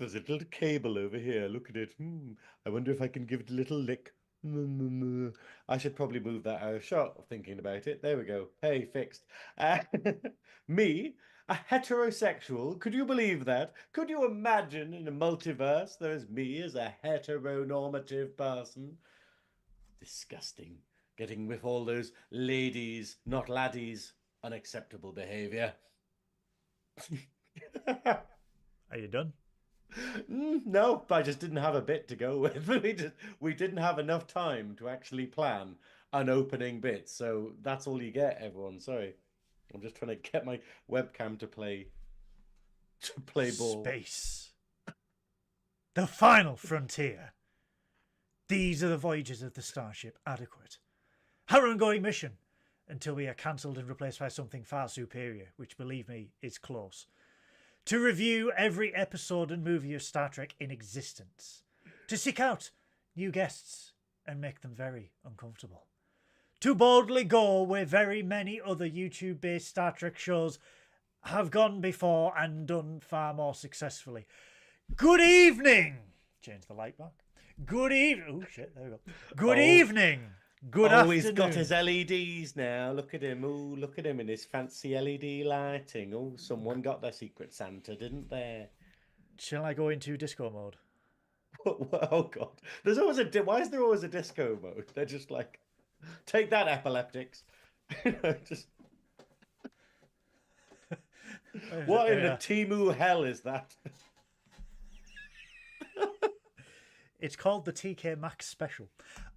there's a little cable over here. Look at it. I wonder if I can give it a little lick. I should probably move that out of shot, thinking about it. There we go. Hey, fixed. Uh, me, a heterosexual. Could you believe that? Could you imagine in a multiverse there's me as a heteronormative person? Disgusting. Getting with all those ladies, not laddies. Unacceptable behavior. Are you done? No, I just didn't have a bit to go with. We didn't have enough time to actually plan an opening bit, so that's all you get, everyone. Sorry, I'm just trying to get my webcam to play ball. Space. The final frontier. These are the voyages of the starship Adequate. Our ongoing mission until we are cancelled and replaced by something far superior, which, believe me, is close. To review every episode and movie of Star Trek in existence. To seek out new guests and make them very uncomfortable. To boldly go where very many other YouTube-based Star Trek shows have gone before and done far more successfully. Good evening! Change the light back. Good evening. Oh, shit, there we go. Good evening. Good afternoon. He's got his LEDs now. Look at him. Oh, look at him in his fancy LED lighting. Oh, someone got their Secret Santa, didn't they? Shall I go into disco mode? Oh, God. There's always why is there always a disco mode? They're just like, take that, epileptics. Just... What in the Timu hell is that? It's called the TK Maxx Special.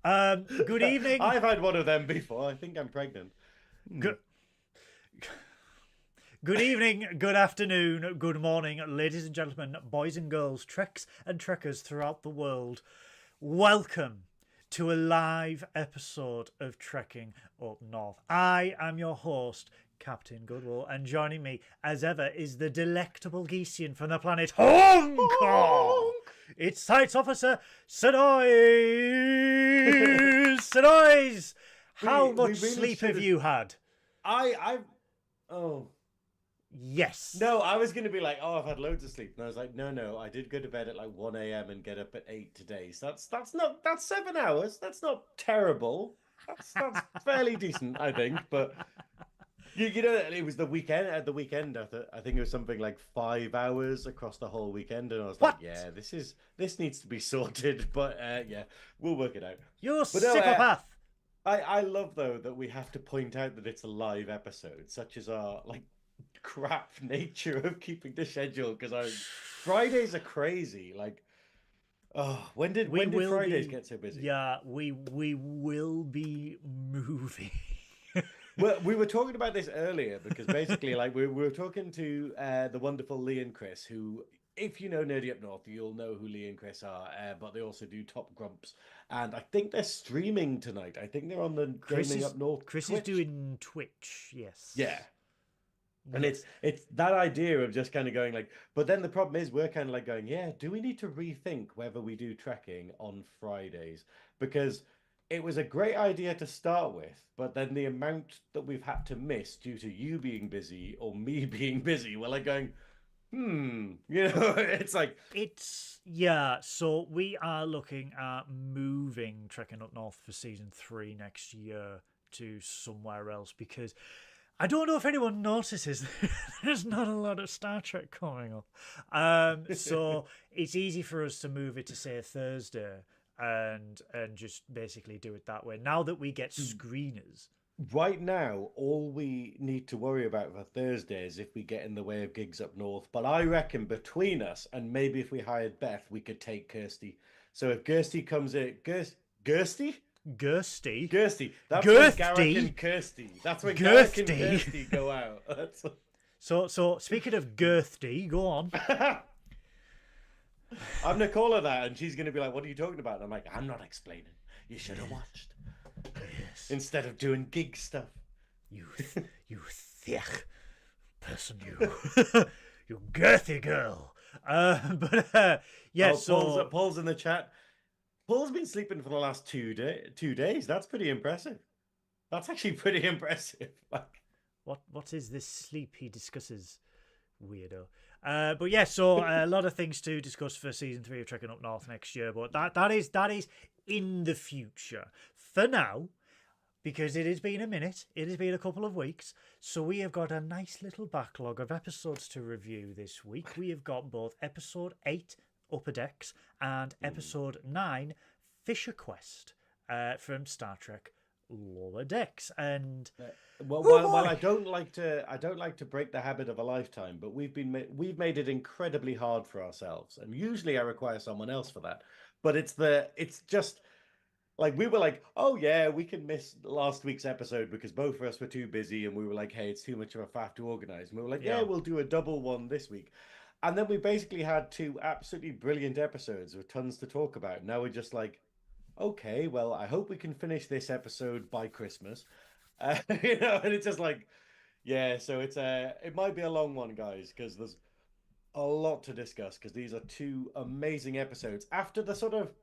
Good evening. I've had one of them before. I think I'm pregnant. Good evening, good afternoon, good morning, ladies and gentlemen, boys and girls, Treks and Trekkers throughout the world. Welcome to a live episode of Trekking Up North. I am your host, Captain Goodwill, and joining me, as ever, is the delectable Geesian from the planet Hong Kong. It's Science Officer Synoiz. Synoiz, how much really sleep have you had? Oh. Yes. No, I was going to be like, oh, I've had loads of sleep. And I was like, no, I did go to bed at like 1 a.m. and get up at 8 today. So that's 7 hours. That's not terrible. That's fairly decent, I think. But you know, it was the weekend. At the weekend, I think it was something like 5 hours across the whole weekend, and I was like, yeah, this needs to be sorted. But yeah, we'll work it out. You're a psychopath. I love though that we have to point out that it's a live episode, such as our like crap nature of keeping the schedule, because our Fridays are crazy. Like, oh, when did Fridays get so busy? Yeah, we will be moving. Well, we were talking about this earlier because basically, like, we were talking to the wonderful Lee and Chris, who, if you know Nerdy Up North, you'll know who Lee and Chris are, but they also do Top Grumps. And I think they're streaming tonight. I think they're on the Gaming Up North Chris Twitch. is doing Twitch, yes. Yeah. And it's that idea of just kind of going like, but then the problem is we're kind of like going, yeah, do we need to rethink whether we do trekking on Fridays? Because it was a great idea to start with, but then the amount that we've had to miss due to you being busy or me being busy, we're like going, it's like... So we are looking at moving Trekking Up North for season 3 next year to somewhere else, because I don't know if anyone notices there's not a lot of Star Trek coming up. So it's easy for us to move it to, say, Thursday and just basically do it that way. Now that we get screeners. Right now, all we need to worry about for Thursday is if we get in the way of gigs up north. But I reckon between us, and maybe if we hired Beth, we could take Kirsty. So if Kirsty comes in... Gersty? Girsty. That's when Garrick and Kirsty. That's when Garrick and Kirsty go out. So speaking of Girthdy, go on. I'm gonna call her that, and she's gonna be like, "What are you talking about?" And I'm like, "I'm not explaining. You should have watched instead of doing gig stuff." You thick person, you girthy girl. Yeah. So Paul's in the chat. Paul's been sleeping for the last 2 days. That's pretty impressive. That's actually pretty impressive. Like, what is this sleep he discusses, weirdo? But yeah, so a lot of things to discuss for season 3 of Trekking Up North next year. But that is in the future. For now, because it has been a minute, it has been a couple of weeks, so we have got a nice little backlog of episodes to review this week. We have got both episode 8, Upper Decks, and episode 9, Fisher Quest, from Star Trek Lower Decks. And while I don't like to break the habit of a lifetime, but we've made it incredibly hard for ourselves, and usually I require someone else for that. But it's just. Like, we were like, oh, yeah, we can miss last week's episode because both of us were too busy. And we were like, hey, it's too much of a faff to organize. And we were like, yeah, we'll do a double one this week. And then we basically had 2 absolutely brilliant episodes with tons to talk about. Now we're just like, okay, well, I hope we can finish this episode by Christmas. And it's just like, yeah, so it might be a long one, guys, because there's a lot to discuss because these are 2 amazing episodes. After the sort of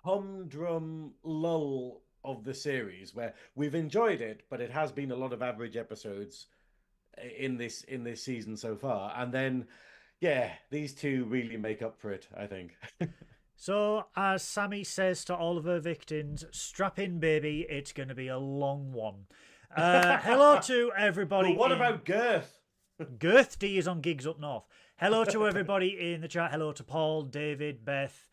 humdrum lull of the series where we've enjoyed it, but it has been a lot of average episodes in this season so far. And then, yeah, these 2 really make up for it, I think. So, as Sammy says to all of her victims, strap in, baby, it's going to be a long one. Hello to everybody. But what about Girth? Girth D is on gigs up north. Hello to everybody in the chat. Hello to Paul, David, Beth.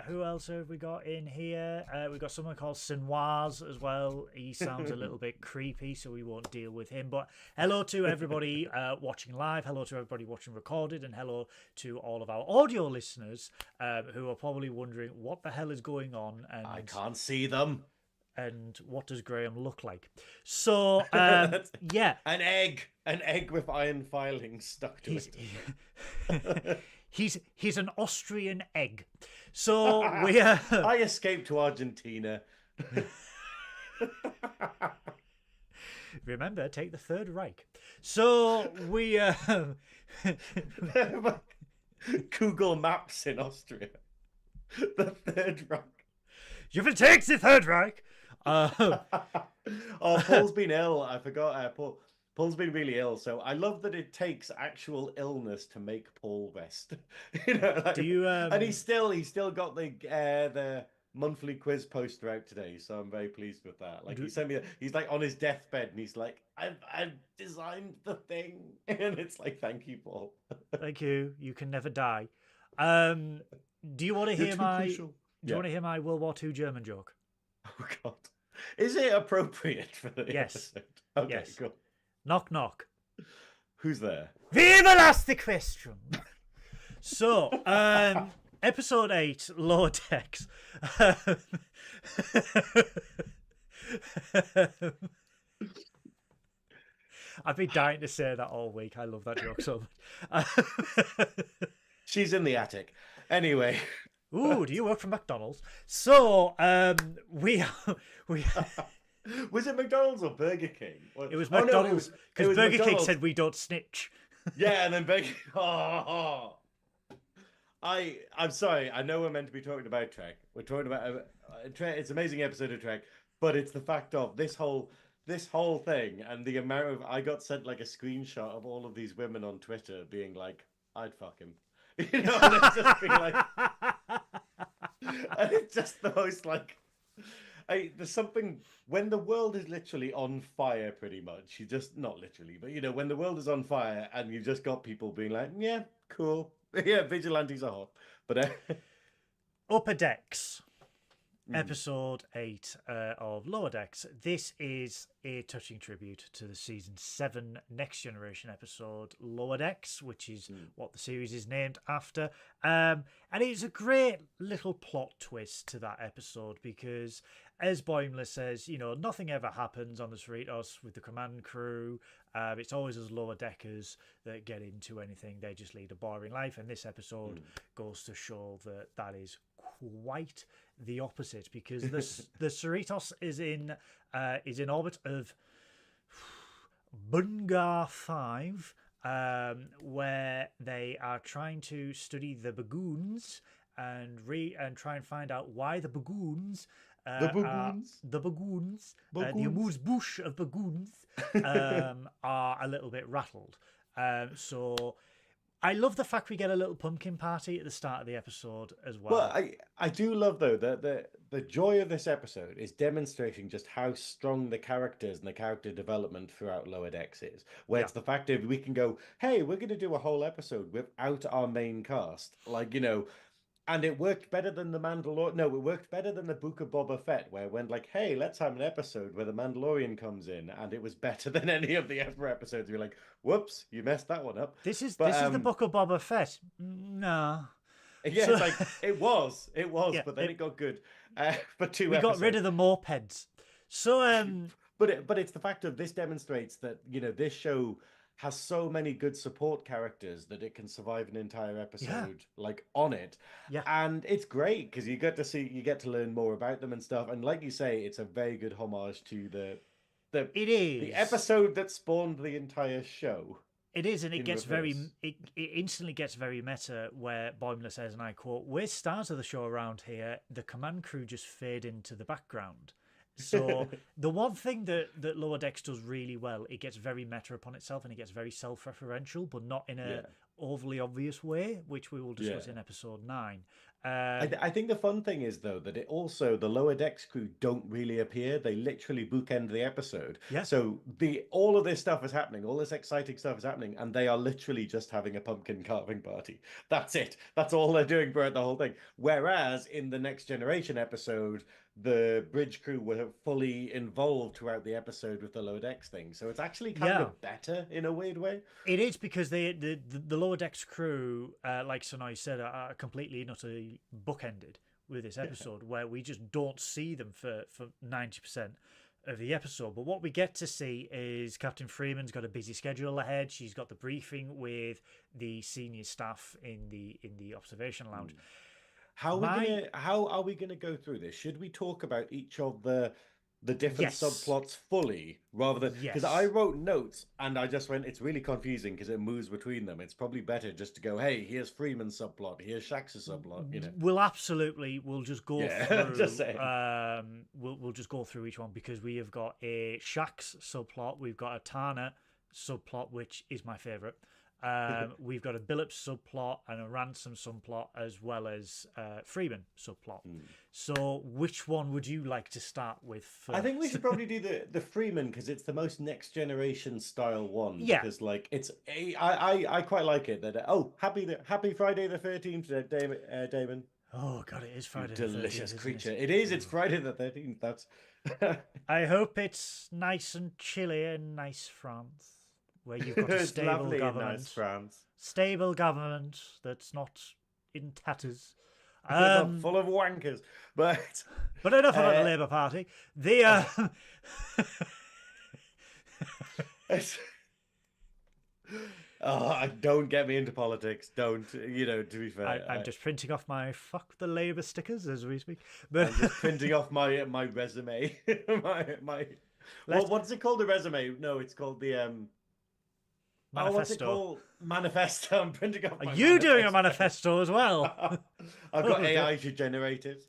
Who else have we got in here? We've got someone called Synoiz as well. He sounds a little bit creepy, so we won't deal with him. But hello to everybody watching live. Hello to everybody watching recorded. And hello to all of our audio listeners who are probably wondering what the hell is going on. And I can't see them. And what does Graham look like? So, yeah. An egg with iron filings stuck to it. He's an Austrian egg. So we I escaped to Argentina. Remember, take the Third Reich. So we Google Maps in Austria. The Third Reich. You will take the Third Reich. Oh, Paul's been ill. I forgot. Paul's been really ill, so I love that it takes actual illness to make Paul rest. Do you? And he's still got the monthly quiz poster out today, so I'm very pleased with that. Like, he sent me, he's like on his deathbed, and he's like, I've designed the thing, and it's like, thank you, Paul. Thank you. You can never die. Do you want to hear my? Crucial. Do you want to hear my World War II German joke? Oh God, is it appropriate for the episode? Okay, yes. Cool. Knock knock. Who's there? We will ask the question. So, episode 8, Lower Decks. I've been dying to say that all week. I love that joke so much. She's in the attic. Anyway. Ooh, do you work for McDonald's? So, we Was it McDonald's or Burger King? It was McDonald's, because Burger King said we don't snitch. Yeah, and then Burger I'm sorry. I know we're meant to be talking about Trek. We're talking about Trek. It's an amazing episode of Trek, but it's the fact of this whole thing and the amount of I got sent like a screenshot of all of these women on Twitter being like, "I'd fuck him," and it's just being like, and it's just the most like. There's something when the world is literally on fire, pretty much. You just not literally, but when the world is on fire and you've just got people being like, "Yeah, cool, yeah, vigilantes are hot," but Upper Decks, episode 8 of Lower Decks. This is a touching tribute to the season 7 Next Generation episode Lower Decks, which is what the series is named after. And it's a great little plot twist to that episode because, as Boimler says, nothing ever happens on the Cerritos with the command crew. It's always us lower deckers that get into anything. They just lead a boring life. And this episode goes to show that that is quite the opposite, because the Cerritos is in orbit of Bungar 5, where they are trying to study the bagoons and try and find out why the bagoons. The bagoons, the amuse bouche of bagoons, are a little bit rattled. So I love the fact we get a little pumpkin party at the start of the episode as Well, well. I do love though that the joy of this episode is demonstrating just how strong the characters and the character development throughout Lower Decks is. Where Yeah. it's the fact that we can go, hey, we're going to do a whole episode without our main cast, like and it worked better than the Mandalorian. No, it worked better than the Book of Boba Fett, where it went like, hey, let's have an episode where the Mandalorian comes in, and it was better than any of the other episodes. You're like, whoops, you messed that one up. This is But the Book of Boba Fett. No. yeah, So it's like it was, yeah, but then it got good for two we got rid episodes. of the mopeds. So But it's the fact of this demonstrates that this show has so many good support characters that it can survive an entire episode like on it, yeah. and it's great because you get to learn more about them and stuff. And like you say, it's a very good homage to the It the is. episode that spawned the entire show. It is, and it In gets very. reverse. It instantly gets very meta. Where Boimler says, and I quote: "We're stars of the show around here. The command crew just fade into the background." So the one thing that Lower Decks does really well, it gets very meta upon itself, and it gets very self-referential, but not in a Yeah. overly obvious way, which we will discuss Yeah. in episode 9. I think the fun thing is though that it also the lower decks crew don't really appear. They literally bookend the episode. Yeah. So the all of this stuff is happening, all this exciting stuff is happening, and they are literally just having a pumpkin carving party. That's it. That's all they're doing throughout the whole thing. Whereas in the Next Generation episode, the bridge crew were fully involved throughout the episode with the lower decks thing. So it's actually kind of better in a weird way. It is because the Lower Decks crew, like Synoiz said, are completely and utterly bookended with this episode, where we just don't see them for 90% of the episode. But what we get to see is Captain Freeman's got a busy schedule ahead. She's got the briefing with the senior staff in the observation lounge. How are we gonna go through this? Should we talk about each of the different Yes. subplots fully rather than because Yes. I wrote notes and I just went, it's really confusing because it moves between them. It's probably better just to go, hey, here's Freeman's subplot, here's Shax's subplot, We'll just go Yeah, through. just saying. We'll just go through each one because we have got a Shax subplot, we've got a Tana subplot, which is my favorite. We've got a Billups subplot and a Ransom subplot, as well as Freeman subplot. So, which one would you like to start with first? I think we should probably do the Freeman because it's the most Next Generation style one. Yeah. Because like I quite like it that happy Friday the 13th, Damon. Oh god, it is Friday. You the 13th, delicious isn't creature. It? It is. It's Friday the 13th. That's. I hope it's nice and chilly in nice France, where you've got a It's stable lovely in government. nice France. Stable government that's not in tatters. Not full of wankers, but enough about the Labour Party. The don't get me into politics. Don't to be fair. I'm just printing off my "fuck the Labour" stickers as we speak. But I'm just printing off my resume. What's it called? The resume? No, it's called the manifesto. what's it called? Manifesto. I'm printing off. Are you doing a manifesto as well? I've got AI to generate it.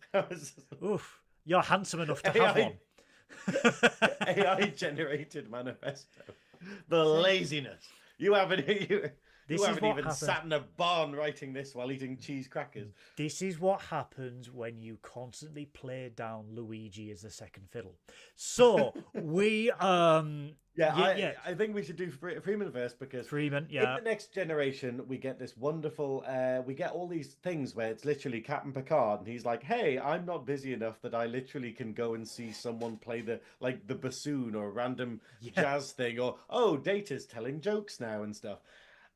Oof, you're handsome enough to have AI one. AI generated manifesto. The laziness. You haven't This you is haven't what even happens. sat in a barn writing this while eating cheese crackers. This is what happens when you constantly play down Luigi as the second fiddle. So we I think we should do Freeman first because Freeman, in the Next Generation we get this wonderful we get all these things where it's literally Captain Picard and he's like, hey, I'm not busy enough that I literally can go and see someone play the bassoon or a random jazz thing, or Data's telling jokes now and stuff.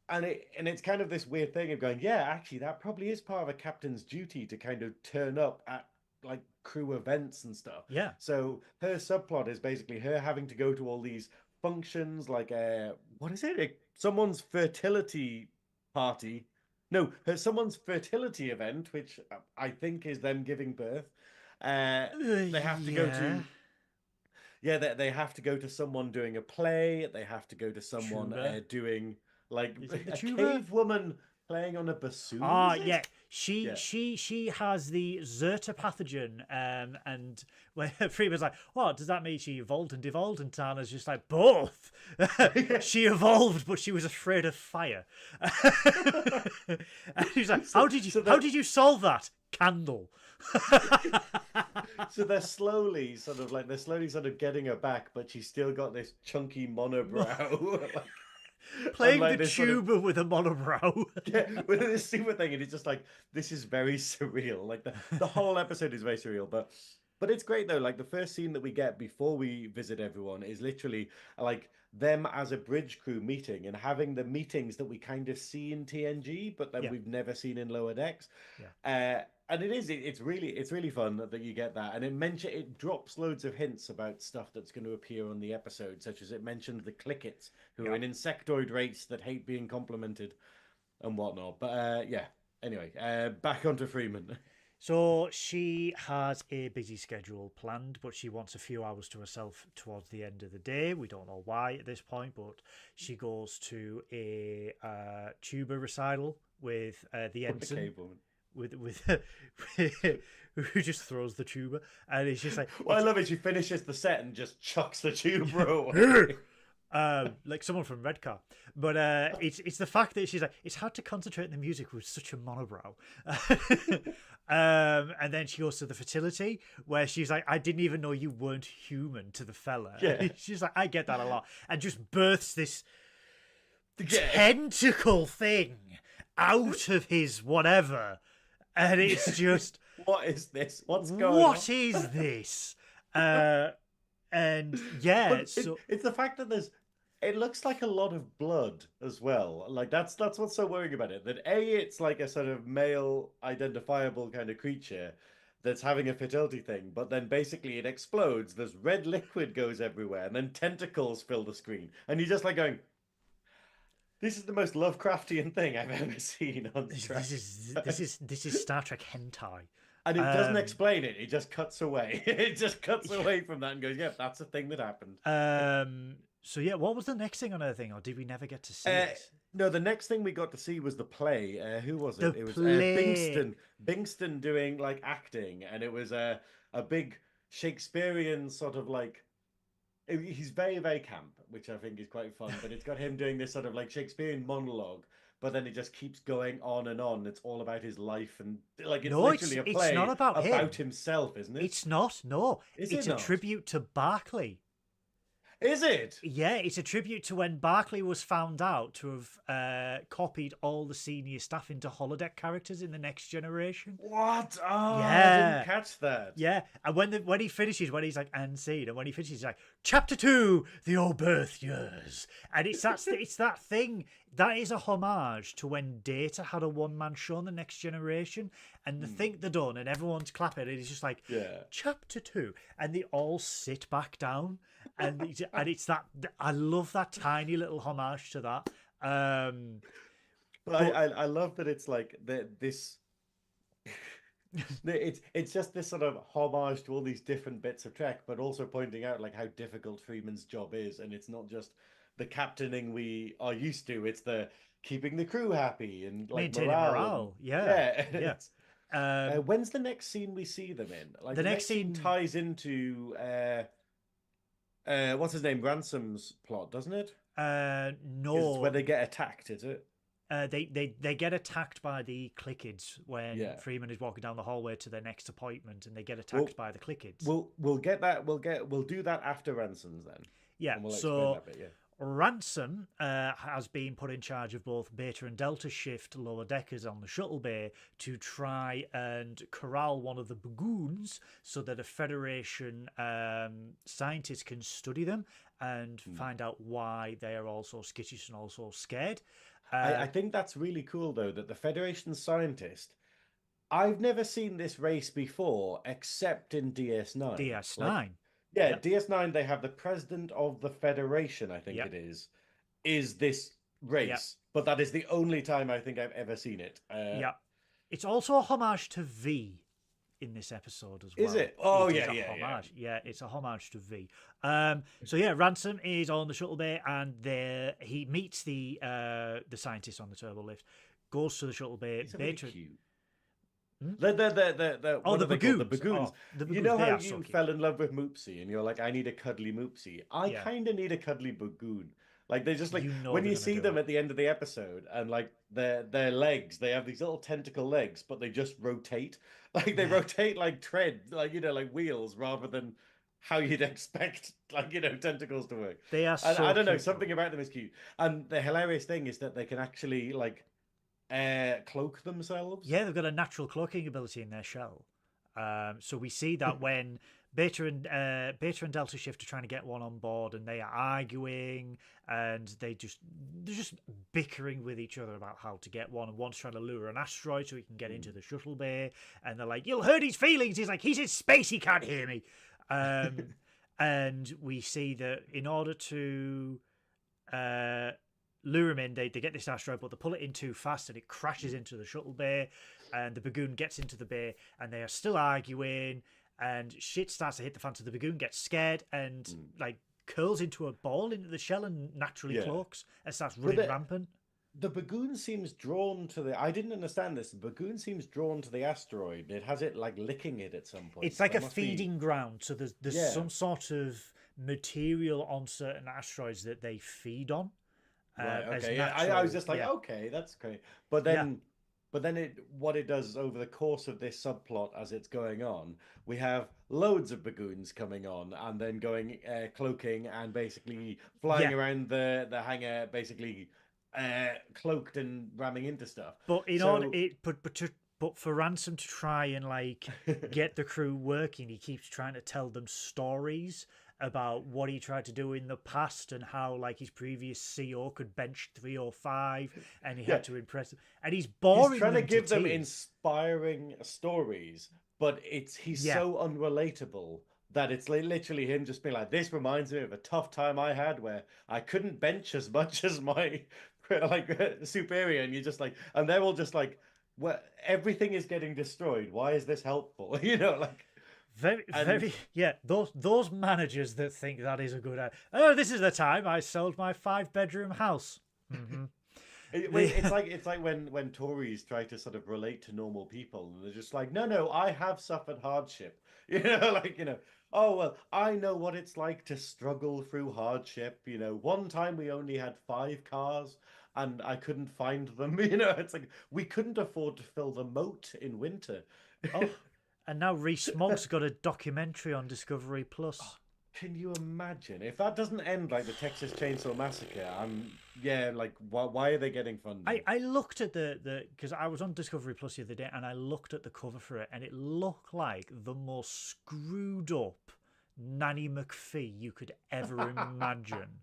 And it's kind of this weird thing of going, yeah, actually that probably is part of a captain's duty to kind of turn up at like crew events and stuff. Yeah. So her subplot is basically her having to go to all these functions, like what is it? Someone's fertility party. No, someone's fertility event, which I think is them giving birth. They have to go to. Yeah, they have to go to someone doing a play. They have to go to someone doing like a cave woman playing on a bassoon. Yeah. She Yeah. she has the Zerta pathogen, and when Freeman's like, "What does that mean? She evolved and devolved?" And Tana's just like, "Both." She evolved, but she was afraid of fire. And he's like, So- how did you solve that? Candle." So they're slowly sort of getting her back, but she's still got this chunky monobrow. Playing like the this sort of- tuba with a monobrow. Yeah, with this super thing, and it's just like this is very surreal. Like the whole episode is very surreal, but it's great though. Like the first scene that we get before we visit everyone is literally like them as a bridge crew meeting and having the meetings that we kind of see in TNG, but then Yeah. we've never seen in Lower Decks. Yeah. And it's really fun that you get that, and it drops loads of hints about stuff that's going to appear on the episode, such as it mentioned the Clickets, who are an insectoid race that hate being complimented and whatnot. But yeah, anyway, back onto Freeman. So she has a busy schedule planned, but she wants a few hours to herself towards the end of the day. We don't know why at this point, but she goes to a tuba recital with the ensign. With who just throws the tuba, and it's just like, Well, I love it. She finishes the set and just chucks the tuba away. like someone from Redcar. But it's the fact that she's like, it's hard to concentrate on the music with such a monobrow. And then she goes to the fertility where she's like, I didn't even know you weren't human, to the fella. Yeah. She's like, I get that a lot, and just births this tentacle thing out of his whatever. And it's just, what is this? What's going on? what is this? And yeah, But so it's the fact that it looks like a lot of blood as well. Like that's what's so worrying about it. That it's like a sort of male identifiable kind of creature that's having a fertility thing, but then basically it explodes. There's red liquid goes everywhere, and then tentacles fill the screen, and you're just like going, "This is the most Lovecraftian thing I've ever seen on Trek." this is Star Trek hentai. And it doesn't explain it. It just cuts away. It just cuts away from that and goes, "Yep, that's a thing that happened." So yeah, what was the next thing on her thing, or did we never get to see it? No, the next thing we got to see was the play. Who was it? The It was play. Bingston doing like acting, and it was a big Shakespearean sort of like. He's very camp, which I think is quite fun. But it's got him doing this sort of like Shakespearean monologue, but then it just keeps going on and on. It's all about his life, and like it's No, literally a play it's not about him. himself, isn't it? It's not. No, Is it's it a not? tribute to Barclay. Is it? Yeah, it's a tribute to when Barclay was found out to have copied all the senior staff into holodeck characters in the Next Generation. What? Oh, I Yeah. didn't catch that. Yeah, and when he finishes, when he's like unseen, and when he finishes, he's like Chapter 2, the old birth years, and it's that thing that is a homage to when Data had a one-man show on the Next Generation, and the thing they're done, and everyone's clapping, and it's just like Chapter 2, and they all sit back down, and it's that I love that tiny little homage to that. But I love that it's like this. It's just this sort of homage to all these different bits of Trek, but also pointing out like how difficult Freeman's job is, and it's not just the captaining we are used to; it's the keeping the crew happy and like Maintaining morale. yeah. When's the next scene we see them in? Like the the next next scene scene- ties into what's his name, Ransom's plot, doesn't it? It's No, where they get attacked, is it? they get attacked by the Clickids when Yeah. Freeman is walking down the hallway to their next appointment, and they get attacked by the Clickids. We'll get that. We'll do that after Ransom's then. Yeah, And we'll so explain that bit, yeah. Ransom has been put in charge of both Beta and Delta shift lower deckers on the shuttle bay to try and corral one of the bagoons so that a Federation scientist can study them and find out why they are also skittish and also scared. I think that's really cool though that the Federation scientist. I've never seen this race before except in DS9. DS9. Like, Yeah. DS9. They have the president of the Federation. I think Yep. it is this race, Yep. but that is the only time I think I've ever seen it. Yeah. It's also a homage to V in this episode as well. Is it? Oh, It is yeah, a yeah. homage. Yeah, it's a homage to V. So yeah, Ransom is on the shuttle bay, and he meets the scientist on the turbo lift, goes to the shuttle bay. It's really Beta, cute. The Oh, what the are they called? The bagoons. bagoons. Oh, the You bagoons. know They how are you sucky. fell in love with Moopsy and you're like, I need a cuddly Moopsy. I Yeah, kind of need a cuddly bagoon. Like they just like you know when they're you gonna see do them it. at the end of the episode and like their legs, they have these little tentacle legs, but they just rotate. Like they Yeah, rotate like tread, like like wheels, rather than how you'd expect like tentacles to work. they are And I so don't know, cute though. something about them is cute. And the hilarious thing is that they can actually like cloak themselves. Yeah, they've got a natural cloaking ability in their shell. So we see that when Beta and Delta Shift are trying to get one on board, and they are arguing, and they're just bickering with each other about how to get one. And one's trying to lure an asteroid so he can get into the shuttle bay, and they're like, "You'll hurt his feelings." He's like, "He's in space. He can't hear me." And we see that in order to uh, lure him in. They get this asteroid, but they pull it in too fast and it crashes into the shuttle bay. And the bagoon gets into the bay, and they are still arguing. And shit starts to hit the fan. So the bagoon gets scared and like curls into a ball into the shell and naturally Yeah. cloaks and starts But running rampant. the bagoon seems drawn to the. I didn't understand this. The bagoon seems drawn to the asteroid. It has it like licking it at some point. It's like a That must be. feeding ground. So there's Yeah. some sort of material on certain asteroids that they feed on. Right. As Okay. Yeah. I was natural. just like, Yeah. okay, that's great. But Yeah. then, what it does over the course of this subplot as it's going on, we have loads of bagoons coming on and then going cloaking and basically flying Yeah. around the hangar, basically cloaked and ramming into stuff. But in order So it but for Ransom to try and like get the crew working, he keeps trying to tell them stories about what he tried to do in the past and how like his previous CO could bench 305 and he yeah, had to impress them. And he's he's boring trying to them give them tears. inspiring stories, but he's Yeah. so unrelatable that it's literally him just being like, "This reminds me of a tough time I had where I couldn't bench as much as my like superior," and you're just like, and they're all just like, "Well, everything is getting destroyed. Why is this helpful?" Like, Very, and very, yeah. Those managers that think that is a good idea. Oh, this is the time I sold my 5-bedroom house. Mm-hmm. it's like when Tories try to sort of relate to normal people, and they're just like, no, I have suffered hardship. Like oh well, I know what it's like to struggle through hardship. One time we only had 5 cars, and I couldn't find them. It's like we couldn't afford to fill the moat in winter. Oh, and now Rees-Mogg's got a documentary on Discovery Plus. Can you imagine if that doesn't end like the Texas Chainsaw Massacre? Yeah, like why are they getting funding? I looked at the because I was on Discovery Plus the other day and I looked at the cover for it and it looked like the most screwed up Nanny McPhee you could ever imagine.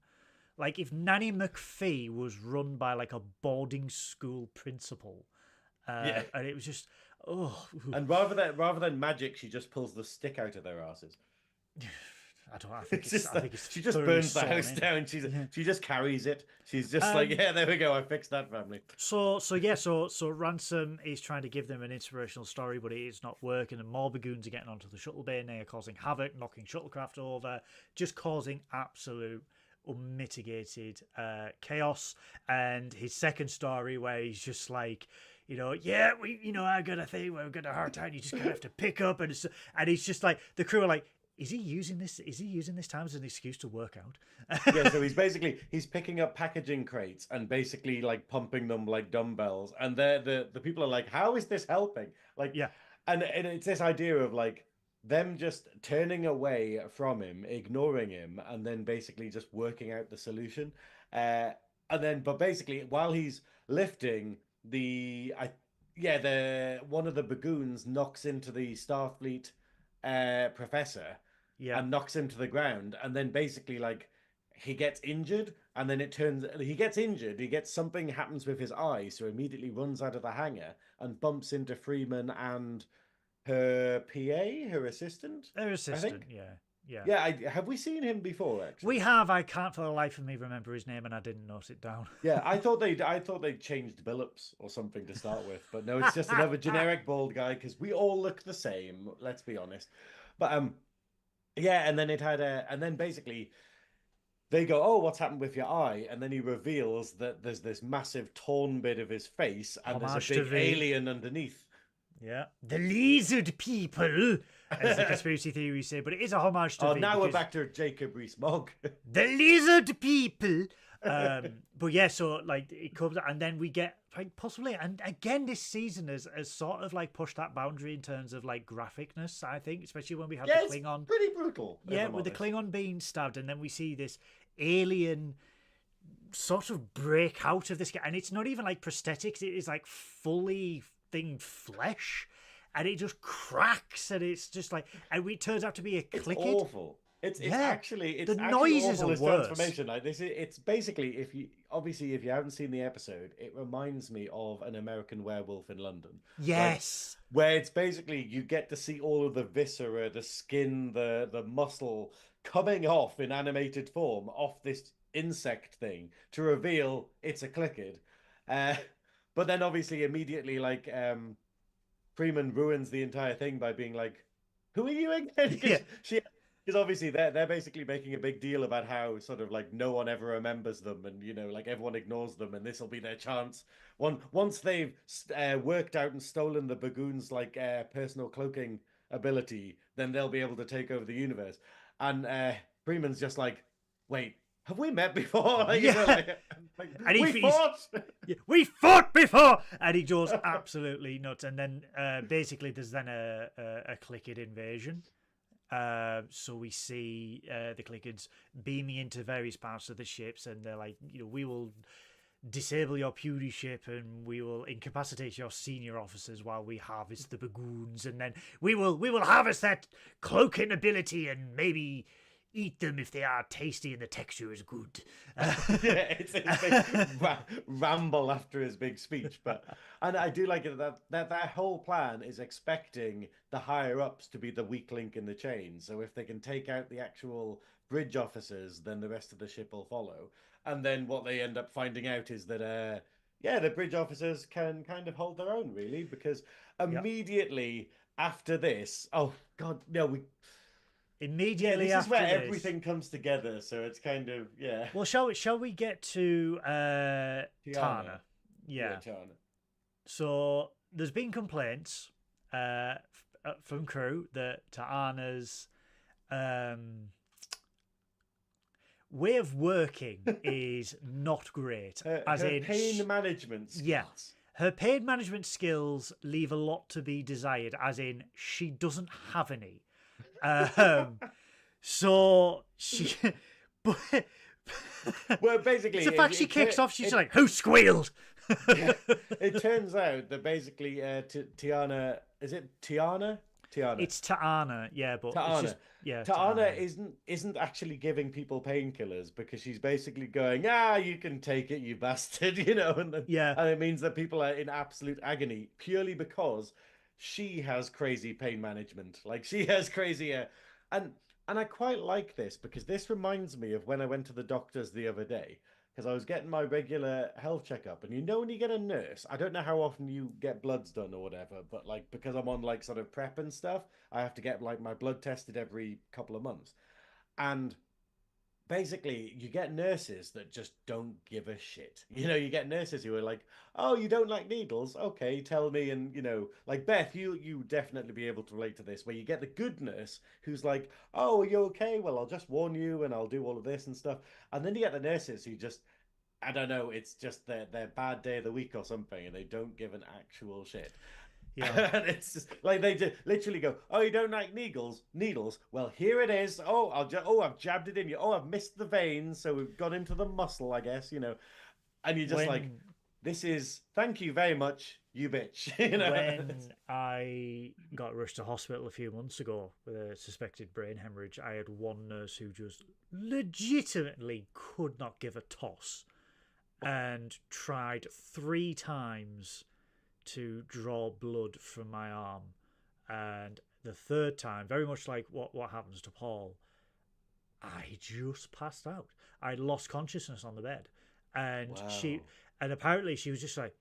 Like if Nanny McPhee was run by like a boarding school principal, Yeah. and it was just oh, And rather than magic, she just pulls the stick out of their asses. I don't. I think It's it's. just I think it's. she just thoroughly burns the sawn house in. down. She just carries it. She's just like, yeah, there we go. I fixed that family. So Ransom is trying to give them an inspirational story, but it is not working, and more bagoons are getting onto the shuttle bay, and they are causing havoc, knocking shuttlecraft over, just causing absolute unmitigated chaos. And his second story, where he's just like, yeah, I got a thing, we're gonna hard time. You just gonna have to pick up, and he's just like, the crew are like, is he using this? Is he using this time as an excuse to work out? Yeah, so he's picking up packaging crates and basically like pumping them like dumbbells, and the people are like, how is this helping? Like, Yeah. and it's this idea of like them just turning away from him, ignoring him, and then basically just working out the solution. But basically while he's lifting the one of the bagoons knocks into the Starfleet professor Yeah. and knocks him to the ground, and then basically like he gets injured, and then he gets injured, something happens with his eye, so immediately runs out of the hangar and bumps into Freeman and her PA, her assistant. Their I assistant, think. yeah. Yeah, have we seen him before actually? We have. I can't for the life of me remember his name, and I didn't note it down. Yeah, I thought they'd changed Billups or something to start with, but no, it's just another generic bald guy because we all look the same. Let's be honest. But yeah, and then and then basically they go, "Oh, what's happened with your eye?" And then he reveals that there's this massive torn bit of his face, and there's Homage a to big V. alien underneath. Yeah, the lizard people, as the conspiracy theories say, but it is a homage to Oh, V now we're because back to Jacob Rees-Mogg. the lizard people. But yeah, so like it comes, and then we get like possibly, and again, this season has sort of like pushed that boundary in terms of like graphicness. I think, especially when we have Yeah, the it's Klingon. pretty brutal. if Yeah, I'm with the honest. Klingon being stabbed, and then we see this alien sort of break out of this guy, and it's not even like prosthetics; it is like fully thing flesh, and it just cracks, and it's just like, and it turns out to be a It's clicked. awful. It's Yeah, actually the actually noises awful are as worse. transformation. Like this, it's basically if you haven't seen the episode, it reminds me of An American Werewolf in London. Yes. Like, where it's basically you get to see all of the viscera, the skin, the muscle coming off in animated form off this insect thing to reveal it's a clickid. Uh, but then obviously immediately Freeman ruins the entire thing by being like, "Who are you again?" Yeah. Because obviously they're basically making a big deal about how sort of like no one ever remembers them, and like everyone ignores them, and this will be their chance. Once they've worked out and stolen the Bagoon's personal cloaking ability, then they'll be able to take over the universe. And Freeman's just like, "Wait, have we met before?" Yeah. And we fought. Yeah, we fought before, and he goes absolutely nuts. And then basically, there's then a clicked invasion. So we see the Clickids beaming into various parts of the ships, and they're like, we will disable your puny ship, and we will incapacitate your senior officers while we harvest the bagoons, and then we will harvest that cloaking ability and maybe eat them if they are tasty and the texture is good. Yeah, it's big ramble after his big speech, and I do like it that whole plan is expecting the higher ups to be the weak link in the chain. So if they can take out the actual bridge officers, then the rest of the ship will follow. And then what they end up finding out is that the bridge officers can kind of hold their own really, because immediately after this, oh god, no, immediately this after is where this, everything comes together. So it's kind of Well, shall we get to Tana? Yeah. Tana. So there's been complaints from crew that Ta'ana's way of working is not great. Her pain management skills. Yeah. Her pain management skills leave a lot to be desired, as in she doesn't have any. So she, but well, basically, the fact she kicks off, she's like, "Who squealed?" Yeah. It turns out that basically, Tiana, is it Tiana? Tiana. It's Ta'ana, yeah, but Ta'ana. It's just, yeah, Ta'ana isn't actually giving people painkillers, because she's basically going, you can take it, you bastard, and it means that people are in absolute agony purely because she has crazy pain management. Like she has crazy, and I quite like this, because this reminds me of when I went to the doctors the other day, because I was getting my regular health checkup, and when you get a nurse, I don't know how often you get bloods done or whatever, but because I'm on sort of prep and stuff, I have to get my blood tested every couple of months. And basically you get nurses that just don't give a shit. You get nurses who are like, "Oh, you don't like needles? Okay, tell me." And like Beth, you definitely be able to relate to this, where you get the good nurse who's like, "Oh, are you okay? Well, I'll just warn you and I'll do all of this and stuff." And then you get the nurses who just, I don't know, it's just their bad day of the week or something, and they don't give an actual shit. Yeah. And it's just like they just literally go, "Oh, you don't like needles? Well, here it is. Oh, I've jabbed it in you. Oh, I've missed the veins, so we've got into the muscle, I guess, And you're just like, this is, thank you very much, you bitch. When I got rushed to hospital a few months ago with a suspected brain hemorrhage, I had one nurse who just legitimately could not give a toss, and tried 3 times to draw blood from my arm, and the 3rd time, very much like what happens to Paul, I just passed out. I lost consciousness on the bed, and wow. and apparently she was just like,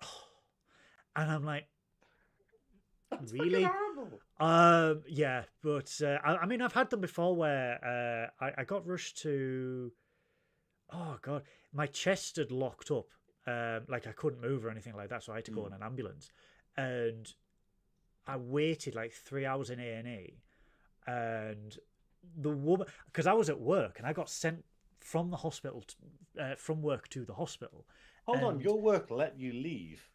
oh. And I'm like, that's really? Yeah, but I mean, I've had them before where I got rushed to, oh god, my chest had locked up. Like I couldn't move or anything like that, so I had to go in an ambulance. and I waited like 3 hours in A&E, and the woman, because I was at work and I got sent from the hospital, from work to the hospital. Hold on, And your work let you leave?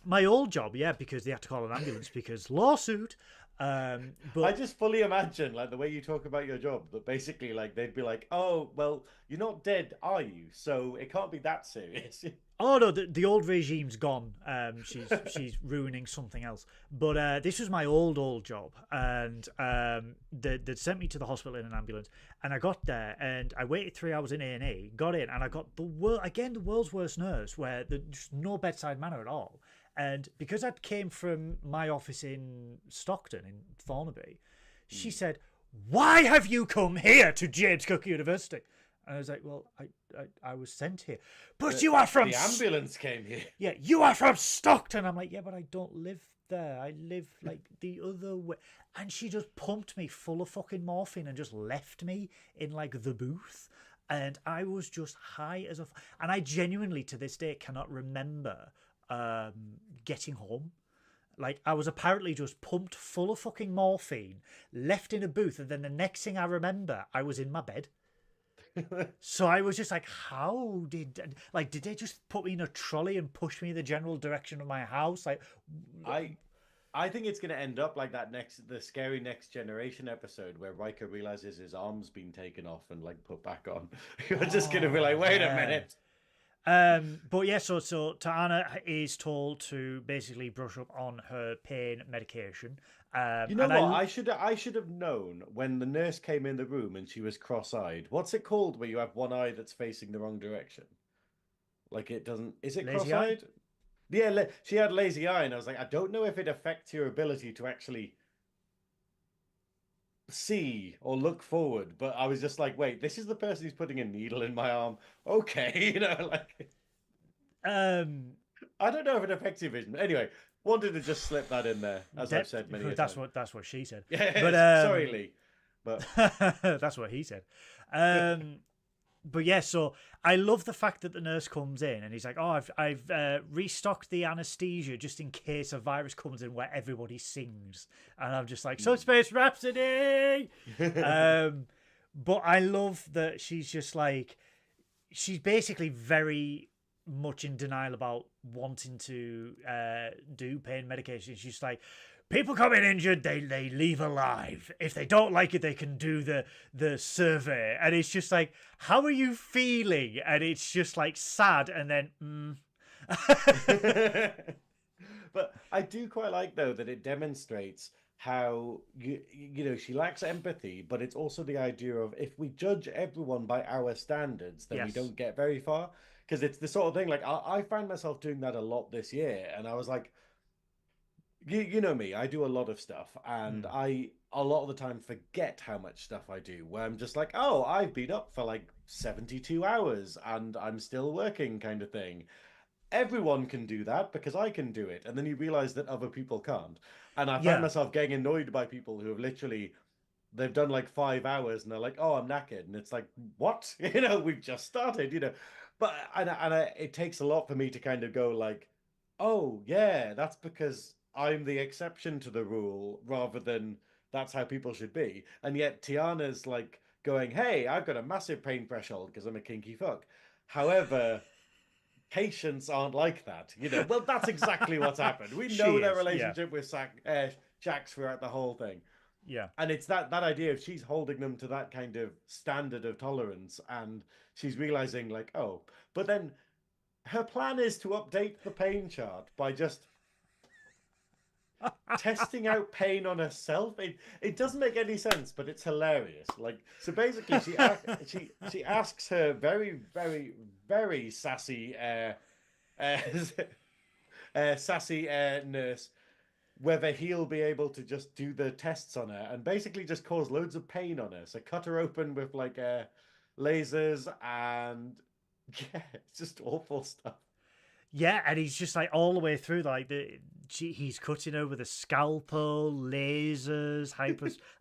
my old job, yeah, because they had to call an ambulance because lawsuit. But I just fully imagine like the way you talk about your job, that basically like they'd be like, "Oh, well, you're not dead, are you? So it can't be that serious." oh no, the old regime's gone. She's ruining something else. But this was my old job, and they'd sent me to the hospital in an ambulance, and I got there, and I waited 3 hours in A&E, got in, and I got the world's worst nurse, where there's just no bedside manner at all. And because I came from my office in Stockton, in Thornaby, she said, "Why have you come here to James Cook University?" And I was like, "Well, I was sent here." "But you are from..." The ambulance came here. "Yeah, you are from Stockton." I'm like, "Yeah, but I don't live there. I live like the other way." And she just pumped me full of fucking morphine and just left me in like the booth. And I was just high as a... And I genuinely, to this day, cannot remember getting home. Like, I was apparently just pumped full of fucking morphine, left in a booth, and then the next thing I remember, I was in my bed. So I was just like, did they just put me in a trolley and push me in the general direction of my house? Like, I think it's going to end up like the scary Next Generation episode where Riker realizes his arm's been taken off and like put back on. You're just going to be like, wait a minute. But yeah, so Taana is told to basically brush up on her pain medication. You know what? I should have known when the nurse came in the room and she was cross-eyed. What's it called where you have one eye that's facing the wrong direction? Like it doesn't... Is it Lazy cross-eyed? Yeah, she had lazy eye, and I was like, I don't know if it affects your ability to actually see or look forward, but I was just like, wait, this is the person who's putting a needle in my arm. Okay, you know, like... I don't know if it affects your vision. Anyway, wanted to just slip that in there, as I've said many times. That's what she said. Yeah, but, sorry, Lee. But that's what he said. But yeah, so I love the fact that the nurse comes in and he's like, "Oh, I've restocked the anesthesia just in case a virus comes in where everybody sings," and I'm just like, "Subspace Rhapsody." But I love that she's just like, she's basically very much in denial about wanting to do pain medication. She's just like, people come in injured, they leave alive. If they don't like it, they can do the survey. And it's just like, how are you feeling? And it's just like sad, and then But I do quite like though that it demonstrates how you know she lacks empathy, but it's also the idea of if we judge everyone by our standards, then we don't get very far. Because it's the sort of thing, like I find myself doing that a lot this year, and I was like, you know me, I do a lot of stuff, and I a lot of the time forget how much stuff I do, where I'm just like, oh, I've been up for like 72 hours and I'm still working, kind of thing. Everyone can do that because I can do it, and then you realize that other people can't. And I find myself getting annoyed by people who have literally, they've done like 5 hours and they're like, oh, I'm knackered, and it's like, what? You know, we've just started, you know. But it takes a lot for me to kind of go like, oh yeah, that's because I'm the exception to the rule rather than that's how people should be. And yet Tiana's like going, hey, I've got a massive pain threshold because I'm a kinky fuck. However, patients aren't like that, you know. Well, that's exactly what's happened. We know their relationship with Shax throughout the whole thing. Yeah. And it's that idea of she's holding them to that kind of standard of tolerance, and she's realizing like, oh, but then her plan is to update the pain chart by just testing out pain on herself. It doesn't make any sense, but it's hilarious. Like, so basically she asks her very, very, very sassy nurse whether he'll be able to just do the tests on her and basically just cause loads of pain on her. So cut her open with like lasers, and yeah, it's just awful stuff. Yeah, and he's just like all the way through, like he's cutting her with a scalpel, lasers,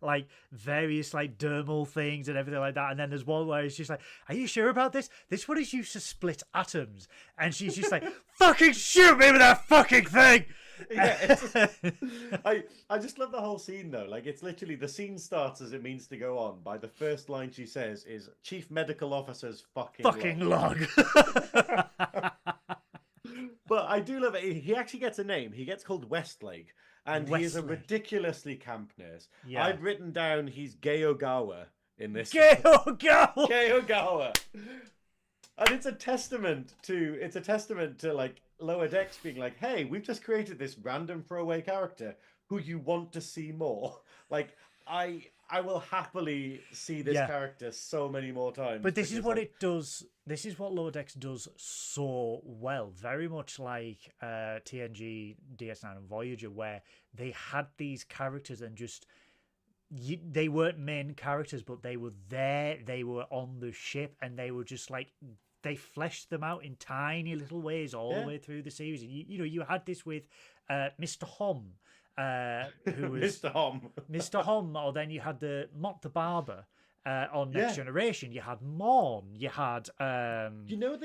like various like dermal things and everything like that. And then there's one where he's just like, "Are you sure about this? This one is used to split atoms." And she's just like, "Fucking shoot me with that fucking thing!" Yeah, I just love the whole scene though. Like it's literally the scene starts as it means to go on by the first line she says is Chief Medical Officer's fucking Fucking log. log. But I do love it. He actually gets a name. He gets called Westlake, and he is a Wesley. ridiculously camp nurse. Yeah. I've written down he's Gayogawa in this. Go, go. Gayogawa. And it's a testament to like Lower Decks being like, hey, we've just created this random throwaway character who you want to see more. Like I will happily see this Yeah. character so many more times. But this is because, what like, it does. This is what Lower Decks does so well. Very much like TNG, DS9, and Voyager, where they had these characters and just they weren't main characters, but they were there. They were on the ship, and they were just like they fleshed them out in tiny little ways all the way through the series. And you know, you had this with Mr. Hom, who was Mr. Hom. Mr. Hom, or then you had the Mott the Barber. On Next Yeah. Generation, you had Morn, you had You know,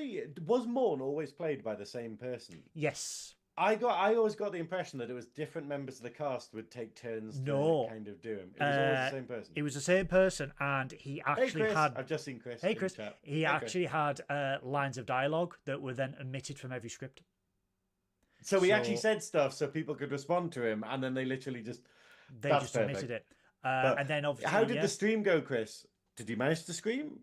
was Morn always played by the same person? yes, I always got the impression that it was different members of the cast would take turns No. to kind of do him. It was always the same person. it was the same person, and he Hey actually Chris, had I've just seen Chris. hey in the Chris, chat. he Hey, Chris. actually had lines of dialogue that were then omitted from every script. So he actually so- said stuff so people could respond to him, and then they literally just. They That's just perfect. omitted it, But and then obviously how did yeah, the stream go, Chris? Did you manage to stream?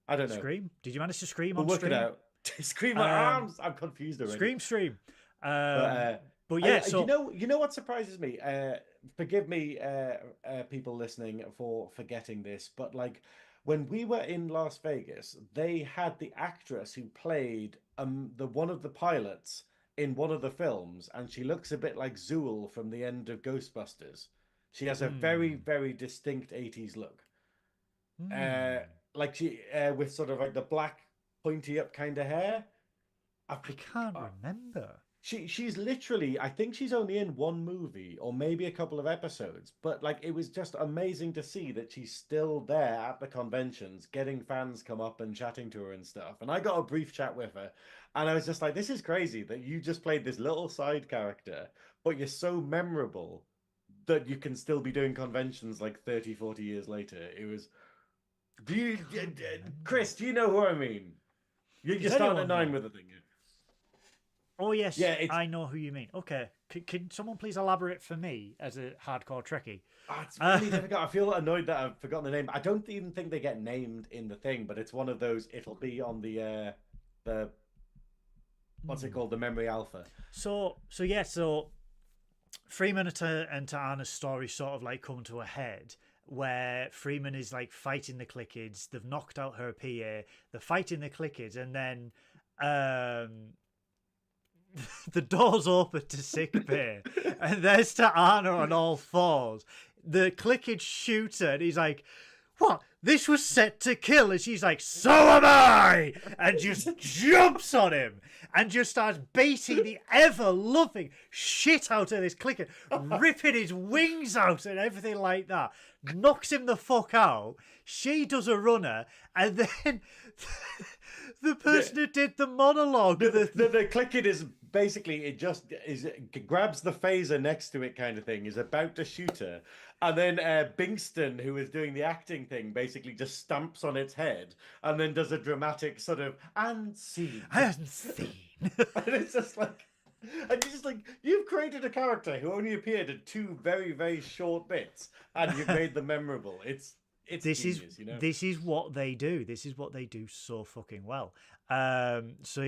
I don't know. Scream? Did you manage to scream We'll on work stream? it out. Scream my arms! I'm confused already. Stream. But Yeah, so you know what surprises me? Forgive me, people listening for forgetting this, but like when we were in Las Vegas, they had the actress who played the one of the pilots in one of the films, and she looks a bit like Zool from the end of Ghostbusters. She has a very, very distinct 80s look. Like she with sort of like the black pointy up kind of hair. I can't remember. She's literally, I think she's only in one movie or maybe a couple of episodes, but like it was just amazing to see that she's still there at the conventions, getting fans come up and chatting to her and stuff. And I got a brief chat with her, and I was just like, this is crazy that you just played this little side character, but you're so memorable that you can still be doing conventions like 30, 40 years later. It was. Chris, do you know who I mean? You're starting at 9 with the thing. Oh yes, Yeah, I know who you mean. Okay, can someone please elaborate for me as a hardcore Trekkie? It's really difficult. I feel annoyed that I've forgotten the name. I don't even think they get named in the thing, but it's one of those. It'll be on the what's it called? The Memory Alpha. So Freeman and Ta'ana's story sort of like come to a head where Freeman is like fighting the Clickids. They've knocked out her PA. They're fighting the Clickids, and then the doors open to sickbay, and there's Ta'ana on all fours. The Clickid shoots her, and he's like, "What? This was set to kill." And she's like, "So am I!" And just jumps on him and just starts beating the ever-loving shit out of this Clickid, ripping his wings out and everything like that. Knocks him the fuck out. She does a runner, and then the person who did the monologue. The Clickit is basically it grabs the phaser next to it kind of thing, is about to shoot her, and then Bingston, who is doing the acting thing, basically just stamps on its head and then does a dramatic sort of and scene. And scene. And it's just like, and you're just like, you've created a character who only appeared in 2 very, very short bits, and you've made them memorable. It's genius, you know? This is what they do. This is what they do so fucking well. So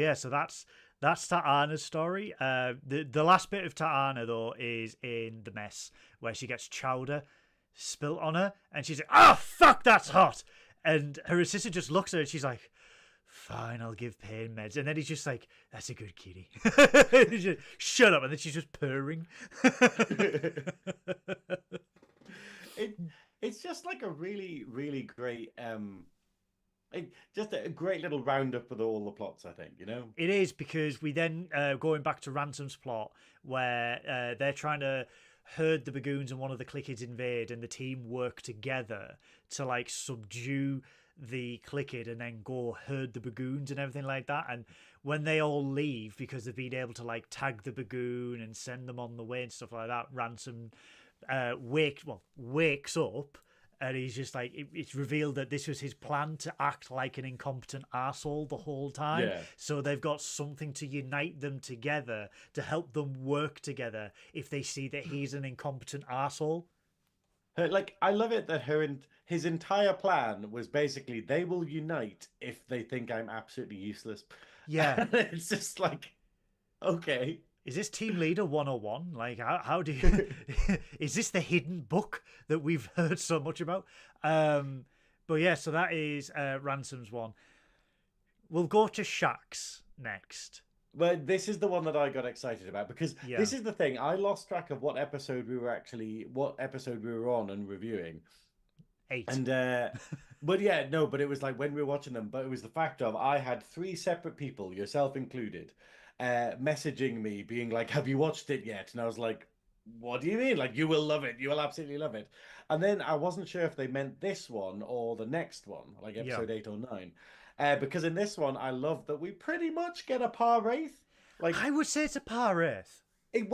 that's Ta'ana's story. The last bit of Ta'ana though is in the mess where she gets chowder spilt on her, and she's like, "Oh fuck, that's hot!" And her assistant just looks at her, and she's like, "Fine, I'll give pain meds." And then he's just like, "That's a good kitty." He's just, "Shut up!" And then she's just purring. It's just like a really, really great, just a great little roundup of all the plots, I think, you know? It is, because we then, going back to Ransom's plot, where they're trying to herd the bagoons and one of the Clickids invade, and the team work together to, like, subdue the Clickid and then go herd the bagoons and everything like that. And when they all leave because they've been able to like tag the bagoon and send them on the way and stuff like that, Ransom wakes up, and he's just like, it's revealed that this was his plan to act like an incompetent arsehole the whole time. Yeah. So they've got something to unite them together, to help them work together if they see that he's an incompetent arsehole. Like, I love it that his entire plan was basically they will unite if they think I'm absolutely useless. Yeah. It's just like, okay. Is this Team Leader 101? Like, how do you... Is this the hidden book that we've heard so much about? But yeah, so that is Ransom's one. We'll go to Shax's next. Well, this is the one that I got excited about because this is the thing. I lost track of what episode we were on and reviewing. 8. And but yeah, no, but it was like when we were watching them, but it was the fact of I had 3 separate people, yourself included, messaging me being like, have you watched it yet? And I was like, what do you mean? Like, you will love it. You will absolutely love it. And then I wasn't sure if they meant this one or the next one, like episode 8 or 9. Because in this one, I love that we pretty much get a par wraith. Like, I would say it's a par wraith. It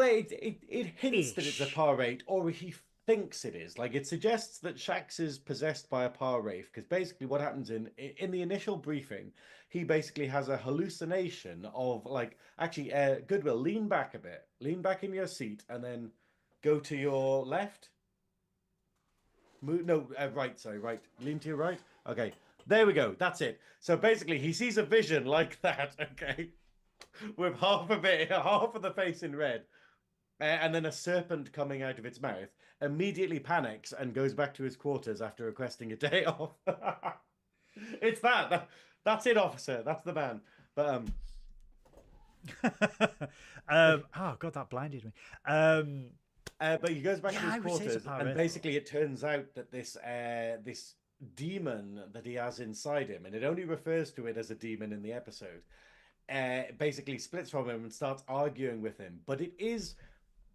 hints that it's a par wraith, or he thinks it is. Like, it suggests that Shax is possessed by a par wraith, because basically what happens in the initial briefing, he basically has a hallucination of, like, actually, Goodwill, lean back a bit. Lean back in your seat, and then go to your left. Right, sorry, right. Lean to your right. Okay. There we go. That's it. So basically, he sees a vision like that, okay, with half of the face in red, and then a serpent coming out of its mouth. Immediately panics and goes back to his quarters after requesting a day off. It's that's it, officer. That's the man. But oh god, that blinded me. But he goes back to his I would say it's a quarters, par and wraith. basically it turns out that this demon that he has inside him, and it only refers to it as a demon in the episode, basically splits from him and starts arguing with him. But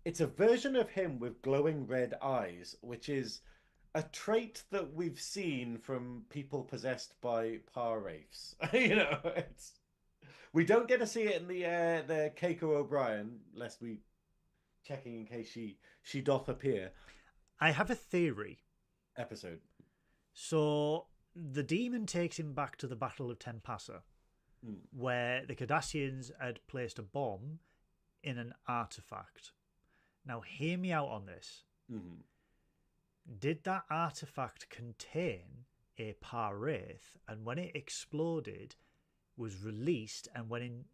it's a version of him with glowing red eyes, which is a trait that we've seen from people possessed by par wraiths. We don't get to see it in the Keiko O'Brien, lest we checking in case she doth appear. I have a theory. Episode. So the demon takes him back to the Battle of Tenpasa, where the Cardassians had placed a bomb in an artifact. Now, hear me out on this. Mm-hmm. Did that artifact contain a par wraith, and when it exploded, was released and went in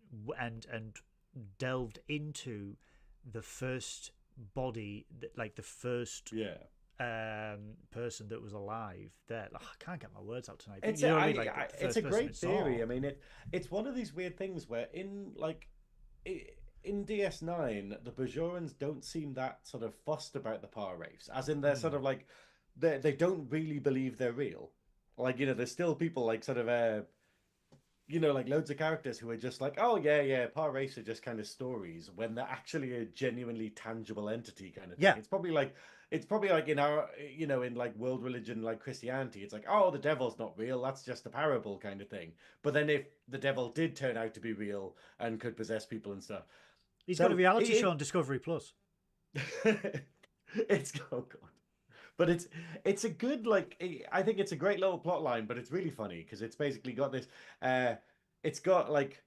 and delved into the first body, like the first person that was alive there? I can't get my words out tonight. It's a great theory. I mean, it's one of these weird things where in DS9 the Bajorans don't seem that sort of fussed about the par wraiths, as in they're sort of like they don't really believe they're real. Like, there's still people like sort of like loads of characters who are just like, oh yeah, par wraiths are just kind of stories, when they're actually a genuinely tangible entity kind of thing. It's probably like in our in like world religion, like Christianity, it's like, oh, the devil's not real, that's just a parable kind of thing. But then if the devil did turn out to be real and could possess people and stuff, he's got a reality show on Discovery Plus. It's oh god. But it's a good, like, I think it's a great little plot line, but it's really funny because it's basically got this it's got like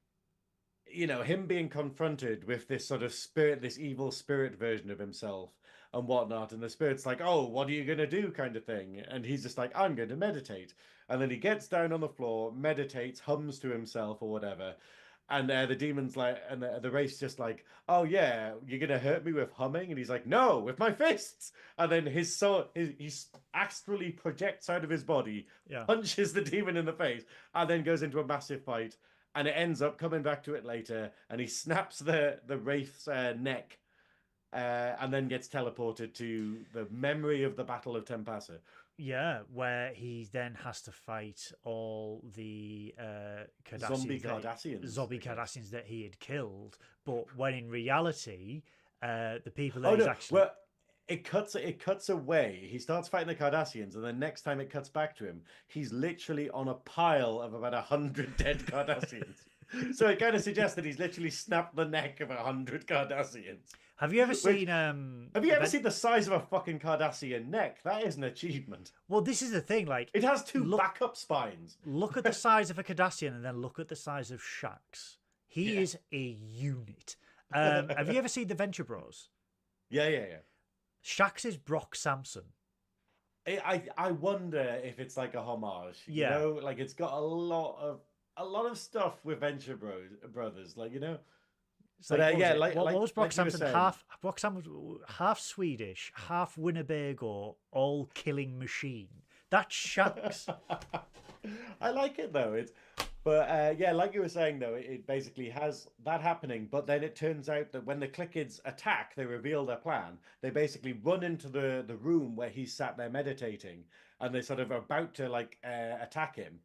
him being confronted with this sort of spirit, this evil spirit version of himself and whatnot, and the spirit's like, oh, what are you gonna do, kind of thing, and he's just like, I'm going to meditate. And then he gets down on the floor, meditates, hums to himself or whatever. And the demon's like, and the wraith's just like, oh yeah, you're gonna hurt me with humming? And he's like, no, with my fists. And then his soul, he astrally projects out of his body, punches the demon in the face, and then goes into a massive fight. And it ends up coming back to it later, and he snaps the wraith's neck, and then gets teleported to the memory of the Battle of Tenpasa. Yeah, where he then has to fight all the zombie Cardassians that he had killed. But when in reality, the people that he's actually... Well, it cuts away. He starts fighting the Cardassians, and then next time it cuts back to him, he's literally on a pile of about 100 dead Cardassians. So it kind of suggests that he's literally snapped the neck of 100 Cardassians. Have you ever Which, seen have you ever seen the size of a fucking Cardassian neck? That is an achievement. Well, this is the thing. Like, It has two look, backup spines. look at the size of a Cardassian, and then look at the size of Shax. He Yeah. is a unit. Have you ever seen the Venture Bros? Yeah. Shax is Brock Samson. I wonder if it's like a homage. Yeah. You know, like it's got a lot of stuff with Venture Brothers, like, you know. It's But like, yeah, what was Brock like you were Samson? saying. Brock Samson, half Swedish, half Winnebago, all killing machine. That's Shax. I like it though. But yeah, like you were saying though, it basically has that happening. But then it turns out that when the Clickids attack, they reveal their plan. They basically run into the room where he's sat there meditating, and they sort of are about to like attack him.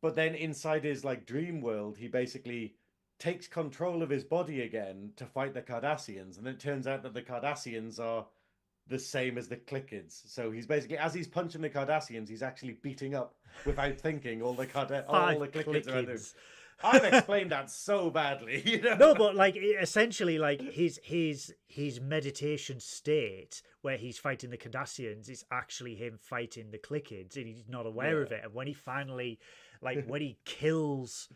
But then inside his like dream world, he basically takes control of his body again to fight the Cardassians, and it turns out that the Cardassians are the same as the Clickids. So he's basically, as he's punching the Cardassians, he's actually beating up without thinking all the Clickids around him. I've explained that so badly, you know. No, but like essentially, like his meditation state where he's fighting the Cardassians is actually him fighting the Clickids, and he's not aware of it. And when he finally, like, when he kills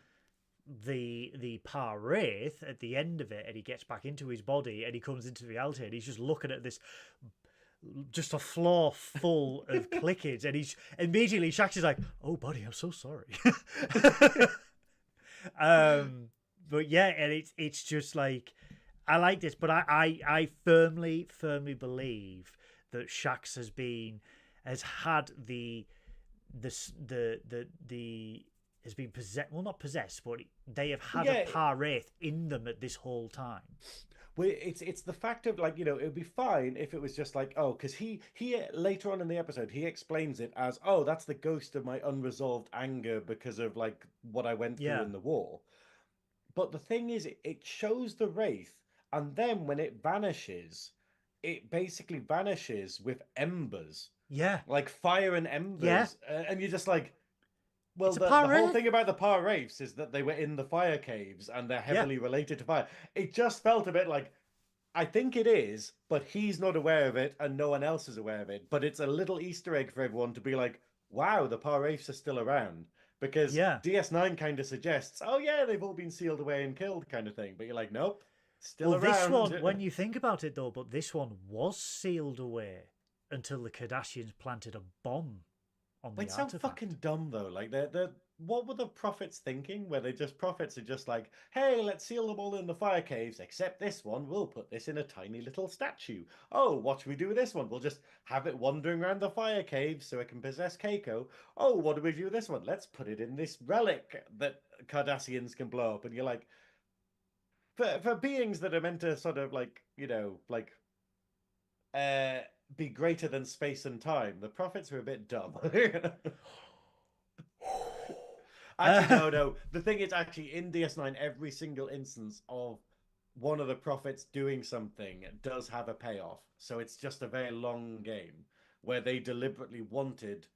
the Par Wraith at the end of it, and he gets back into his body, and he comes into reality, and he's just looking at this. Just a floor full of Clickids, and he's immediately Shax is like, "Oh, buddy, I'm so sorry." But yeah, and it's just like I like this, but I firmly believe that Shax has had the has been possessed, well, not possessed, but they have had a Par Wraith in them at this whole time. Well, it's the fact of, like, you know, it would be fine if it was just like, oh, because he later on in the episode he explains it as, oh, that's the ghost of my unresolved anger because of like what I went through in the war. But the thing is, it shows the wraith, and then when it vanishes, it basically vanishes with embers. Yeah, like fire and embers. Yeah. And you're just like, well, It's a the Par whole Wraith. thing about the Par Wraiths is that they were in the fire caves and they're heavily related to fire. It just felt a bit like, I think it is, but he's not aware of it and no one else is aware of it. But it's a little Easter egg for everyone to be like, wow, the Par Wraiths are still around. Because DS9 kind of suggests, oh yeah, they've all been sealed away and killed kind of thing. But you're like, nope, still around. This one, when you think about it though, but this one was sealed away until the Cardassians planted a bomb on the artifact. It's so fucking dumb though. Like, what were the prophets thinking? Where prophets are just like, hey, let's seal them all in the fire caves, except this one, we'll put this in a tiny little statue. Oh, what should we do with this one? We'll just have it wandering around the fire caves so it can possess Keiko. Oh, what do we do with this one? Let's put it in this relic that Cardassians can blow up. And you're like, for beings that are meant to sort of like, you know, like be greater than space and time, the prophets are a bit dumb. Actually, no. The thing is, actually, in DS9, every single instance of one of the prophets doing something does have a payoff. So it's just a very long game where they deliberately wanted,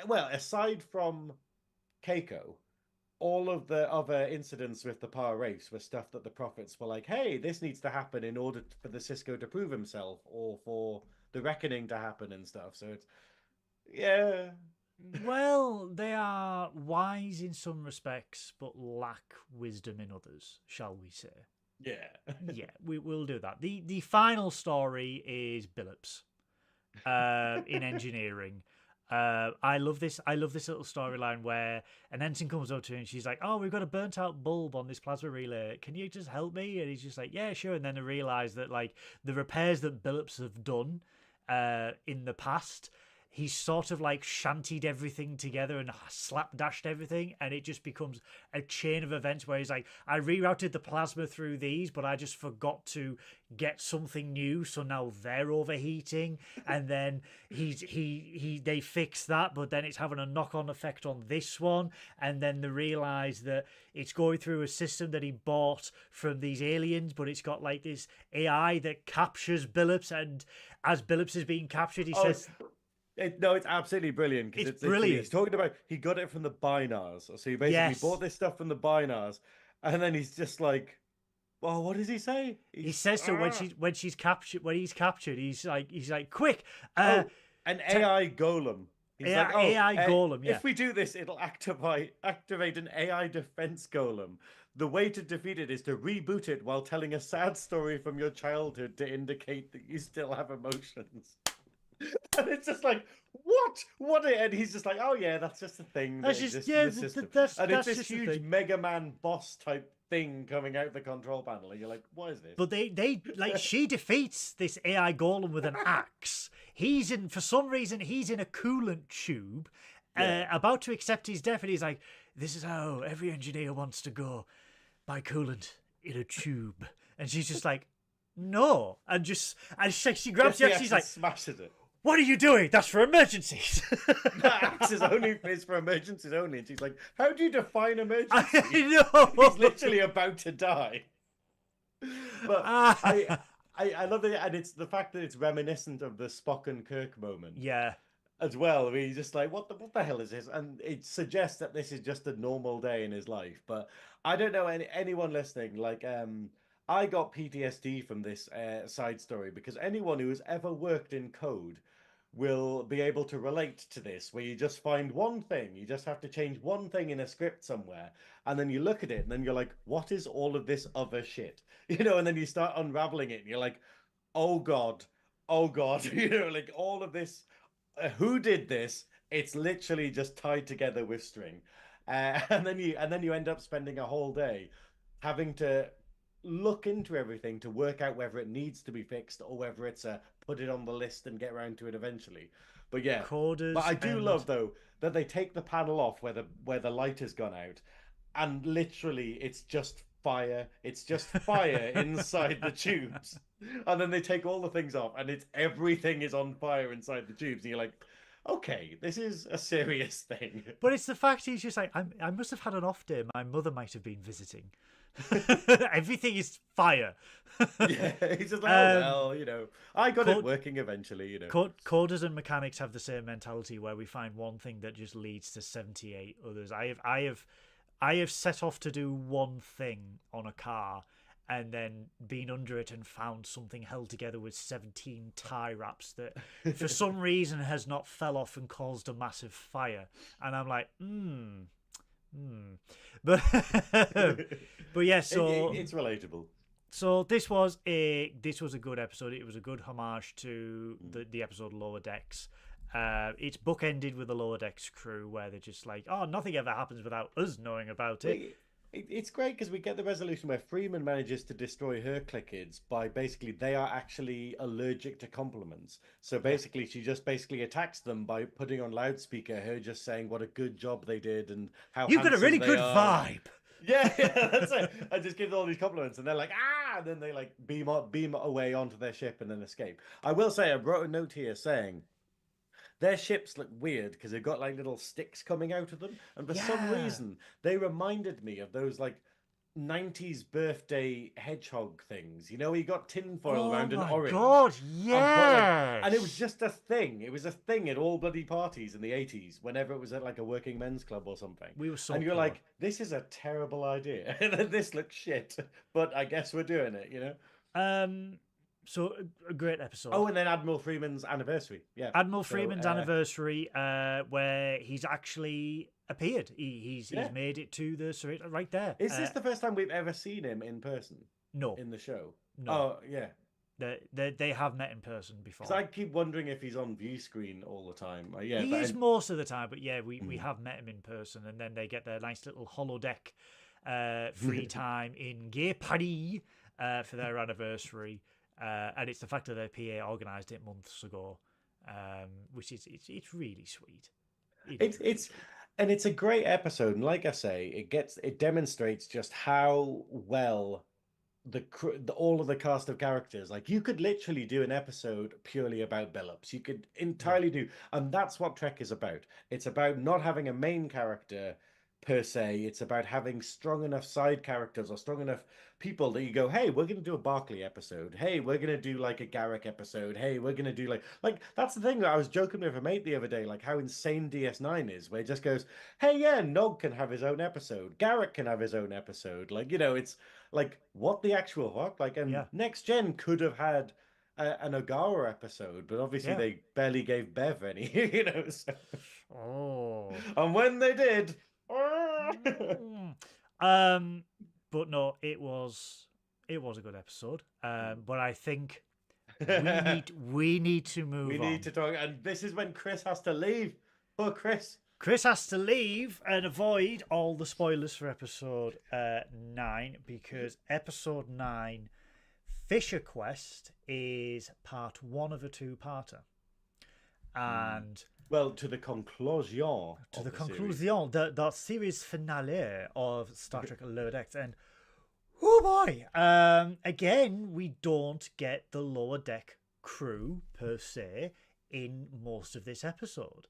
well, aside from Keiko, all of the other incidents with the Par Wraiths were stuff that the prophets were like, hey, this needs to happen in order for the Cisco to prove himself or for the reckoning to happen and stuff. So it's, yeah. Well, they are wise in some respects, but lack wisdom in others, shall we say? Yeah. Yeah, we'll do that. The final story is Billups in engineering. I love this little storyline where an ensign comes up to her and she's like, oh, we've got a burnt out bulb on this plasma relay. Can you just help me? And he's just like, yeah, sure. And then I realise that like the repairs that Billups have done in the past, he's sort of like shantied everything together and slapdashed everything, and it just becomes a chain of events where he's like, I rerouted the plasma through these, but I just forgot to get something new, so now they're overheating, and then they fix that, but then it's having a knock-on effect on this one, and then they realise that it's going through a system that he bought from these aliens, but it's got like this AI that captures Billups, and as Billups is being captured, he says... No, it's absolutely brilliant. It's brilliant. He's talking about he got it from the Binars. So he basically bought this stuff from the Binars, And then he's just like, well, what does he say? He He's says to her when he's captured, he's like, quick, oh, an te- AI golem. He's like, AI golem, yeah. if we do this, it'll activate an AI defense golem. The way to defeat it is to reboot it while telling a sad story from your childhood to indicate that you still have emotions. And it's just like, what? What? And he's just like, oh yeah, that's just a thing that That's just exists in the system. And it's that's this just the huge thing. Mega Man boss type thing coming out the control panel, and you're like, what is this? But they like she defeats this AI golem with an axe. He's in for some reason he's in a coolant tube, about to accept his death, and he's like, "This is how every engineer wants to go, by coolant in a tube." And she's just like, "No," and she grabs the axe. She's like, smashes it. "What are you doing? That's for emergencies." That axe is for emergencies only. And she's like, how do you define emergency? I know. He's literally about to die. But I love it, and it's the fact that it's reminiscent of the Spock and Kirk moment. Yeah. As well, I mean, he's just like, what the hell is this? And it suggests that this is just a normal day in his life. But I don't know anyone listening. Like, I got PTSD from this side story because anyone who has ever worked in code will be able to relate to this, where you just find one thing, you just have to change one thing in a script somewhere, and then you look at it, and then you're like, what is all of this other shit? And then you start unraveling it, and you're like, oh God, oh God, like all of this. Who did this? It's literally just tied together with string, and then you end up spending a whole day having to look into everything to work out whether it needs to be fixed or whether it's a put it on the list and get around to it eventually. But yeah, Coders but I do and love though that they take the panel off where the light has gone out, and literally it's just fire. It's just fire inside the tubes, and then they take all the things off, and it's everything is on fire inside the tubes, and you're like, okay, this is a serious thing. But it's the fact he's just like, I must have had an off day. My mother might have been visiting. Everything is fire. Yeah, he's just like, oh well, I got it working eventually. Coders and mechanics have the same mentality where we find one thing that just leads to 78 others. I have set off to do one thing on a car and then been under it and found something held together with 17 tie wraps that for some reason has not fell off and caused a massive fire. And I'm like, But but yeah, so it's relatable. So this was a good episode. It was a good homage to the episode Lower Decks. It's bookended with the Lower Decks crew where they're just like, oh, nothing ever happens without us knowing about it. It's great because we get the resolution where Freeman manages to destroy her clickers by basically they are actually allergic to compliments. So basically, she just basically attacks them by putting on loudspeaker her just saying what a good job they did and how you've got a really good vibe. Yeah, that's it. I just give them all these compliments, and they're like, ah, and then they like beam away onto their ship and then escape. I will say, I wrote a note here saying their ships look weird because they've got like little sticks coming out of them, and for some reason they reminded me of those like 90s birthday hedgehog things. You got tinfoil around an orange. Oh my god, yeah! And it was just a thing. It was a thing at all bloody parties in the 80s, whenever it was at like a working men's club or something. We were so And you're like, this is a terrible idea. This looks shit, but I guess we're doing it, So a great episode. Oh, and then Admiral Freeman's anniversary. Yeah, Admiral Freeman's anniversary, where he's actually appeared. He's made it to the right there. Is this the first time we've ever seen him in person? No, in the show. No. Oh yeah. They have met in person before. Because I keep wondering if he's on view screen all the time. Yeah, he is most of the time, but yeah, we have met him in person, and then they get their nice little holodeck free time in Gay Paris for their anniversary. And it's the fact that their PA organised it months ago, which is it's really sweet. It's a great episode, and like I say, it demonstrates just how well all of the cast of characters. Like you could literally do an episode purely about Billups. You could entirely do, and that's what Trek is about. It's about not having a main character per se. It's about having strong enough side characters or strong enough people that you go, hey, we're going to do a Barkley episode. Hey, we're going to do like a Garrick episode. Hey, we're going to do like that's the thing that I was joking with a mate the other day, like how insane DS9 is, where it just goes, hey, yeah, Nog can have his own episode. Garrick can have his own episode. Like, it's like what the actual fuck? Like, and Yeah, Next Gen could have had an Ogawa episode, but obviously yeah. they barely gave Bev any, So. Oh. And when they did, Mm. Um, but no, it was a good episode. But I think we need to we move need on. to talk. And this is when Chris has to leave. Poor Chris. Chris has to leave and avoid all the spoilers for episode 9 because episode 9, Fisher Quest, is part 1 of a two-parter. And Well, to the conclusion to of the the series. conclusion, the series finale of Star Trek Lower Decks. And oh boy, again, we don't get the Lower Deck crew per se in most of this episode.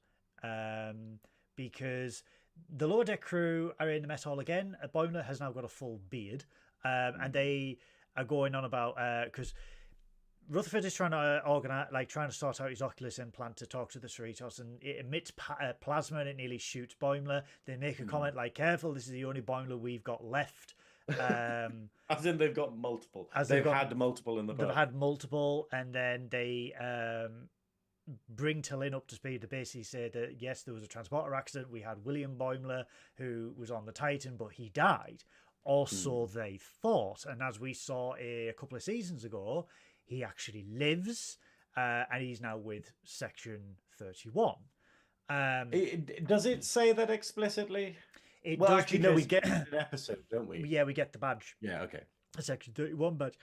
Because the Lower Deck crew are in the mess hall again. Boimler has now got a full beard, and they are going on about because Rutherford is trying to organize, like trying to sort out his Oculus implant to talk to the Cerritos, and it emits plasma and it nearly shoots Boimler. They make a comment like, "Careful, this is the only Boimler we've got left." As in, they've got multiple. As They've had multiple in the They've book. had multiple, and then they bring Tallinn up to speed to basically say that yes, there was a transporter accident. We had William Boimler who was on the Titan, but he died. Or so they thought. And as we saw a couple of seasons ago, he actually lives, and he's now with Section 31. Does it say that explicitly? It Well, does actually, no, we because- get an episode, don't we? Yeah, we get the badge. Yeah, okay. A Section 31 badge.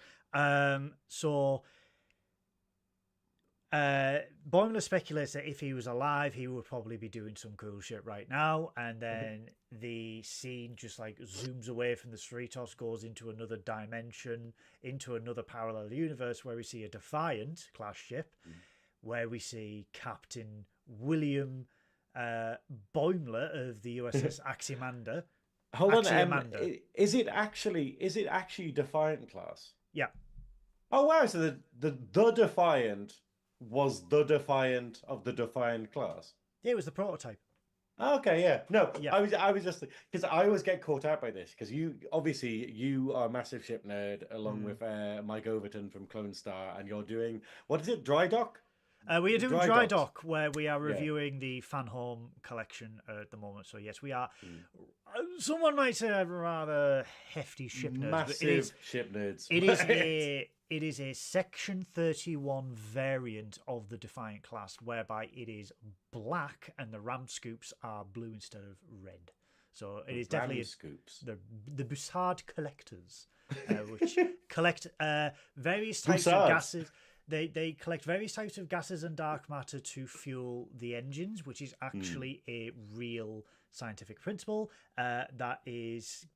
So Boimler speculates that if he was alive, he would probably be doing some cool shit right now. And then the scene just like zooms away from the Cerritos, goes into another dimension, into another parallel universe where we see a Defiant class ship, where we see Captain William Boimler of the USS Aximander. Hold on, Axiamander. is it actually Defiant class? Yeah. Oh wow! So the Defiant was the Defiant of the Defiant class. Yeah, it was the prototype. Okay, yeah. No, Yeah. I was just because I always get caught out by this because you are a massive ship nerd along with Mike Overton from Clone Star, and you're doing what is it, Dry Dock? We are doing Dry Dry Docks. Dock, where we are reviewing the Fan Home collection at the moment. So yes, we are. Someone might say a rather hefty ship nerds. But Massive ship nerds. It is a Section 31 variant of the Defiant class, whereby it is black and the ram scoops are blue instead of red. So it is definitely scoops. the Bussard collectors, which collect various types of Bussards. gases. They collect various types of gases and dark matter to fuel the engines, which is actually a real scientific principle that is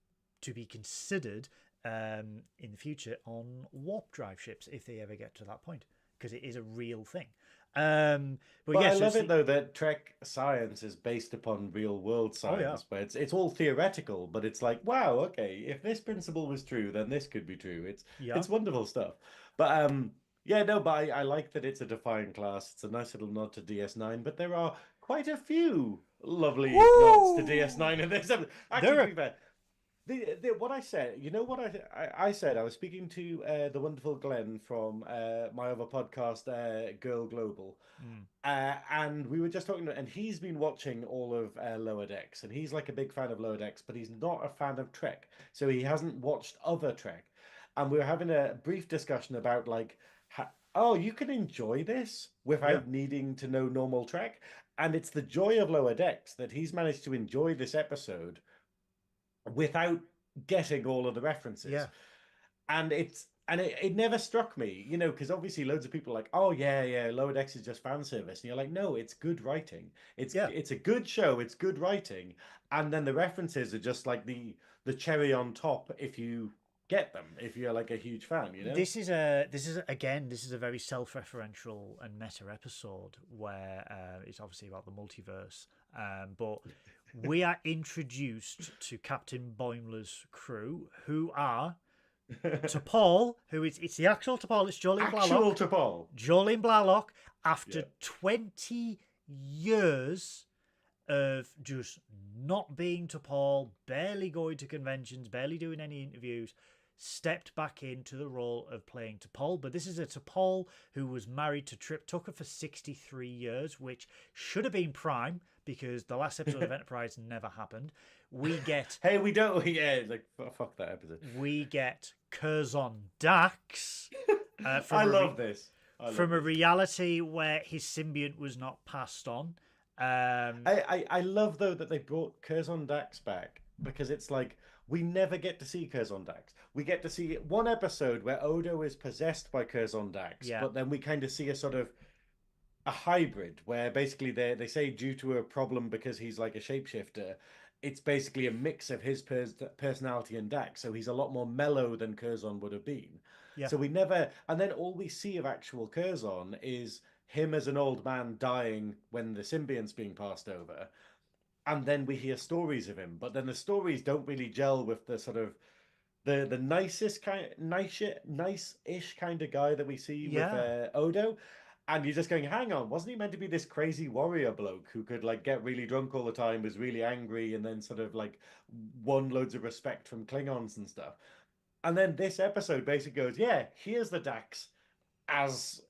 to be considered in the future on warp drive ships if they ever get to that point, because it is a real thing. But I yes, love it though that Trek science is based upon real world science, yeah. but it's all theoretical. But it's like, wow, okay, if this principle was true, then this could be true. It's wonderful stuff. But yeah, no, but I like that it's a Defiant class. It's a nice little nod to DS9, but there are quite a few lovely nods to DS9 in this episode. Actually, to be fair, what I said, you know what I said? I was speaking to the wonderful Glenn from my other podcast, Girl Global, and we were just talking, and he's been watching all of Lower Decks, and he's like a big fan of Lower Decks, but he's not a fan of Trek, so he hasn't watched other Trek. And we were having a brief discussion about like, oh, you can enjoy this without needing to know normal Trek, and it's the joy of Lower Decks that he's managed to enjoy this episode without getting all of the references. Yeah. And it never struck me, you know, because obviously loads of people are like, oh yeah, Lower Decks is just fan service. And you're like, no, it's good writing. It's a good show, it's good writing. And then the references are just like the cherry on top if you get them, if you're like a huge fan, you know? This is a very self-referential and meta episode where it's obviously about the multiverse, but we are introduced to Captain Boimler's crew, who are T'Pol, who is it's the actual T'Pol, it's Jolene Actual Blalock. T'Pol. Jolene Blalock, after Yeah. 20 years of just not being T'Pol, barely going to conventions, barely doing any interviews, stepped back into the role of playing T'Pol. But this is a T'Pol who was married to Trip Tucker for 63 years, which should have been prime because the last episode of Enterprise never happened. We get Hey, we don't. Yeah, like fuck that episode. we get Curzon Dax I love this. from a reality where his symbiont was not passed on. I love though that they brought Curzon Dax back because it's like we never get to see Curzon Dax. We get to see one episode where Odo is possessed by Curzon Dax, Yeah. but then we kind of see a sort of a hybrid where basically they say due to a problem because he's like a shapeshifter, it's basically a mix of his personality and Dax, so he's a lot more mellow than Curzon would have been. Yeah. So we never, and then all we see of actual Curzon is him as an old man dying when the symbiont's being passed over, and then we hear stories of him, but then the stories don't really gel with the sort of the nicest kind, nice-ish kind of guy that we see with Odo. And you're just going, hang on, wasn't he meant to be this crazy warrior bloke who could like get really drunk all the time, was really angry, and then sort of like won loads of respect from Klingons and stuff? And then this episode basically goes, yeah, here's the Dax as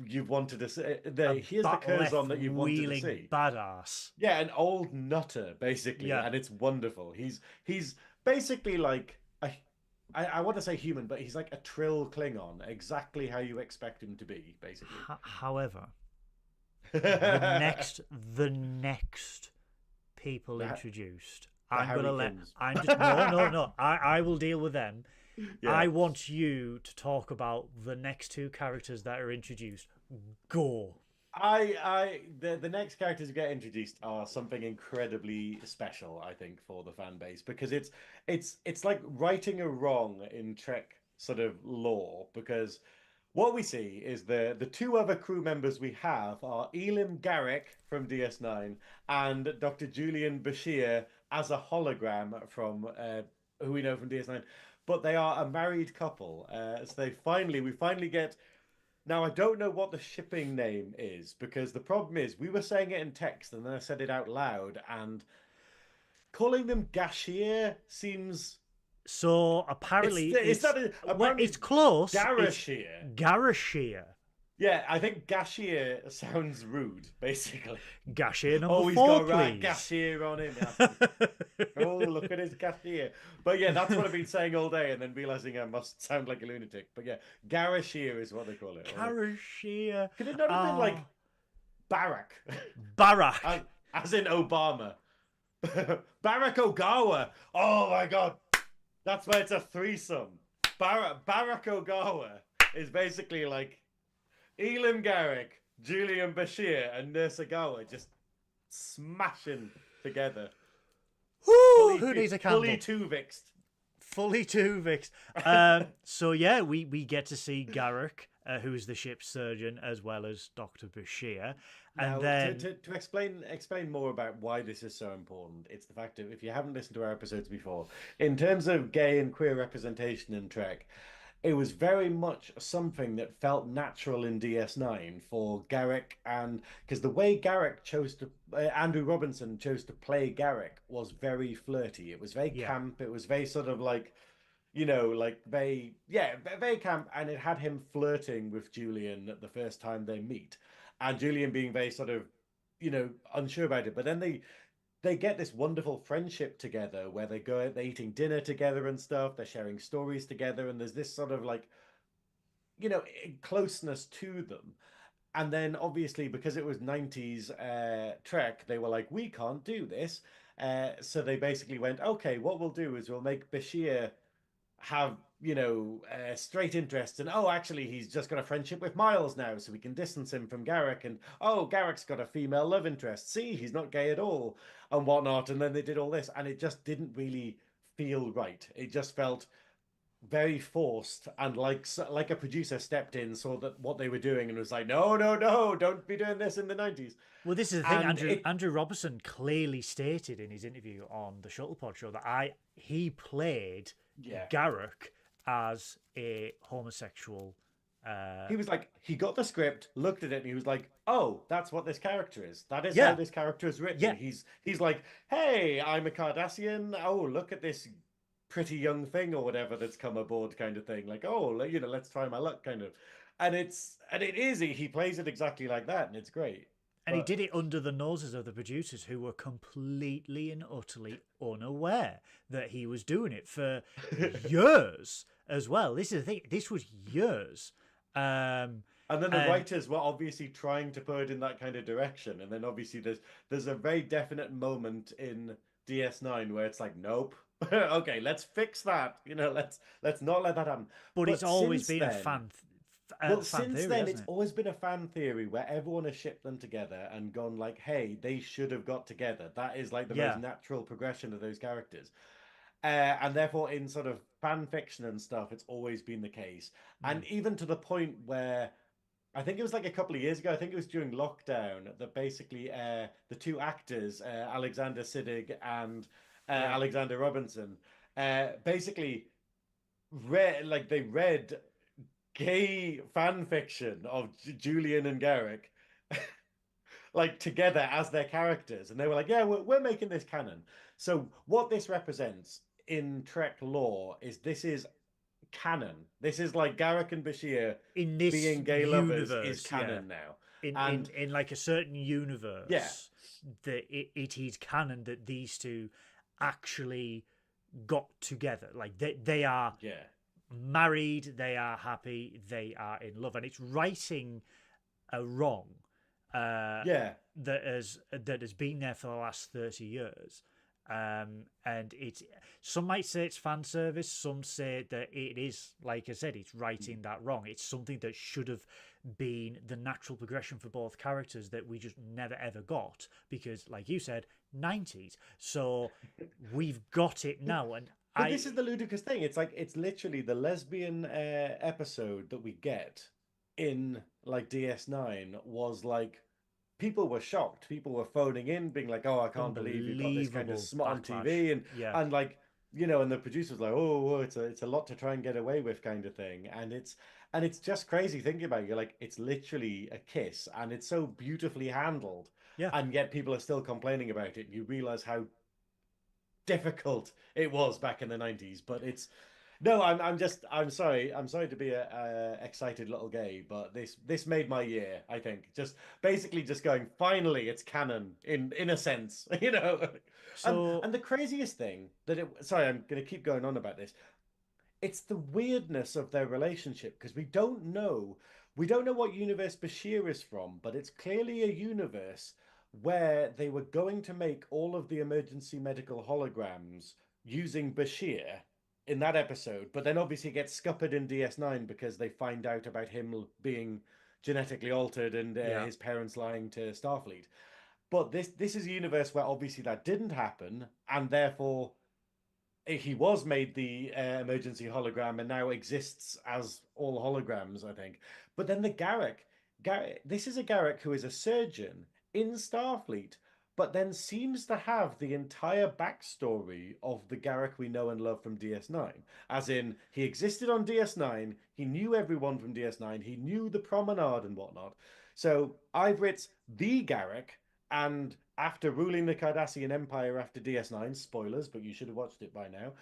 you've wanted to see. Here's the Curzon that you've wanted to see. Badass. Yeah, an old nutter basically, and it's wonderful. He's basically like I want to say human, but he's like a Trill Klingon, exactly how you expect him to be, basically. However, the next people introduced, I'm gonna let. I'm just no. I will deal with them. Yeah. I want you to talk about the next two characters that are introduced. Go. The next characters who get introduced are something incredibly special, I think, for the fan base, because it's like righting a wrong in Trek sort of lore, because what we see is the two other crew members we have are Elim Garrick from DS9 and Dr. Julian Bashir as a hologram from who we know from DS9, but they are a married couple. So we finally get. Now, I don't know what the shipping name is, because the problem is we were saying it in text and then I said it out loud, and calling them Gashir seems... So, apparently... Apparently it's close. Garashir. Garashir. Yeah, I think Gashir sounds rude, basically. Gashir number 4, he's got please. Right Gashir on him. Oh, look at his Gashir. But yeah, that's what I've been saying all day, and then realising I must sound like a lunatic. But yeah, Garashir is what they call it. Garashir. Could it not have been like Barack? Barack. As in Obama. Barack Ogawa. Oh my god. That's why it's a threesome. Barack Ogawa is basically like Elim Garrick, Julian Bashir, and Nurse Ogawa just smashing together. Woo, who needs a candle? Fully two-vixed. Fully two-vixed. So yeah, we get to see Garrick, who's the ship's surgeon, as well as Dr. Bashir. And now, then to explain more about why this is so important, it's the fact that if you haven't listened to our episodes before, in terms of gay and queer representation in Trek, it was very much something that felt natural in DS9 for Garrick, and because the way Garrick chose to, Andrew Robinson chose to play Garrick was very flirty. It was very camp. It was very sort of like, like very camp, and it had him flirting with Julian the first time they meet, and Julian being very sort of, unsure about it. But then they get this wonderful friendship together where they're eating dinner together and stuff. They're sharing stories together. And there's this sort of like, closeness to them. And then obviously because it was 90s Trek, they were like, we can't do this. So they basically went, okay, what we'll do is we'll make Bashir have, straight interests. And, actually, he's just got a friendship with Miles now, so we can distance him from Garrick. And, Garrick's got a female love interest. See, he's not gay at all, and whatnot. And then they did all this, and it just didn't really feel right. It just felt very forced, and like a producer stepped in, saw that what they were doing, and was like, no, no, no, don't be doing this in the 90s. Well, this is the thing. And Andrew Robertson clearly stated in his interview on the Shuttlepod show that he played yeah, Garrick as a homosexual. he was like, he got the script, looked at it, and he was like, "Oh, that's what this character is. That is how Yeah, this character is written." yeah, He's like, "Hey, I'm a Cardassian. Oh, look at this pretty young thing or whatever that's come aboard," kind of thing. Like, "Oh, let's try my luck," kind of. And it is he plays it exactly like that, and it's great. and he But did it under the noses of the producers, who were completely and utterly unaware that he was doing it for years as well. This is the thing. This was years. Um, and then the and writers were obviously trying to put it in that kind of direction, and then obviously there's a very definite moment in DS9 where it's like, nope. Okay, let's fix that. Let's not let that happen. but it's But always since been a then, fan since theory, then, hasn't it's it? always been a fan theory where everyone has shipped them together and gone like, "Hey, they should have got together." That is like the most Yeah. natural progression of those characters, and therefore, in sort of fan fiction and stuff, it's always been the case. And Mm. even to the point where I think it was like a couple of years ago. I think it was during lockdown that basically the two actors, Alexander Siddig and Yeah. Alexander Robinson, basically read gay fan fiction of Julian and Garrick like together as their characters, and they were like, "Yeah, we're making this canon." So what this represents in Trek lore is this is canon. This is like Garrick and Bashir In this being gay lovers is universe, yeah. canon now. In And in like a certain yeah, universe, that it is canon that these two actually got together. Like they are yeah, married, they are happy, they are in love, and it's righting a wrong uh, yeah. that has been there for the last 30 years. And it's, some might say it's fan service, some say that it is, like I said, it's righting that wrong. It's something that should have been the natural progression for both characters that we just never ever got, because, like you said, 90s. So we've got it now, and But this is the ludicrous thing. It's like it's literally the lesbian episode that we get in like DS9 was like people were shocked. People were phoning in, being like, "Oh, I can't believe you've got this kind of unbelievable smut on backlash. TV," and Yeah, and like and the producer was like, "Oh, it's a lot to try and get away with," kind of thing. And it's just crazy thinking about it. You're like, it's literally a kiss, and it's so beautifully handled, yeah. and yet people are still complaining about it. You realize how difficult it was back in the 90s. But it's no, I'm sorry, to be a excited little gay, but this made my year. I think just basically just going, finally it's canon in a sense. So And the craziest thing that it sorry, I'm gonna keep going on about this. It's the weirdness of their relationship, because we don't know what universe Bashir is from, but it's clearly a universe where they were going to make all of the emergency medical holograms using Bashir in that episode, but then obviously it gets scuppered in DS9 because they find out about him being genetically altered and yeah, his parents lying to Starfleet. But this is a universe where obviously that didn't happen, and therefore he was made the emergency hologram and now exists as all holograms, I think. But then the Garrick, this is a Garrick who is a surgeon in Starfleet, but then seems to have the entire backstory of the Garrick we know and love from DS9. As in, he existed on DS9, he knew everyone from DS9, he knew the promenade and whatnot. So either it's the Garrick, and after ruling the Cardassian Empire after DS9, spoilers, but you should have watched it by now,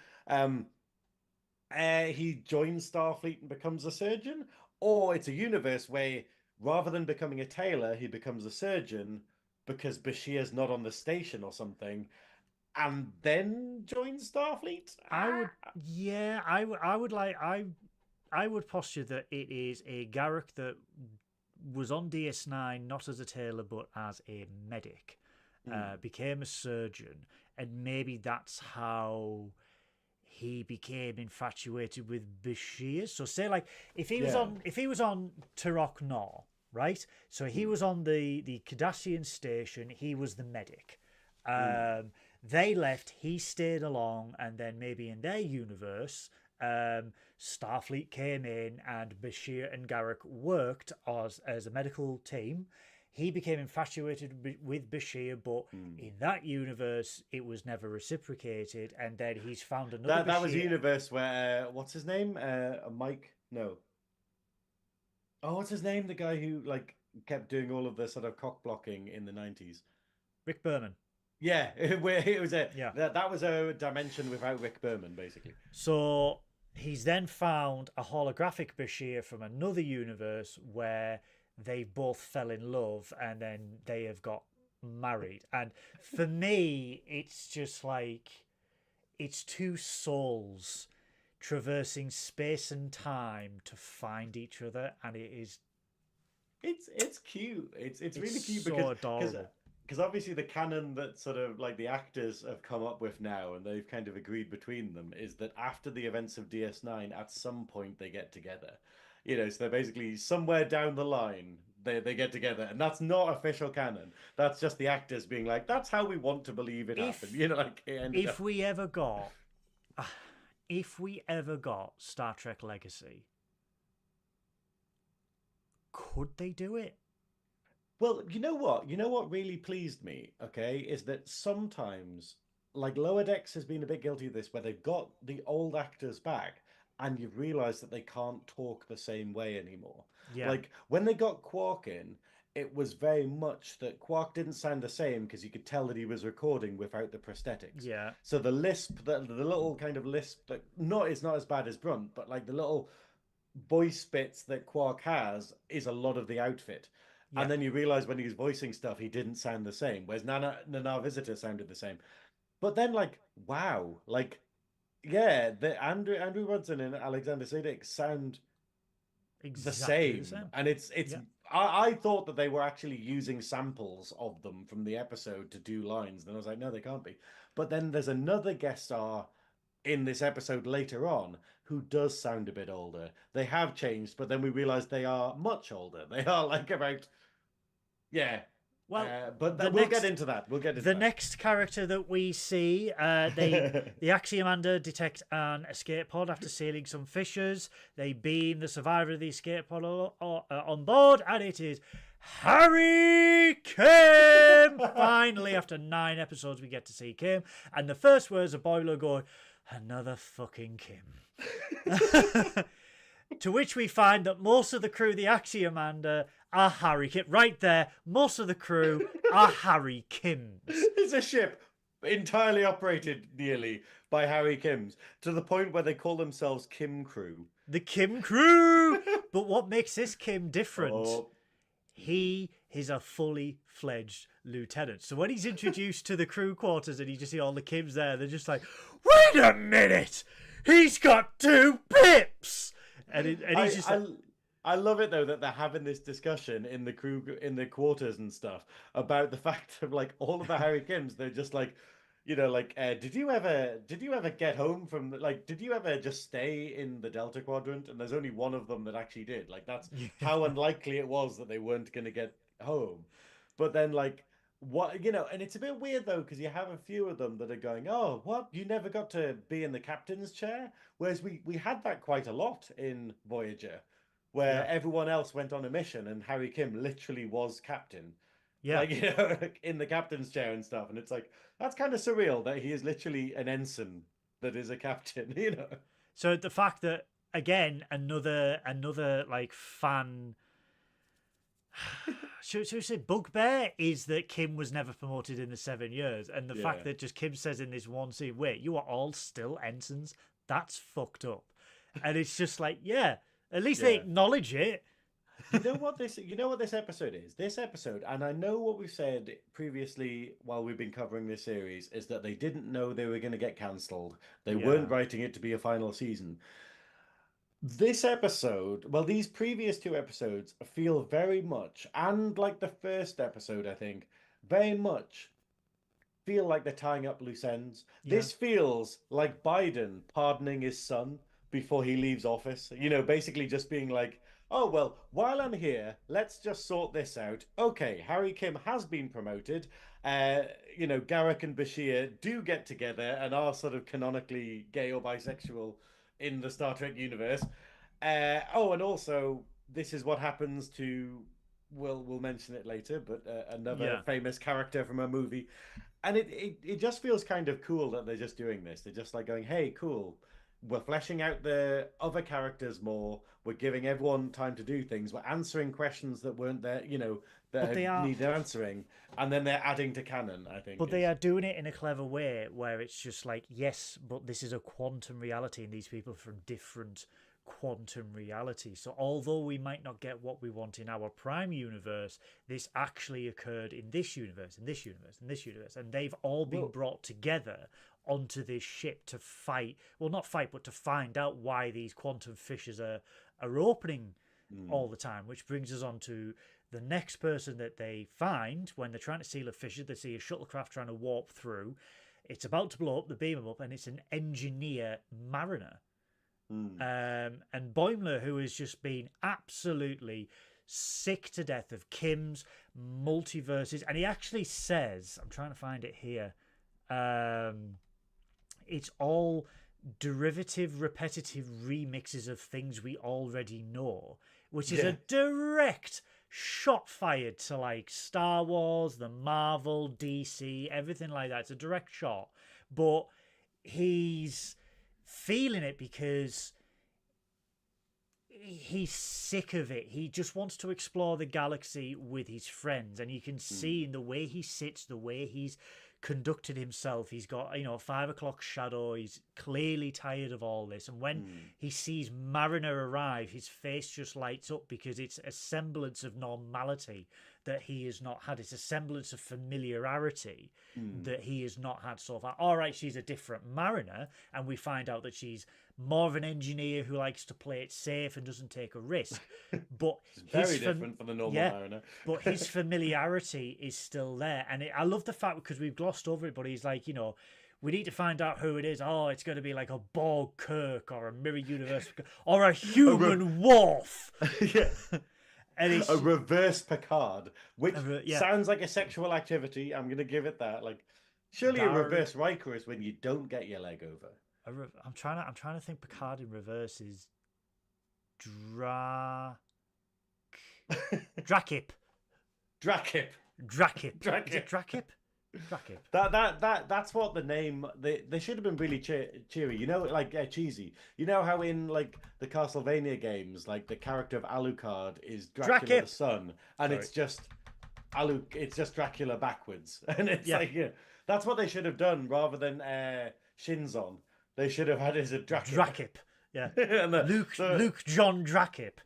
he joins Starfleet and becomes a surgeon, or it's a universe where rather than becoming a tailor, he becomes a surgeon because Bashir's not on the station or something, and then joins Starfleet. I would, yeah, I would like, I would posture that it is a Garrick that was on DS9 not as a tailor but as a medic, became a surgeon, and maybe that's how he became infatuated with Bashir. So say, like, if he was Yeah. on Turok Nor, right? So he was on the Cardassian station, he was the medic. They left, he stayed along, and then maybe in their universe, Starfleet came in and Bashir and Garak worked as a medical team. He became infatuated with Bashir, but in that universe, it was never reciprocated. And then he's found another That was a Bashir. universe where what's his name? Mike? No. Oh, what's his name? The guy who like kept doing all of the sort of cock blocking in the 90s. Rick Berman. Yeah, where it was a Yeah. that was a dimension without Rick Berman, basically. So he's then found a holographic Bashir from another universe where they both fell in love and then they have got married. And for me, it's just like it's two souls traversing space and time to find each other, and it is It's cute. It's really cute so adorable. because obviously the canon that sort of like the actors have come up with now and they've kind of agreed between them is that after the events of DS9, at some point they get together. You know, so they're basically somewhere down the line they get together, and that's not official canon. That's just the actors being like, that's how we want to believe it happened. You know, like it ended If up. we ever got if we ever got Star Trek Legacy, could they do it? Well, you know what? You know what really pleased me, okay, is that sometimes, like Lower Decks has been a bit guilty of this, where they've got the old actors back and you've realized that they can't talk the same way anymore. Yeah, Like when they got Quark in, it was very much that Quark didn't sound the same because you could tell that he was recording without the prosthetics. yeah, So the lisp, the little kind of lisp that not is not as bad as Brunt, but like the little voice bits that Quark has is a lot of the outfit. yeah. And then you realize when he was voicing stuff, he didn't sound the same. Whereas Nana Visitor sounded the same. But then, like, wow, like, yeah, the Andrew Rudson and Alexander Siddig sound the Exactly the same, same. and it's. Yeah. I thought that they were actually using samples of them from the episode to do lines. Then I was like, no, they can't be. But then there's another guest star in this episode later on who does sound a bit older. They have changed, but then we realize they are much older. They are like about yeah. Well, But the we'll get next into that. We'll get into the next character that we see, that. the Axiomander detect an escape pod after sailing some fissures. They beam the survivor of the escape pod on board, and it is Harry Kim. Finally, after 9 episodes, we get to see Kim, and the first words of Boiler go, "Another fucking Kim." To which we find that most of the crew, the Axiomander, are Harry Kim. Right there, most of the crew are Harry Kims. It's a ship entirely operated nearly by Harry Kims to the point where they call themselves Kim Crew. The Kim crew! But what makes this Kim different? Oh, He is a fully fledged lieutenant. So when he's introduced to the crew quarters and you just see all the Kims there, they're just like, wait a minute! He's got 2 pips! And he's just like, I love it though that they're having this discussion in the crew in the quarters and stuff about the fact of like all of the Harry Kims. They're just like, you know, like, did you ever get home from like, did you ever just stay in the Delta Quadrant? And there's only one of them that actually did. Like, that's how unlikely it was that they weren't going to get home. But then like. What you know, and it's a bit weird though because you have a few of them that are going, "Oh, what? You never got to be in the captain's chair?" Whereas we had that quite a lot in Voyager, where Yeah. everyone else went on a mission and Harry Kim literally was captain. yeah. Like, you know, in the captain's chair and stuff. And it's like, that's kind of surreal that he is literally an ensign that is a captain, you know? So the fact that, again, another like fan. Should we say bugbear is that Kim was never promoted in the 7 years, and the fact Yeah. that just Kim says in this one scene, "Wait, you are all still ensigns? That's fucked up." And it's just like, yeah, at least they Yeah. acknowledge it. You know what this episode is? This episode, and I know what we've said previously while we've been covering this series, is that they didn't know they were going to get cancelled. They Yeah. weren't writing it to be a final season. This episode, well, these previous 2 episodes feel very much, and like the first episode, I think, very much feel like they're tying up loose ends. Yeah. This feels like Biden pardoning his son before he leaves office. You know, basically just being like, oh, well, while I'm here, let's just sort this out. Okay, Harry Kim has been promoted. You know, Garak and Bashir do get together and are sort of canonically gay or bisexual in the Star Trek universe. And also this is what happens to. We'll mention it later, but another Yeah. famous character from a movie, and it just feels kind of cool that they're just doing this. They're just like going, "Hey, cool, we're fleshing out the other characters more. We're giving everyone time to do things. We're answering questions that weren't there, But that they are needed answering, and then they're adding to canon. I think but they is are doing it in a clever way where it's just like, yes, but this is a quantum reality and these people are from different quantum reality. So although we might not get what we want in our prime universe, this actually occurred in this universe, in this universe, in this universe, and they've all been well, brought together onto this ship to fight, well, not fight, but to find out why these quantum fissures are opening all the time, which brings us on to the next person that they find when they're trying to seal a fissure. They see a shuttlecraft trying to warp through. It's about to blow up, they beam him up, and it's an engineer mariner. And Boimler, who has just been absolutely sick to death of Kim's multiverses, and he actually says, I'm trying to find it here, it's all derivative, repetitive remixes of things we already know, which is a direct shot fired to like Star Wars, the Marvel, DC, everything like that. It's a direct shot, but he's feeling it because he's sick of it. He just wants to explore the galaxy with his friends, and you can see in the way he sits, the way he's conducted himself, he's got, 5 o'clock shadow. He's clearly tired of all this, and when he sees Mariner arrive, his face just lights up because it's a semblance of normality that he has not had. It's a semblance of familiarity that he has not had so far. All right, she's a different Mariner, and we find out that she's more of an engineer who likes to play it safe and doesn't take a risk. But very different from the normal Mariner. But his familiarity is still there, and I love the fact, because we've glossed over it, but he's like, we need to find out who it is. Oh, it's going to be like a Borg Kirk or a Mirror Universe or a human Worf. Yeah. And it's a reverse Picard, which sounds like a sexual activity. I'm going to give it that. Like, surely a reverse Riker is when you don't get your leg over. I'm trying to think. Picard in reverse is Drakip. Drakip. Is it Drakip? That's what the name. They should have been really cheery. Like cheesy. You know how in like the Castlevania games, like the character of Alucard is Dracula the son, and it's just Dracula backwards, and it's that's what they should have done rather than Shinzon. They should have had it as a Drakip. Yeah, Luke John Drakip.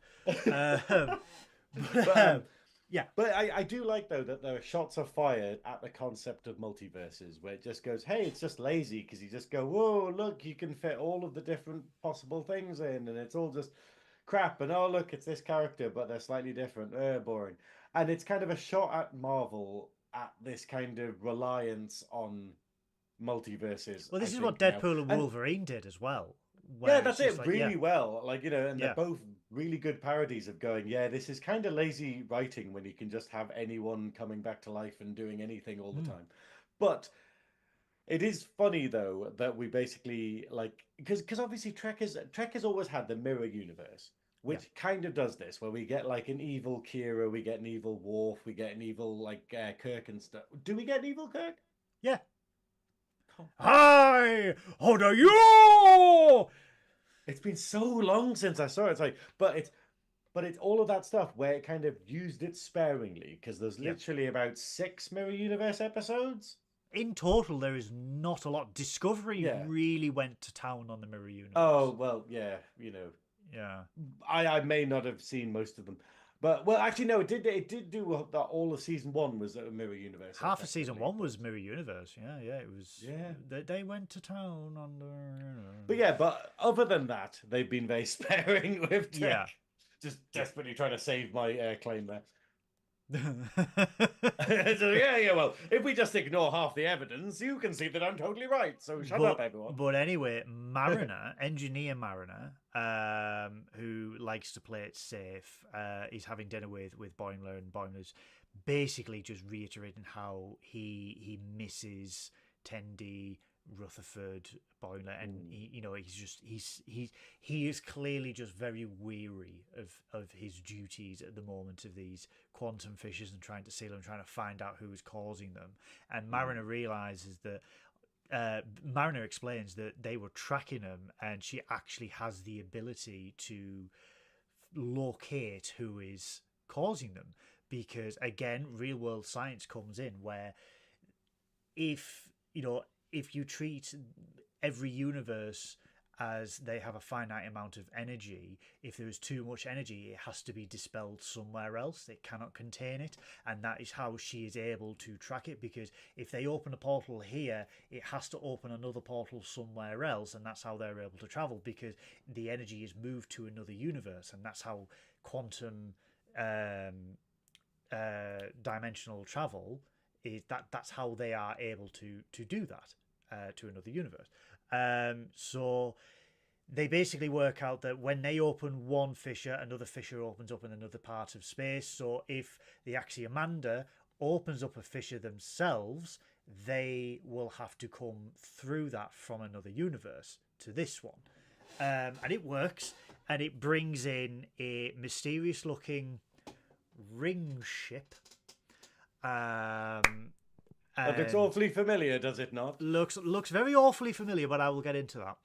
But I do like, though, that the shots are fired at the concept of multiverses, where it just goes, hey, it's just lazy, because you just go, whoa, look, you can fit all of the different possible things in, and it's all just crap, and oh, look, it's this character, but they're slightly different. Boring. And it's kind of a shot at Marvel at this kind of reliance on multiverses. Well, this is what Deadpool and Wolverine did as well. Yeah, that's it. Like, really well. Like, and they're both really good parodies of going, this is kind of lazy writing when you can just have anyone coming back to life and doing anything all the time. But it is funny, though, that we basically, like, because obviously Trek has always had the mirror universe, which kind of does this, where we get, like, an evil Kira, we get an evil Worf, we get an evil, like, Kirk and stuff. Do we get an evil Kirk? Yeah. Hi, how do you? It's been so long since I saw it. It's like, but it's all of that stuff where it kind of used it sparingly, because there's literally about 6 Mirror Universe episodes. In total, there is not a lot. Discovery really went to town on the Mirror Universe. Oh, well, yeah. Yeah. I may not have seen most of them. But, well, actually, no, it did do that. All of season 1 was a Mirror Universe. Half of season 1 was Mirror Universe. Yeah, it was. Yeah. They went to town on the. But other than that, they've been very sparing with Trek. Yeah. Just desperately trying to save my claim there. So, well, if we just ignore half the evidence, you can see that I'm totally right. So shut up, everyone. But anyway, Mariner, engineer Mariner, who likes to play it safe, is having dinner with Boimler, and Boimler's basically just reiterating how he misses Tendi Rutherford Boiler, and he is clearly just very weary of his duties at the moment of these quantum fissures and trying to seal them, trying to find out who is causing them. And Mariner realizes that. Mariner explains that they were tracking him, and she actually has the ability to locate who is causing them, because again, real world science comes in, where if you treat every universe as they have a finite amount of energy, if there is too much energy, it has to be dispelled somewhere else. It cannot contain it, and that is how she is able to track it, because if they open a portal here, it has to open another portal somewhere else, and that's how they're able to travel, because the energy is moved to another universe, and that's how quantum dimensional travel is. That's how they are able to do that to another universe. So they basically work out that when they open one fissure, another fissure opens up in another part of space. So if the Axiomanda opens up a fissure themselves, they will have to come through that from another universe to this one. And it works, and it brings in a mysterious looking ring ship. That looks awfully familiar, does it not? Looks very awfully familiar, but I will get into that.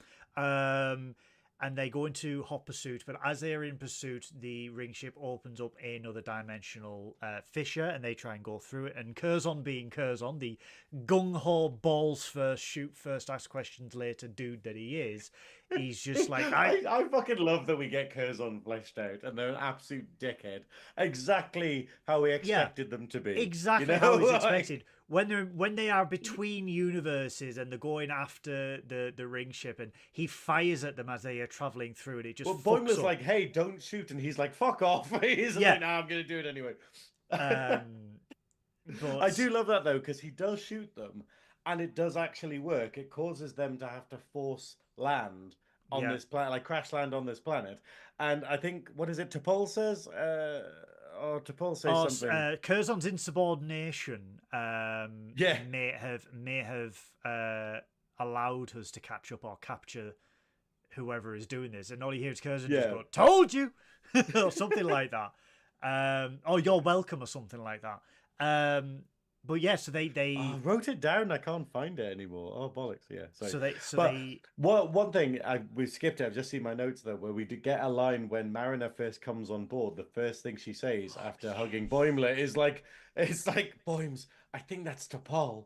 And they go into hot pursuit, but as they are in pursuit, the ring ship opens up another dimensional fissure, and they try and go through it. And Curzon, being Curzon, the gung-ho, balls first, shoot first, ask questions later dude that he is, he's just like... I fucking love that we get Curzon fleshed out, and they're an absolute dickhead. Exactly how we expected them to be. Exactly how it's expected. When they are between universes and they're going after the ring ship, and he fires at them as they are traveling through, and it just. But Boimler's like, "Hey, don't shoot," and he's like, "Fuck off!" He's like, "No, I'm gonna do it anyway." But I do love that though, because he does shoot them, and it does actually work. It causes them to have to force land on this planet, like crash land on this planet. And I think, what is it? T'Pol says. Or T'Pol says something. Curzon's insubordination may have allowed us to catch up or capture whoever is doing this, and all you hear is Curzon just go, "Told you," or something like that. Or "You're welcome," or something like that. But yeah, so they I wrote it down. I can't find it anymore. Oh bollocks! Yeah. Sorry. So one thing we skipped. I've just seen my notes though, where we did get a line when Mariner first comes on board. The first thing she says after hugging Boimler is like, "It's like Boims. I think that's T'Pol."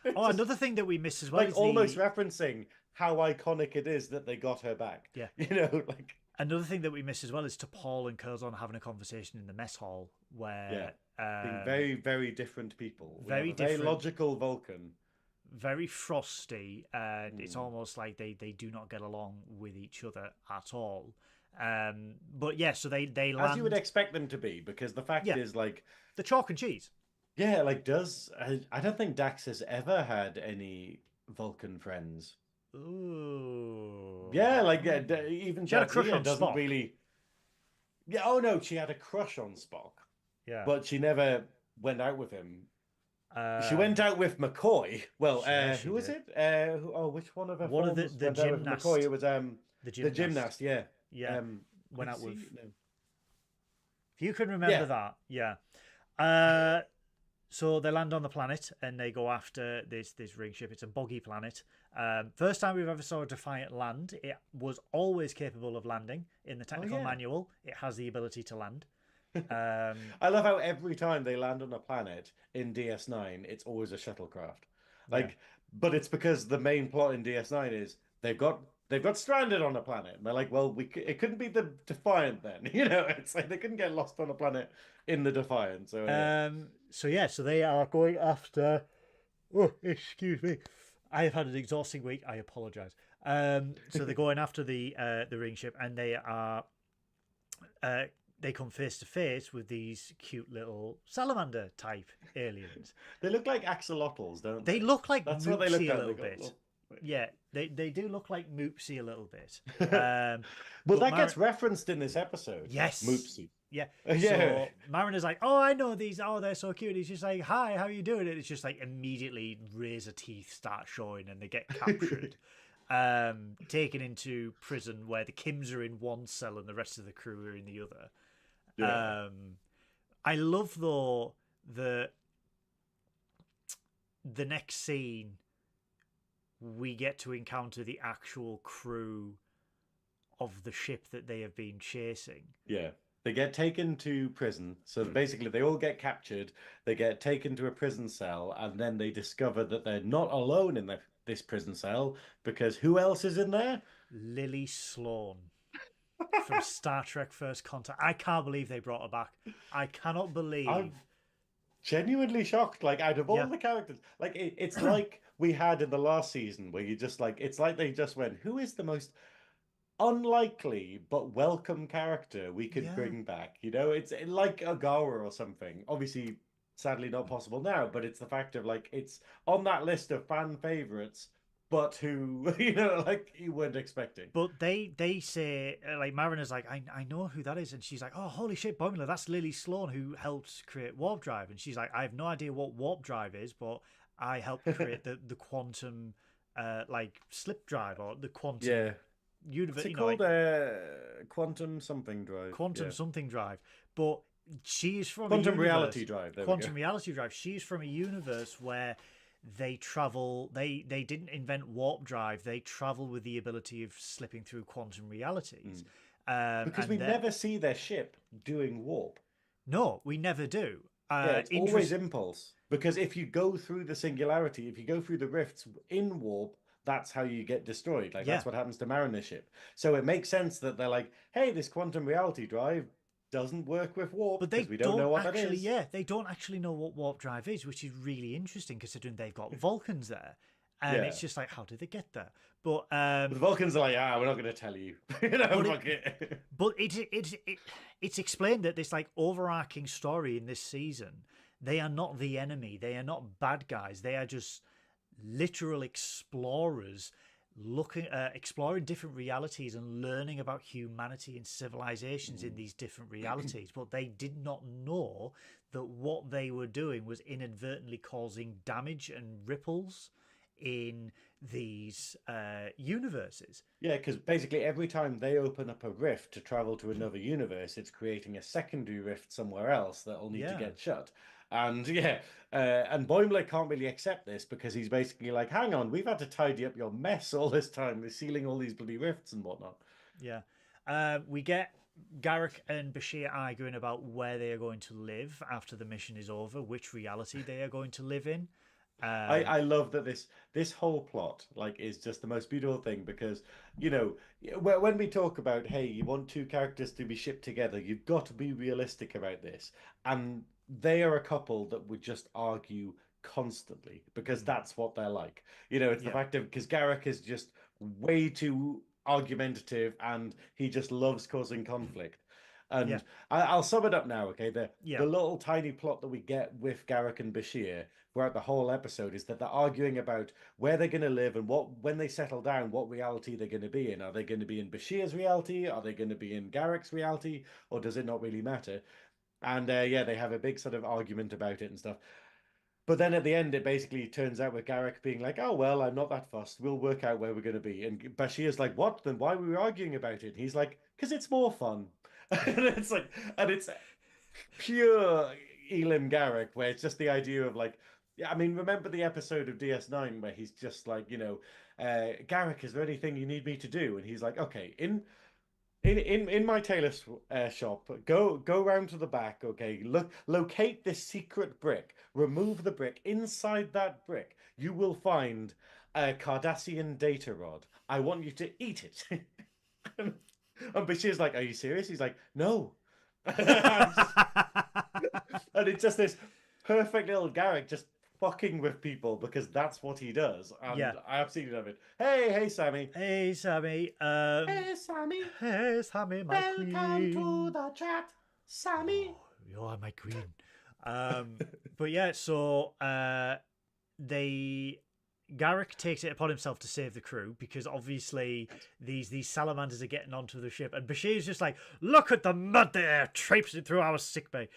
Another thing that we miss as well, like almost referencing how iconic it is that they got her back. Yeah. Like. Another thing that we miss as well is T'Pol and Curzon having a conversation in the mess hall where being very, very different people. Very logical Vulcan. Very frosty, and it's almost like they do not get along with each other at all. But yeah, so they land... As you would expect them to be, because the fact is, like... The chalk and cheese. Yeah, like, I don't think Dax has ever had any Vulcan friends. Ooh. Yeah, like even she had a crush on doesn't Spock. Really. Yeah. Oh no, she had a crush on Spock. Yeah. But she never went out with him. She went out with McCoy. Well, who was it? Which one of her? One of the gymnast. McCoy. It was the gymnast. Yeah. Yeah. Went out with. If you can remember that, yeah. So they land on the planet and they go after this ring ship. It's a boggy planet. First time we've ever saw a Defiant land. It was always capable of landing in the technical manual. It has the ability to land. I love how every time they land on a planet in DS9, it's always a shuttlecraft. But it's because the main plot in DS9 is they've got stranded on a planet. And they're like, well, it couldn't be the Defiant then. It's like they couldn't get lost on a planet in the Defiant. So they are going after. Oh, excuse me. I have had an exhausting week. I apologise. So they're going after the ring ship, and they are. They come face to face with these cute little salamander type aliens. They look like axolotls, don't they? They look like That's what they look Moopsie like. a little bit. Yeah, they do look like Moopsy a little bit. Well, But that gets referenced in this episode. yes. Moopsy. Yeah. Yeah. So Mariner's like, oh, I know these. Oh, they're so cute. He's just like, hi, how are you doing? And it's just like immediately razor teeth start showing and they get captured, taken into prison where the Kims are in one cell and the rest of the crew are in the other. Yeah. I love though the next scene we get to encounter the actual crew of the ship that they have been chasing. Yeah. They get taken to prison. So basically, they all get captured. They get taken to a prison cell, and then they discover that they're not alone in this prison cell because who else is in there? Lily Sloan from Star Trek First Contact. I can't believe they brought her back. I cannot believe. I'm genuinely shocked. Like, out of all the characters, like it's like we had in the last season where you just like, it's like they just went, who is the most unlikely but welcome character we could bring back? You know, it's like Agawa or something. Obviously, sadly not possible now, but it's the fact of like, it's on that list of fan favorites, but who, you know, like you weren't expecting. But they say, like, Mariner's like, I know who that is. And she's like, oh, holy shit, Boimler, that's Lily Sloan who helped create Warp Drive. And she's like, I have no idea what Warp Drive is, but I helped create the quantum, like, slip drive or the quantum universe. What's it called? Like, quantum something drive. Quantum something drive. But she is from quantum a universe, reality drive. Quantum reality drive. She's from a universe where they travel. They didn't invent warp drive. They travel with the ability of slipping through quantum realities. Because we never see their ship doing warp. No, we never do. It's always impulse. Because if you go through the singularity, if you go through the rifts in warp, that's how you get destroyed. Like that's what happens to Mariner's ship. So it makes sense that they're like, hey, this quantum reality drive doesn't work with warp, but we don't know what that is. Yeah, they don't actually know what warp drive is, which is really interesting considering they've got Vulcans there. And it's just like, how did they get there? But the Vulcans are like, we're not going to tell you. You know, but it's explained that this like overarching story in this season, they are not the enemy. They are not bad guys. They are just literal explorers exploring different realities and learning about humanity and civilizations in these different realities. But they did not know that what they were doing was inadvertently causing damage and ripples in these universes. Yeah, because basically every time they open up a rift to travel to another universe, it's creating a secondary rift somewhere else that'll need to get shut. And and Boimler can't really accept this because he's basically like, hang on, we've had to tidy up your mess all this time. We're sealing all these bloody rifts and whatnot. Yeah. We get Garak and Bashir arguing about where they are going to live after the mission is over, which reality they are going to live in. I love that this whole plot like is just the most beautiful thing because, you know, when we talk about, hey, you want two characters to be shipped together, you've got to be realistic about this. And they are a couple that would just argue constantly because that's what they're like. You know, it's the fact of because Garak is just way too argumentative and he just loves causing conflict. And I'll sum it up now, okay? The little tiny plot that we get with Garak and Bashir throughout the whole episode is that they're arguing about where they're going to live and when they settle down, what reality they're going to be in. Are they going to be in Bashir's reality? Are they going to be in Garak's reality? Or does it not really matter? And they have a big sort of argument about it and stuff. But then at the end, it basically turns out with Garak being like, oh, well, I'm not that fussed. We'll work out where we're going to be. And Bashir's like, what? Then why were we arguing about it? And he's like, because it's more fun. And it's pure Elim Garak, where it's just the idea of like, I mean, remember the episode of DS9 where he's just like, you know, Garak, is there anything you need me to do? And he's like, okay, in my tailor shop, go round to the back, okay, locate this secret brick, remove the brick. Inside that brick, you will find a Cardassian data rod. I want you to eat it. And Bashir's like, are you serious? He's like, no. And it's just this perfect little Garak just fucking with people because that's what he does. And I absolutely love it. Hey, Sammy. Hey, Sammy. Hey, Sammy. Hey, Sammy, my queen. Welcome to the chat, Sammy. Oh, you are my queen. But yeah, so they Garrick takes it upon himself to save the crew because obviously these salamanders are getting onto the ship, and Bashir's just like, look at the mud there traipsing through our sickbay.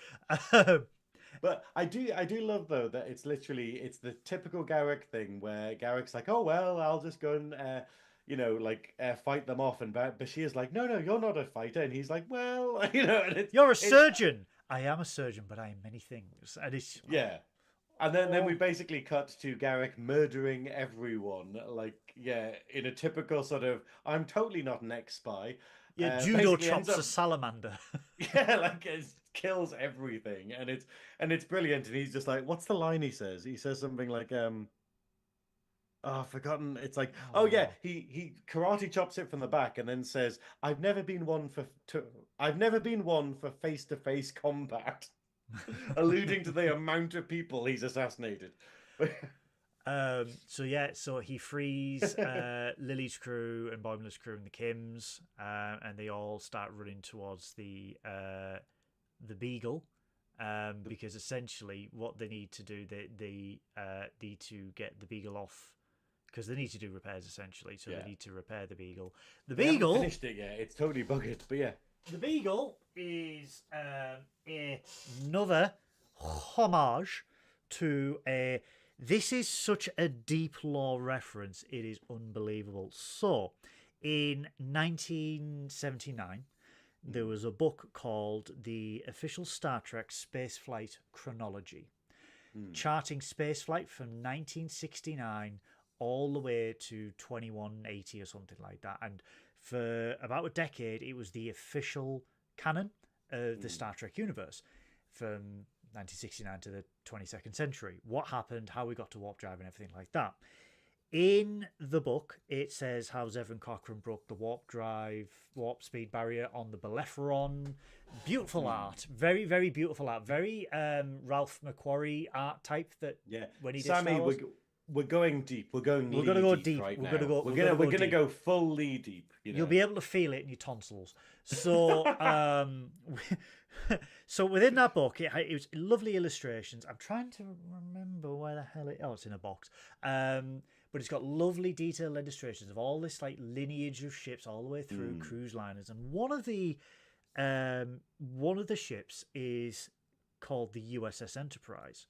But I do love though that it's the typical Garrick thing where Garrick's like, oh well, I'll just go and fight them off, and Bashir's like, no, you're not a fighter, and he's like, well, and You're a it's surgeon. I am a surgeon, but I am many things, and it's yeah. And then we basically cut to Garrick murdering everyone, like yeah, in a typical sort of I'm totally not an ex-spy. yeah, judo Basically chops a salamander. yeah, like it kills everything, and it's brilliant. And he's just like, what's the line he says? He says something like, oh, I've forgotten. It's like, oh yeah, Oh. he karate chops it from the back, and then says, I've never been one for face-to-face combat, alluding to the amount of people he's assassinated. So he frees Lily's crew and Boimler's crew and the Kims, and they all start running towards the Beagle, because essentially what they need to do, they need to get the Beagle off because they need to do repairs essentially. So Yeah. they need to repair the Beagle. The They haven't Beagle finished it yet. It's totally buggered, but yeah. The Beagle is another homage to a. This is such a deep lore reference. It is unbelievable. So, in 1979, there was a book called The Official Star Trek Spaceflight Chronology, charting spaceflight from 1969 all the way to 2180 or something like that. And for about a decade, it was the official canon of the Star Trek universe from 1969 to the 22nd century. What happened, how we got to warp drive and everything like that. In the book, it says how Zevran Cochrane broke the warp speed barrier on the Bellerophon. Beautiful art. Very, very beautiful art. Very Ralph McQuarrie art type that Yeah, when he did Sammy, Star Wars. we're going deep. We're going. We're gonna go deep deep. right We're now. gonna go- We're we're gonna deep. go fully deep. You'll be able to feel it in your tonsils. So, so within that book, it was lovely illustrations. I'm trying to remember where the hell it. Oh, it's in a box. But it's got lovely detailed illustrations of all this like lineage of ships all the way through cruise liners, and one of the ships is called the USS Enterprise,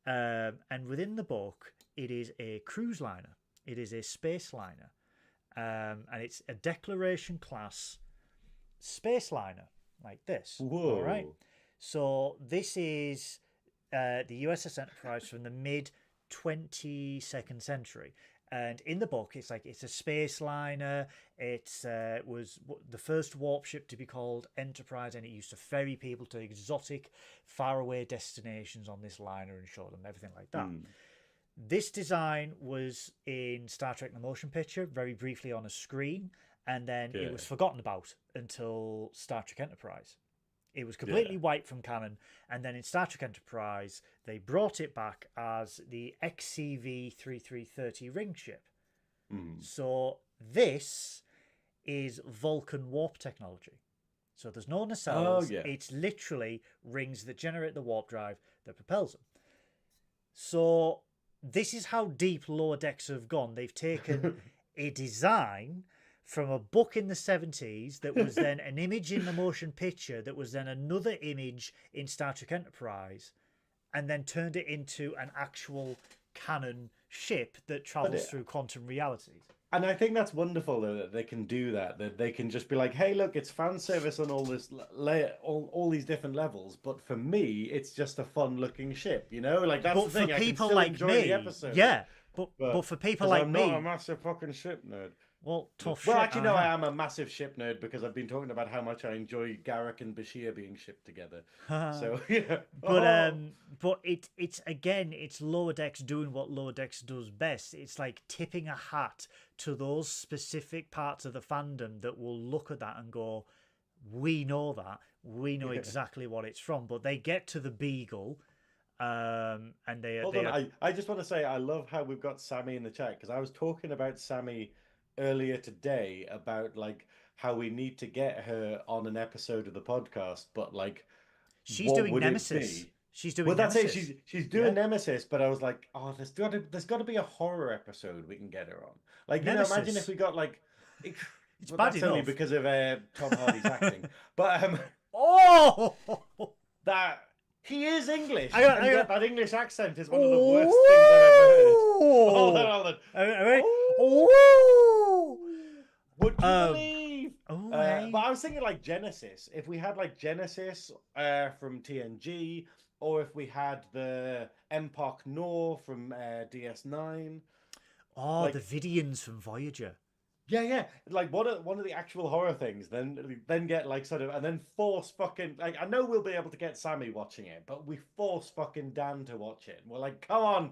and within the book, it is a cruise liner. It is a space liner. And it's a Declaration class space liner like this. Whoa. All right. So this is the USS Enterprise from the mid 22nd century. And in the book, it's a space liner. It was the first warp ship to be called Enterprise, and it used to ferry people to exotic, faraway destinations on this liner and show them everything like that. This design was in Star Trek The Motion Picture, very briefly on a screen, and then it was forgotten about until Star Trek Enterprise. It was completely wiped from canon, and then in Star Trek Enterprise, they brought it back as the XCV-3330 ring ship. So this is Vulcan warp technology. So there's no nacelles. It's literally rings that generate the warp drive that propels them. So this is how deep Lower Decks have gone. They've taken a design from a book in the 70s that was then an image in the motion picture that was then another image in Star Trek Enterprise, and then turned it into an actual canon ship that travels through quantum realities. And I think that's wonderful though that they can do that. That they can just be like, "Hey, look, it's fan service on all this all these different levels." But for me, it's just a fun-looking ship, you know. Like that's But the thing. for I can people still like enjoy me, the episode. yeah. But for people 'cause like I'm me, not a massive fucking ship nerd. well, tough Well, shit. actually, no, I am a massive ship nerd because I've been talking about how much I enjoy Garrick and Bashir being shipped together. So yeah, But it's Lower Decks doing what Lower Decks does best. It's like tipping a hat to those specific parts of the fandom that will look at that and go, "We know that. We know exactly what it's from." But they get to the Beagle, and Hold on, I just want to say I love how we've got Sammy in the chat because I was talking about Sammy earlier today about like how we need to get her on an episode of the podcast, but like she's what doing would it Nemesis. be? She's doing Well, that's it. Nemesis. She's Yeah, doing Nemesis, but I was like, oh, there's got to be a horror episode we can get her on. Like, imagine if Nemesis. we got like, it, It's well, bad that's only enough. because of Tom Hardy's acting, but Oh, that he is English, and I yet got. that English accent is one of the worst things I've ever heard. Hold on, Oh, hold on. all right. Oh, Oh, would you believe? oh, But I was thinking like Genesis. If we had like Genesis from TNG, or if we had the Empok Nor from DS9, oh, the like Vidians from Voyager. yeah, like one of the actual horror things. Then get like sort of and then force fucking like I know we'll be able to get Sammy watching it, but we force fucking Dan to watch it. We're like, come on,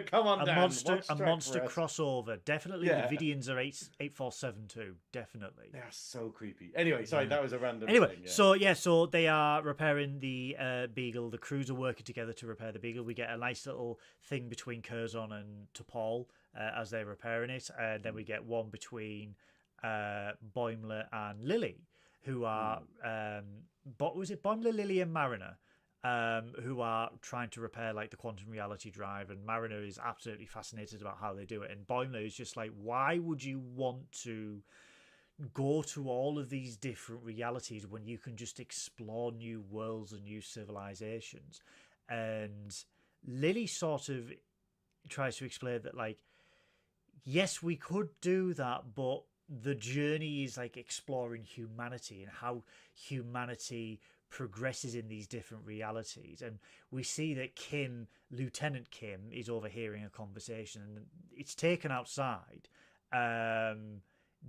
come on, Dan, watch A Trek for monster us. crossover. Definitely, the Yeah. Vidians are 847 too. Definitely. They are so creepy. Anyway, sorry, that was a random Anyway, thing. Yeah. so they are repairing the Beagle. The crews are working together to repair the Beagle. We get a nice little thing between Curzon and T'Pol as they're repairing it, and then we get one between Boimler and Lily, who are but was it Boimler, Lily, and Mariner? Who are trying to repair like the quantum reality drive, and Mariner is absolutely fascinated about how they do it, and Boimler is just like, why would you want to go to all of these different realities when you can just explore new worlds and new civilizations? And Lily sort of tries to explain that, like, yes, we could do that, but the journey is like exploring humanity and how humanity progresses in these different realities. And we see that Lieutenant Kim, is overhearing a conversation, and it's taken outside.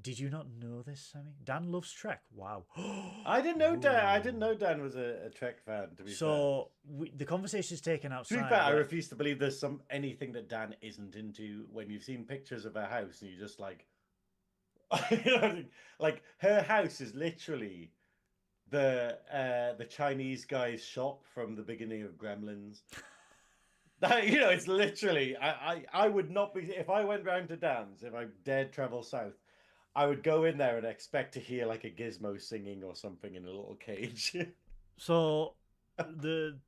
Did you not know this, Sammy? Dan loves Trek. Wow. I didn't know Dan. I didn't know Dan was a Trek fan. To be fair, So the conversation is taken to be outside. fair, I refuse to believe there's anything that Dan isn't into. When you've seen pictures of her house and you're just like, like her house is literally the Chinese guy's shop from the beginning of Gremlins. It's literally. I would not be if I went round to Dan's, if I dared travel south. I would go in there and expect to hear like a gizmo singing or something in a little cage. So the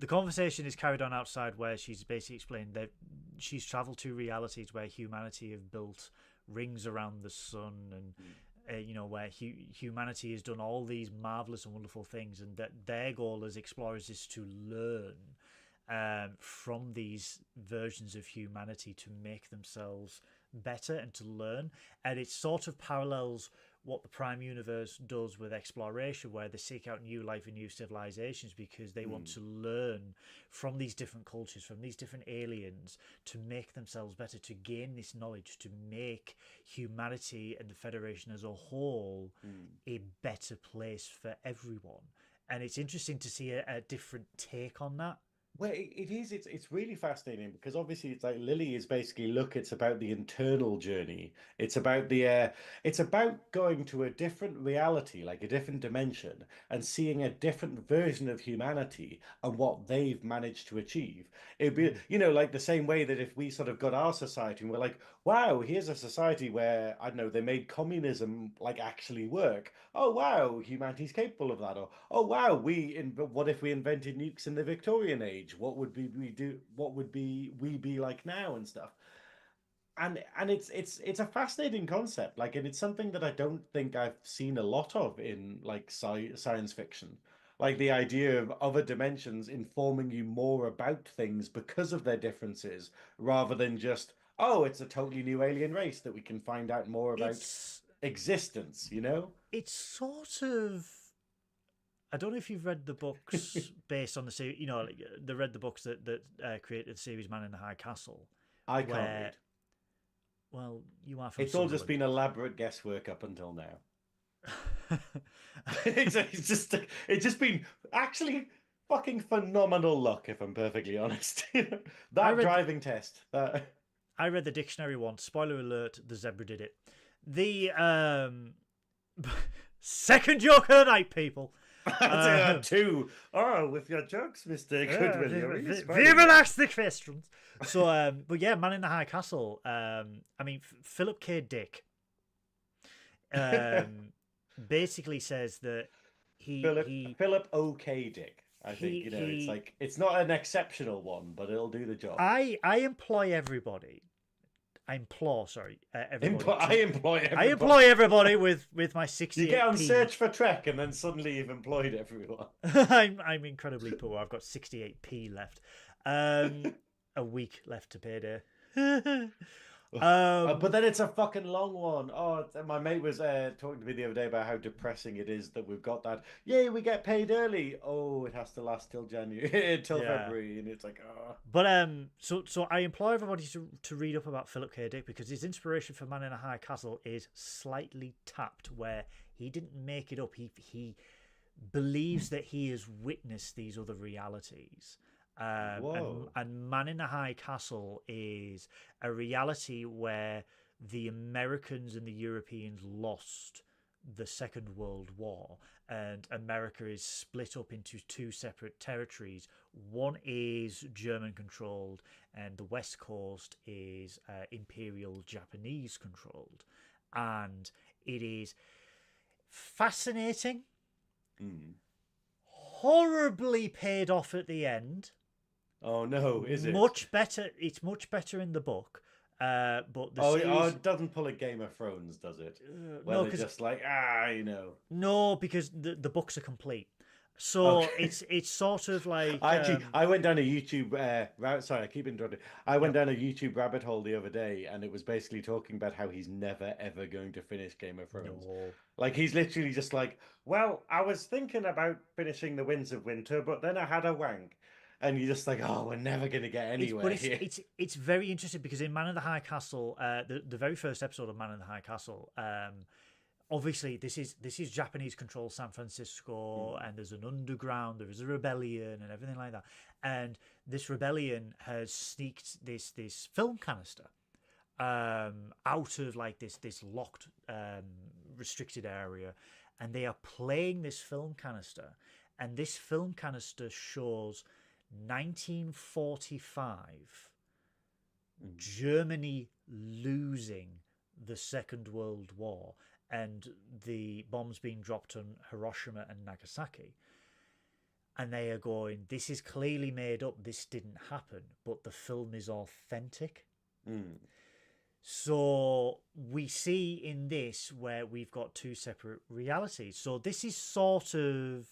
conversation is carried on outside, where she's basically explained that she's traveled to realities where humanity have built rings around the sun, and where humanity has done all these marvelous and wonderful things, and that their goal as explorers is to learn from these versions of humanity to make themselves better and to learn. And it sort of parallels what the Prime Universe does with exploration, where they seek out new life and new civilizations because they want to learn from these different cultures, from these different aliens, to make themselves better, to gain this knowledge, to make humanity and the Federation as a whole a better place for everyone. And it's interesting to see a different take on that. Well, it is. It's really fascinating because obviously it's like Lily is basically it's about the internal journey. It's about it's about going to a different reality, like a different dimension, and seeing a different version of humanity and what they've managed to achieve. It'd be, like the same way that if we sort of got our society and we're like, wow, here's a society where, I don't know, they made communism like actually work. Oh wow, humanity's capable of that. Or oh wow, what if we invented nukes in the Victorian age? What would we do? What would we be like now and stuff? And it's a fascinating concept, like, and it's something that I don't think I've seen a lot of in like science fiction. Like the idea of other dimensions informing you more about things because of their differences, rather than just, oh, it's a totally new alien race that we can find out more about It's existence, you know? it's sort of, I don't know if you've read the books based on the series. Like, they read the books that created the series Man in the High Castle. I can't read. Well, you are from It's all just Sunderland. been elaborate guesswork up until now. It's just been actually fucking phenomenal luck, if I'm perfectly honest. That driving test. I read the dictionary once. Spoiler alert: the zebra did it. The second joke of the night, people. Two. Oh, with your jokes, Mr. Goodwill. You're really we will ask the questions. So, but yeah, Man in the High Castle. I mean, Philip K. Dick basically says that Philip OK. Dick. I think, it's like it's not an exceptional one, but it'll do the job. I employ everybody. I implore, sorry, everybody. I employ everybody. I employ everybody with my 68p. You get on search for Trek, and then suddenly you've employed everyone. I'm incredibly poor. I've got 68p left. A week left to payday. But then it's a fucking long one. Oh, my mate was talking to me the other day about how depressing it is that we've got that. Yay, we get paid early. Oh, it has to last till January, till February, and it's like, oh. But so I implore everybody to read up about Philip K. Dick, because his inspiration for Man in a High Castle is slightly tapped, where he didn't make it up. He believes that he has witnessed these other realities. And Man in a High Castle is a reality where the Americans and the Europeans lost the Second World War, and America is split up into two separate territories. One is German controlled, and the West Coast is Imperial Japanese controlled. And it is fascinating, horribly paid off at the end. Oh no, is it? Much better. It's much better in the book. But the series... it doesn't pull a Game of Thrones, does it? No, because just like No, because the books are complete. So it's sort of like I went down a YouTube sorry, I keep interrupting. I went down a YouTube rabbit hole the other day, and it was basically talking about how he's never ever going to finish Game of Thrones. No. Like, he's literally just like, well, I was thinking about finishing The Winds of Winter, but then I had a wank. And you're just like, oh, we're never going to get anywhere. It's very interesting, because in Man in the High Castle, the very first episode of Man in the High Castle, obviously this is Japanese controlled San Francisco, and there's an underground, there is a rebellion and everything like that. And this rebellion has sneaked this film canister out of like this locked restricted area, and they are playing this film canister, and this film canister shows 1945 Germany losing the Second World War, and the bombs being dropped on Hiroshima and Nagasaki. And they are going, this is clearly made up, this didn't happen, but the film is authentic. So we see in this where we've got two separate realities. So this is sort of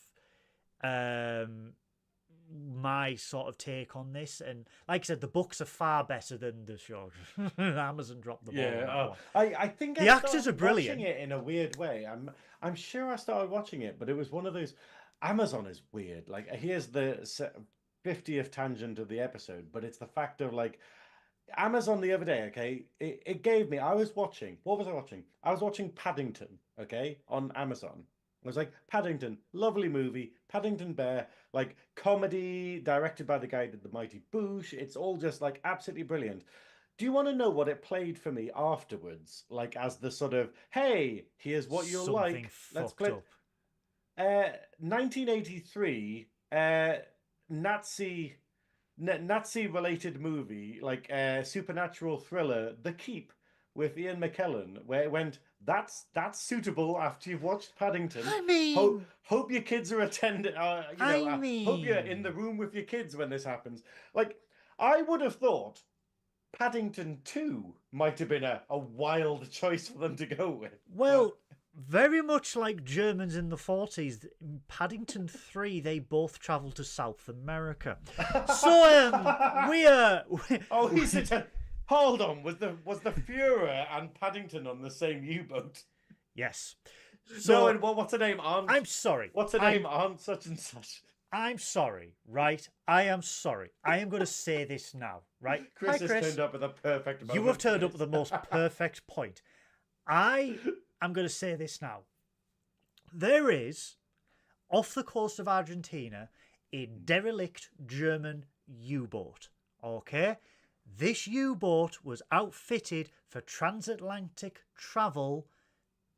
my sort of take on this, and like I said, the books are far better than the show. Amazon dropped the ball. Yeah, I think the actors are brilliant. Watching it in a weird way. I'm sure I started watching it, but it was one of those. Amazon is weird. Like, here's the 50th tangent of the episode, but it's the fact of like Amazon the other day. Okay, it gave me. I was watching. What was I watching? I was watching Paddington. Okay, on Amazon. I was like, Paddington, lovely movie, Paddington Bear, like comedy, directed by the guy who did The Mighty Boosh. It's all just like absolutely brilliant. Do you want to know what it played for me afterwards? Like, as the sort of, hey, here's what you'll like. Let's play. 1983 Nazi related movie, like supernatural thriller, The Keep, with Ian McKellen, where it went, that's suitable after you've watched Paddington. I mean, hope your kids are attending. Hope you're in the room with your kids when this happens. Like, I would have thought Paddington 2 might have been a wild choice for them to go with. Well, very much like Germans in the 40s, in Paddington 3, they both travelled to South America. So we are. Oh, he's a. Hold on, was the Führer and Paddington on the same U-boat? Yes. So, no, and what's her name? I'm sorry. What's her name? Aunt such and such. I'm sorry, right? I am sorry. I am going to say this now, right? Chris Hi, has turned up with a perfect moment. You have turned up with the most perfect point. I am going to say this now. There is, off the coast of Argentina, a derelict German U-boat, okay? This U-boat was outfitted for transatlantic travel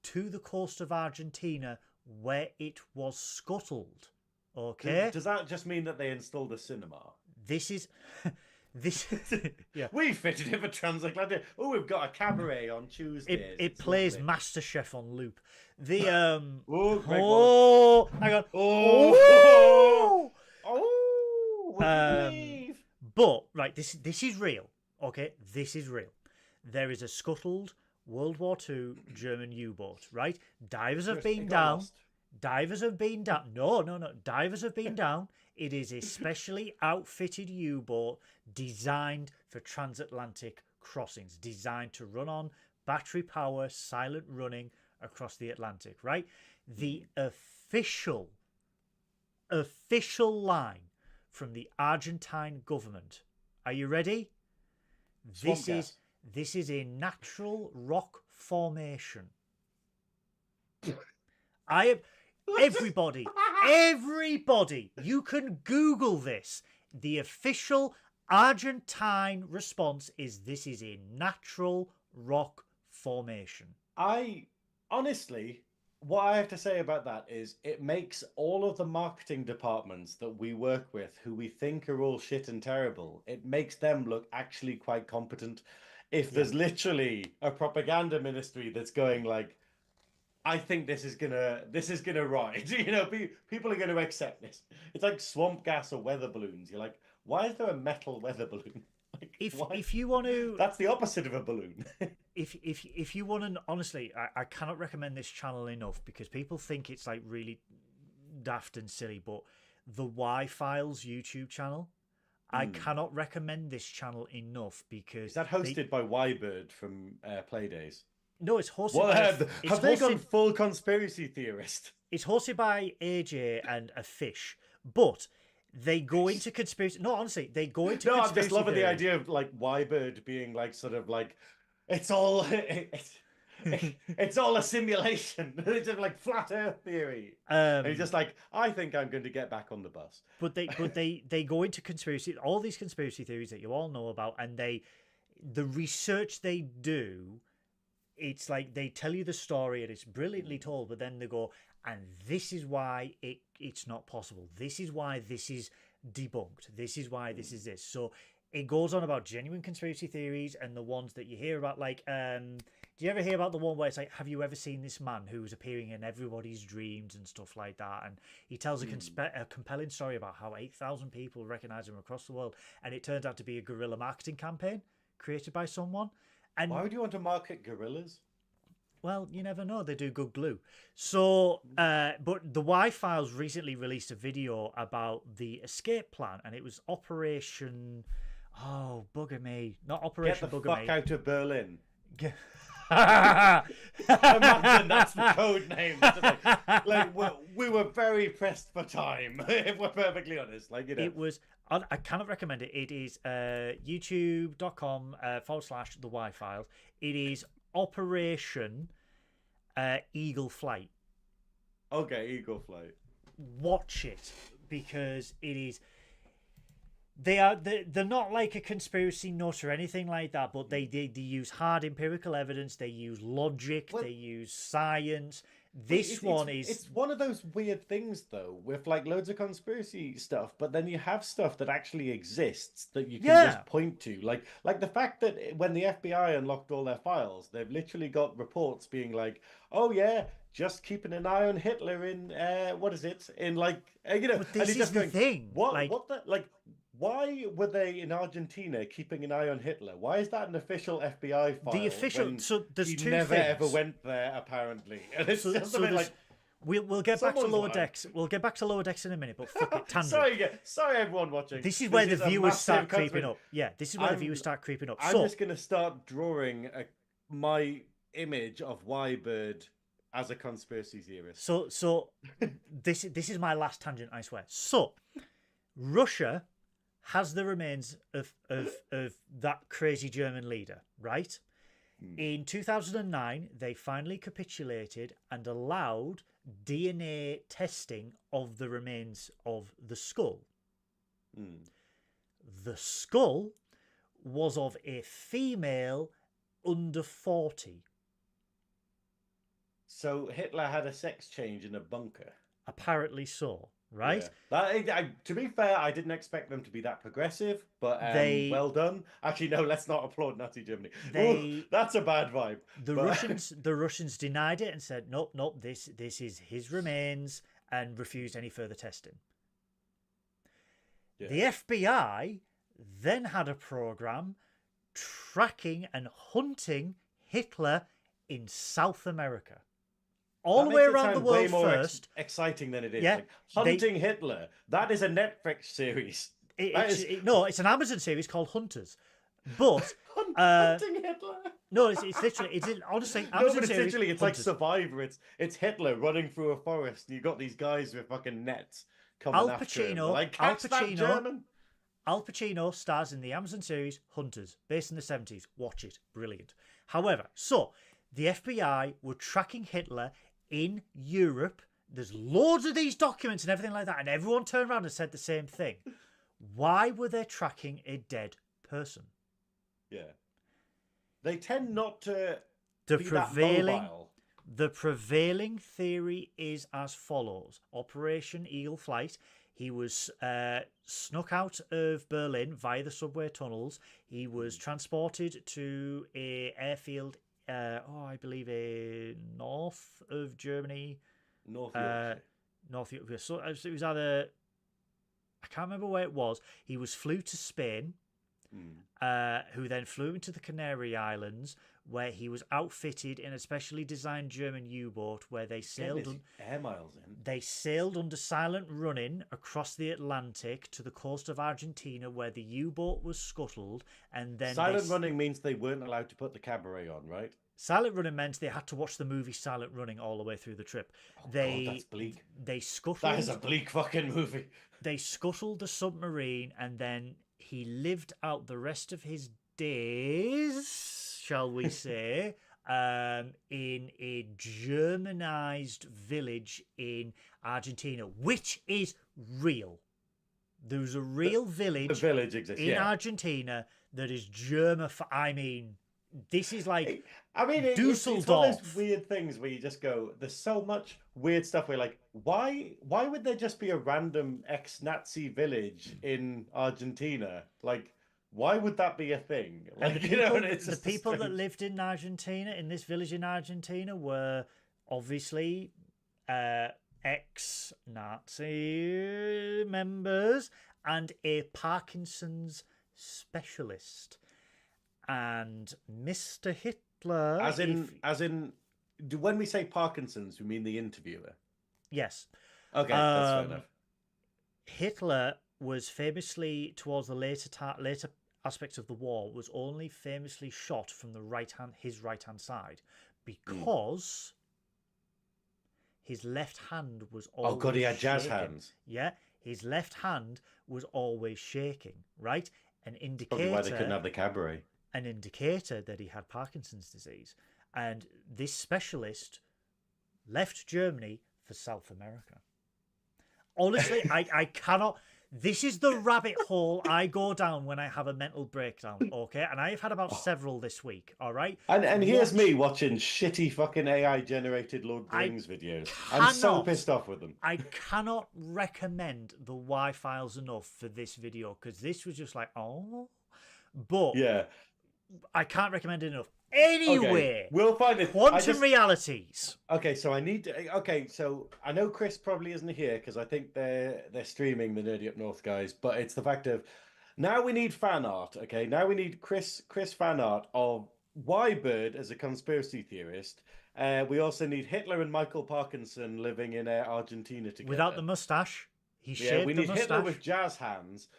to the coast of Argentina, where it was scuttled. Okay? Does that just mean that they installed a cinema? This is... yeah. We fitted it for transatlantic. Oh, we've got a cabaret on Tuesdays. It plays lovely. MasterChef on loop. The hang on. Oh! would you believe? But right, this is real. Okay, this is real. There is a scuttled World War II German U-boat. Right, divers have been It got down. lost. Divers have been down. No, no, no. Divers have been down. It is a specially outfitted U-boat designed for transatlantic crossings, designed to run on battery power, silent running across the Atlantic, right? The official line from the Argentine government. Are you ready? Swamp gas. This is a natural rock formation. Everybody, you can Google this. The official Argentine response is this is a natural rock formation. I honestly, what I have to say about that is it makes all of the marketing departments that we work with, who we think are all shit and terrible, it makes them look actually quite competent. If there's literally a propaganda ministry that's going like, I think this is gonna ride. You know, people are gonna accept this. It's like swamp gas or weather balloons. You're like, why is there a metal weather balloon? Like, if you want to, that's the opposite of a balloon. if you want to, honestly, I cannot recommend this channel enough because people think it's like really daft and silly, but the Y-Files YouTube channel, I cannot recommend this channel enough because Is that hosted by Ybird from Playdays? No, it's hosted What by have they gone full conspiracy theorist? It's hosted by AJ and a fish, but they go into conspiracy. No, honestly, they go into. No, conspiracy I'm just loving theory. the idea of like Ybird being like sort of like it's all it's all a simulation. It's just like flat Earth theory. And he's just like, I think I'm going to get back on the bus. But they go into conspiracy, all these conspiracy theories that you all know about, and the research they do. It's like they tell you the story and it's brilliantly told, but then they go, and this is why it's not possible. This is why this is debunked. This is why this is this. So it goes on about genuine conspiracy theories and the ones that you hear about. Like, do you ever hear about the one where it's like, have you ever seen this man who's appearing in everybody's dreams and stuff like that? And he tells a compelling story about how 8,000 people recognize him across the world. And it turns out to be a guerrilla marketing campaign created by someone. And why would you want to market gorillas? Well, you never know. They do good glue. So, but the Y-Files recently released a video about the escape plan, and it was Operation. Oh, bugger me! Not Operation Get the Bugger fuck Me. out of Berlin. Imagine that's the code name. Like we were very pressed for time, if we're perfectly honest. Like, you know, it was. I cannot recommend it. It is youtube.com/the Y-Files. It is Operation Eagle Flight. Okay, Eagle Flight. Watch it because it is. They're not like a conspiracy nut or anything like that, but they use hard empirical evidence. They use logic. They use science. It's one of those weird things though, with like loads of conspiracy stuff, but then you have stuff that actually exists that you can just point to, like the fact that when the FBI unlocked all their files, they've literally got reports being like, oh yeah, just keeping an eye on Hitler in in like you know, but this and is the thing. Why were they in Argentina keeping an eye on Hitler? Why is that an official FBI file? The official. So there's he two never things. ever went there apparently, and it's just a bit like. We'll get back to lower decks. We'll get back to lower decks in a minute. But fuck it, tangent. sorry, everyone watching. This is where the viewers start creeping up. Yeah, this is where the viewers start creeping up. I'm just gonna start drawing my image of Ybird as a conspiracy theorist. So this is my last tangent, I swear. So Russia has the remains of that crazy German leader, right? In 2009, they finally capitulated and allowed DNA testing of the remains of the skull. The skull was of a female under 40. So Hitler had a sex change in a bunker? Apparently so. Right? Yeah. To be fair, I didn't expect them to be that progressive, but well done. Actually, no, let's not applaud Nazi Germany. That's a bad vibe. The Russians denied it and said, nope, this is his remains, and refused any further testing. Yeah. The FBI then had a program tracking and hunting Hitler in South America. All That the way makes it around the sound way world more first. exciting than it is. Yeah, Like they- Hunting Hitler. That is a Netflix series. That is No, it's an Amazon series called Hunters. But Hunting Hitler. no, it's literally, honestly, No, Amazon but it's series. literally it's Hunters. like Survivor. It's Hitler running through a forest, and you got these guys with fucking nets coming Al after him. Pacino- They're like, Al catch that Pacino- German. Al Pacino stars in the Amazon series Hunters, based in the 70s. Watch it. Brilliant. However, so the FBI were tracking Hitler in Europe. There's loads of these documents and everything like that, and everyone turned around and said the same thing. Why were they tracking a dead person? Yeah, they tend not to The be that prevailing mobile. The prevailing theory is as follows. Operation Eagle Flight. He was snuck out of Berlin via the subway tunnels. He was transported to a airfield, I believe north of Germany. North Yorkshire. North Yorkshire. So it was either... I can't remember where it was. He was flew to Spain, who then flew into the Canary Islands, where he was outfitted in a specially designed German U-boat, where they sailed air miles in. They sailed under silent running across the Atlantic to the coast of Argentina, where the U-boat was scuttled, and then Silent running means they weren't allowed to put the cabaret on, right? Silent running meant they had to watch the movie Silent Running all the way through the trip. Oh, God, that's bleak. They scuttled. That is a bleak fucking movie. They scuttled the submarine, and then he lived out the rest of his days, shall we say, in a Germanized village in Argentina, which is real. There's a real village. The village exists in Argentina that is German. I mean, this is like. I mean, it's one of Dusseldorf. those weird things where you just go, there's so much weird stuff where, like, why would there just be a random ex-Nazi village in Argentina? Like, why would that be a thing? Like, The people that lived in Argentina, in this village in Argentina, were obviously ex-Nazi members and a Parkinson's specialist. And Mr. Hitler... As in, when we say Parkinson's, we mean the interviewer? Yes. Okay, that's fair enough. Hitler was famously, towards the later aspects of the war, was only famously shot from his right-hand side, because his left hand was always Oh God, he had jazz shaking. hands. Yeah, his left hand was always shaking, right? An indicator... Probably why they couldn't have the cabaret. An indicator that he had Parkinson's disease. And this specialist left Germany for South America. Honestly, I cannot... This is the rabbit hole I go down when I have a mental breakdown, okay? And I've had about several this week, all right? And here's me watching shitty fucking AI-generated Lord of the Rings videos. I'm so pissed off with them. I cannot recommend the Y-Files enough for this video, because this was just like, oh... But... Yeah. I can't recommend it enough. Anyway, okay, we'll find it. Quantum realities. Okay, so I need to. Okay, so I know Chris probably isn't here because I think they're streaming the Nerdy Up North guys, but it's the fact of now we need fan art. Okay, now we need Chris fan art of Y-Bird as a conspiracy theorist. We also need Hitler and Michael Parkinson living in Argentina together without the mustache. He shaved we the need mustache. Hitler with jazz hands.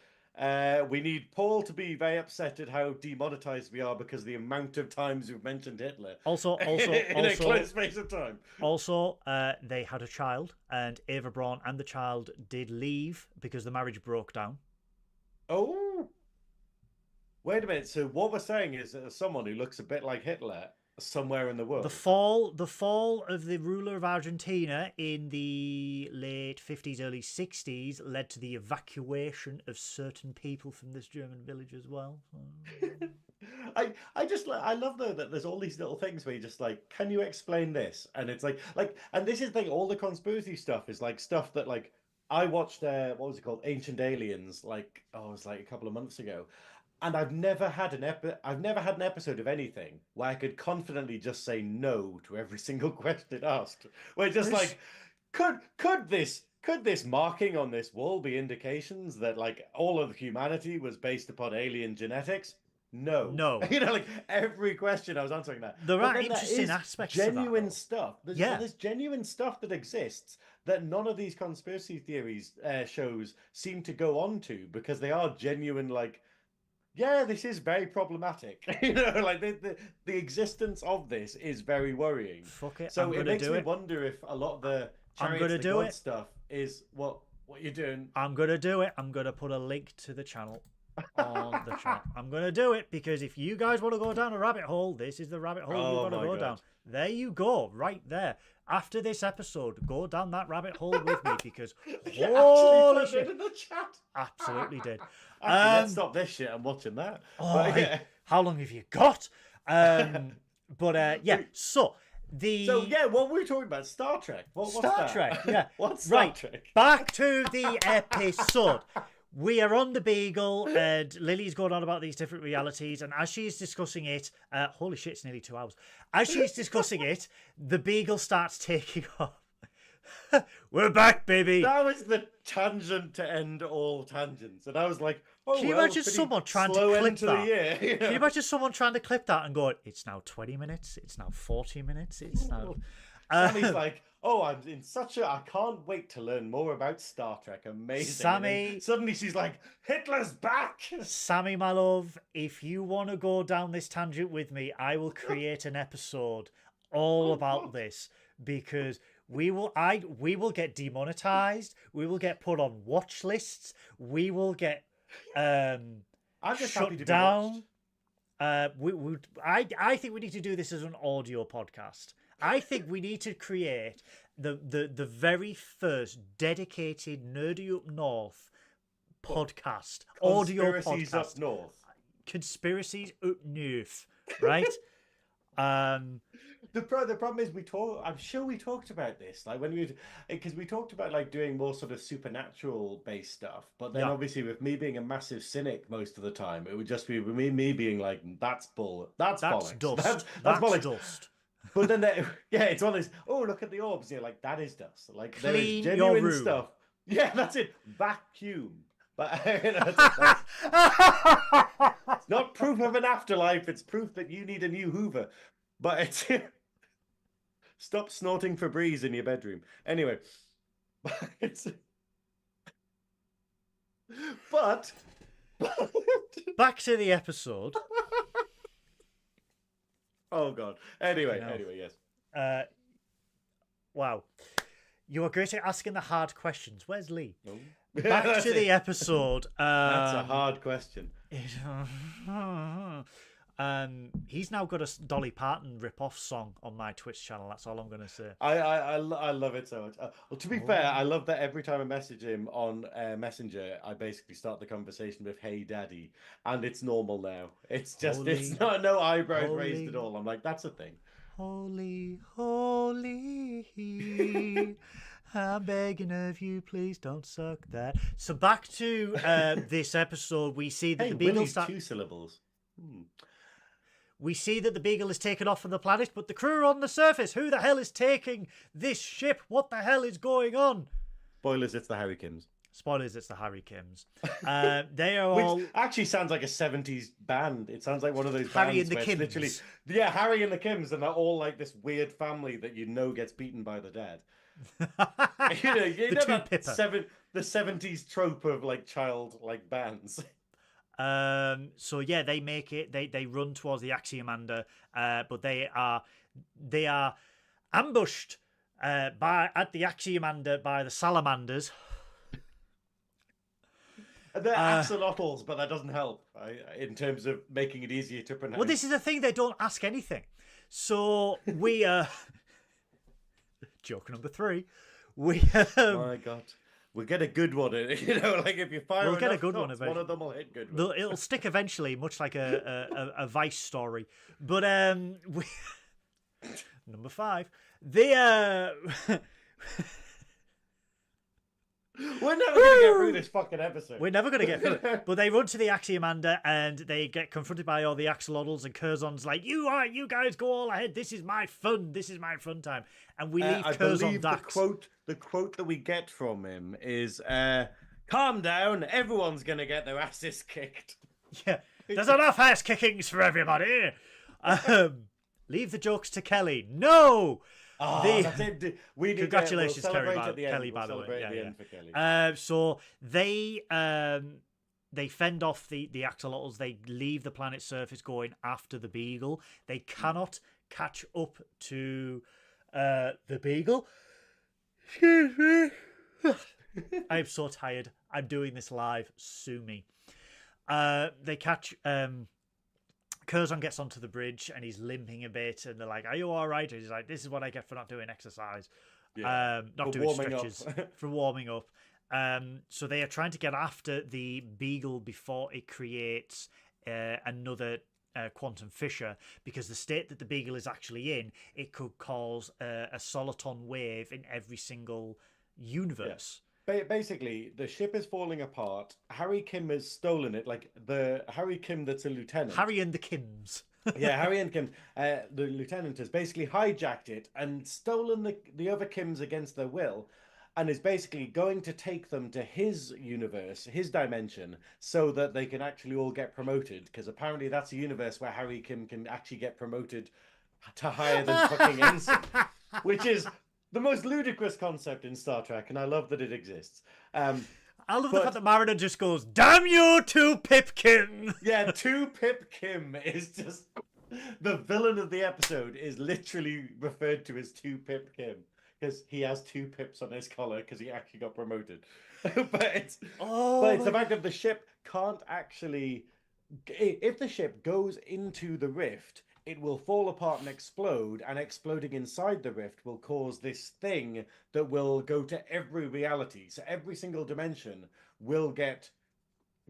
We need Paul to be very upset at how demonetized we are because of the amount of times we've mentioned Hitler. Also, in a close space of time. Also, they had a child, and Eva Braun and the child did leave because the marriage broke down. Oh, wait a minute. So what we're saying is that there's someone who looks a bit like Hitler somewhere in the world. The fall of the ruler of Argentina in the late 50s, early 60s led to the evacuation of certain people from this German village as well. I love though that there's all these little things where you're just like, can you explain this? And it's like, and this is the thing, all the conspiracy stuff is like stuff that like I watched what was it called, Ancient Aliens, like it was like a couple of months ago. And I've never had an episode of anything where I could confidently just say no to every single question asked. Where it's just like, Could this marking on this wall be indications that like all of humanity was based upon alien genetics? No. No. Like every question I was answering that. There But are then there interesting is aspects to that, genuine though. stuff. Yeah. There's genuine stuff that exists that none of these conspiracy theories shows seem to go on to because they are genuine, like, yeah, this is very problematic. Like the existence of this is very worrying. Fuck it. So I'm it gonna makes do me it. wonder if a lot of the I'm chariots gonna to do God it. stuff is what you're doing. I'm gonna do it. I'm gonna put a link to the channel on the chat. I'm gonna do it because if you guys want to go down a rabbit hole, this is the rabbit hole Oh you've got to my go God. down. There you go, right there. After this episode, go down that rabbit hole with me because You holy actually put it shit, in the chat. absolutely did. Actually, let's stop this shit. I'm watching that. Oh, But, yeah. how long have you got? But yeah, so what were we talking about? Star Trek. What's Star that? Trek, yeah. What's Star Right, Trek? back to the episode. We are on the Beagle, and Lily's going on about these different realities, and as she's discussing it, holy shit, it's nearly 2 hours. As she's discussing it, the Beagle starts taking off. We're back, baby. That was the tangent to end all tangents, and I was like, "Oh, Can you well, imagine pretty someone trying to slow clip end to the that? year, you know? Can you imagine someone trying to clip that and going, it's now 20 minutes, it's now 40 minutes, it's now... Sammy's like, "Oh, I'm in such a... I can't wait to learn more about Star Trek. Amazing." And then Sammy... suddenly she's like, "Hitler's back!" Sammy, my love, if you want to go down this tangent with me, I will create an episode all about this because we will get demonetized, we will get put on watch lists, we will get I'm just happy to shut be down. watched. I think we need to do this as an audio podcast. I think we need to create the very first dedicated Nerdy Up North podcast, audio Conspiracies podcast. up north. Conspiracies up north, right? The problem is I'm sure we talked about this, like because we talked about like doing more sort of supernatural based stuff, but then Yeah. obviously with me being a massive cynic most of the time, it would just be me being like, that's bollocks. Dust. That's bollocks. Dust. But then it's one of those, oh, look at the orbs, you're like, that is dust. Like there is Clean your genuine room. stuff. Yeah, that's it. Vacuum. But it's not proof of an afterlife, it's proof that you need a new Hoover. But it's stop snorting Febreze in your bedroom. Anyway, but Back to the episode. oh god. Anyway, No. yes. Wow. You are great at asking the hard questions. Where's Lee? Oh. Back That's to the it. episode. That's a hard question. He's now got a Dolly Parton rip-off song on my Twitch channel. That's all I'm going to say. I love it so much. Well, to be fair, I love that every time I message him on Messenger, I basically start the conversation with "Hey, Daddy," and it's normal now. It's just it's not no eyebrows raised at all. I'm like, that's a thing. Holy, holy, I'm begging of you, please don't suck that. So back to this episode, we see that Hey, the Beagle Willie's 2 syllables. We see that the Beagle is taken off from the planet, but the crew are on the surface. Who the hell is taking this ship? What the hell is going on? Spoilers, it's the Harry Kims. Spoilers, it's the Harry Kims. They are all... Which actually sounds like a 70s band. It sounds like one of those Harry bands and the where it's Kims. literally... Yeah, Harry and the Kims, and they're all like this weird family that you know gets beaten by the dad. You know that the 70s trope of like child like bands. So yeah, they make it. They run towards the Axiomanda, but they are ambushed at the Axiomanda by the salamanders. They're axolotls, but that doesn't help in terms of making it easier to pronounce. Well, this is the thing; they don't ask anything. So we joke number 3. We my God. We'll get a good one. You know, like if you fire we'll get a enough good one shots, eventually. one of them will hit good. It'll stick eventually, much like a Vice story. But number 5, they We're never going to get through this fucking episode. We're never going to get through it. But they run to the Axiomanda and they get confronted by all the axolotls, and Curzon's like, you guys go all ahead. This is my fun. This is my fun time. And we leave I Curzon believe the Dax. quote the quote that we get from him is, "Calm down, everyone's gonna get their asses kicked." Yeah, there's enough ass kickings for everybody. Leave the jokes to Kelly. No. Ah, that's it. We need Congratulations, we'll celebrate at the end. Kelly, We'll by the way. celebrate Yeah, at the yeah. end for Kelly. So they fend off the axolotls. They leave the planet's surface going after the beagle. They cannot catch up to the beagle. Excuse me. I'm so tired. I'm doing this live. Sue me. They catch. Curzon gets onto the bridge and he's limping a bit, and they're like, "Are you all right?" And he's like, "This is what I get for not doing exercise, not For doing warming stretches, up. for warming up." So they are trying to get after the beagle before it creates another quantum fissure, because the state that the beagle is actually in, it could cause a soliton wave in every single universe. Basically, the ship is falling apart. Harry Kim has stolen it, like the Harry Kim that's a lieutenant. Harry and the Kims. Yeah, Harry and Kim, the lieutenant, has basically hijacked it and stolen the other Kims against their will, and is basically going to take them to his universe, his dimension, so that they can actually all get promoted. Because apparently that's a universe where Harry Kim can actually get promoted to higher than fucking ensign, which is the most ludicrous concept in Star Trek, and I love that it exists. I love the fact that Mariner just goes, "Damn you to Pipkin!" Yeah, 2 Pip Kim is just the villain of the episode is literally referred to as 2 Pip Kim because he has 2 pips on his collar because he actually got promoted. but it's the fact that the ship can't actually. If the ship goes into the rift, it will fall apart and explode, and exploding inside the rift will cause this thing that will go to every reality. So every single dimension will get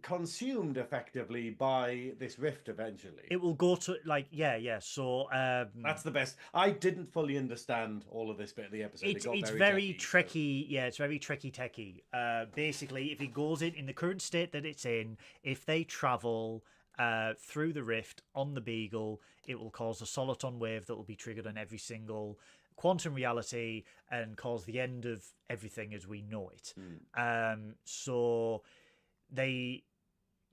consumed effectively by this rift eventually. It will go to, like, yeah. So that's the best. I didn't fully understand all of this bit of the episode. It's very tricky. So. Yeah, it's very tricky techy. Basically, if it goes in the current state that it's in, if they travel through the rift on the Beagle, it will cause a soliton wave that will be triggered on every single quantum reality and cause the end of everything as we know it. So they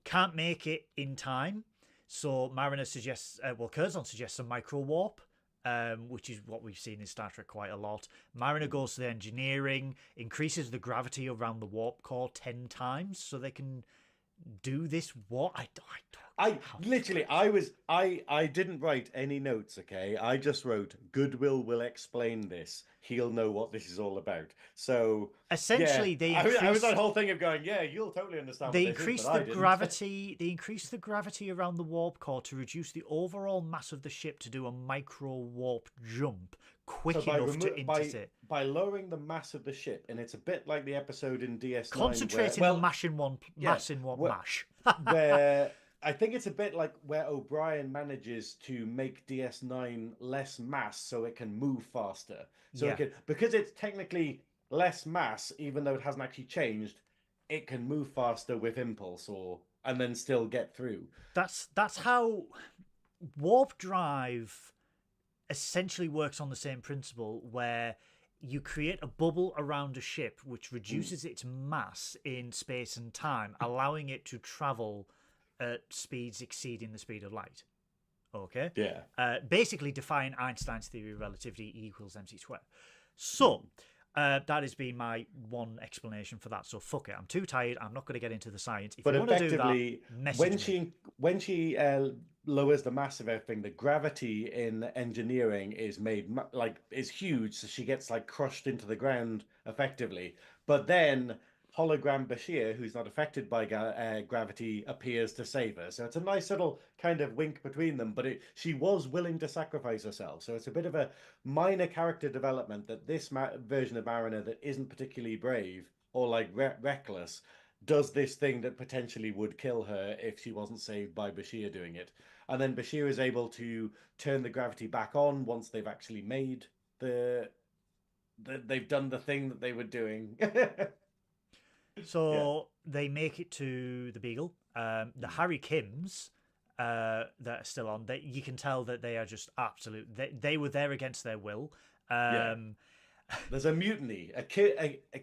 can't make it in time. So Mariner suggests, Curzon suggests a micro warp, which is what we've seen in Star Trek quite a lot. Mariner goes to the engineering, increases the gravity around the warp core 10 times so they can do this. What I didn't write any notes. Okay, I just wrote Goodwill will explain this. He'll know what this is all about. So essentially, I was that whole thing of going, yeah, you'll totally understand. They increase the gravity. They increase the gravity around the warp core to reduce the overall mass of the ship to do a micro warp jump quick enough to intercept. By lowering the mass of the ship, and it's a bit like the episode in DS9, concentrating the mass in one mass. Where I think it's a bit like where O'Brien manages to make DS9 less mass so it can move faster. So it can, because it's technically less mass, even though it hasn't actually changed, it can move faster with impulse and then still get through. That's how warp drive essentially works on the same principle, where you create a bubble around a ship which reduces its mass in space and time, allowing it to travel at speeds exceeding the speed of light. Okay? Yeah. Basically defying Einstein's theory of relativity, E equals mc squared. So that has been my one explanation for that. So fuck it, I'm too tired. I'm not going to get into the science. If you want to do that, message me. When she lowers the mass of everything, the gravity in engineering is is huge, so she gets crushed into the ground effectively. But then hologram Bashir, who's not affected by gravity, appears to save her. So it's a nice little kind of wink between them, but she was willing to sacrifice herself. So it's a bit of a minor character development that this version of Mariner that isn't particularly brave or reckless does this thing that potentially would kill her if she wasn't saved by Bashir doing it. And then Bashir is able to turn the gravity back on once they've actually made they've done the thing that they were doing. So they make it to the Beagle. The Harry Kims that are still on, you can tell that they are just absolute. They were there against their will. There's a mutiny, a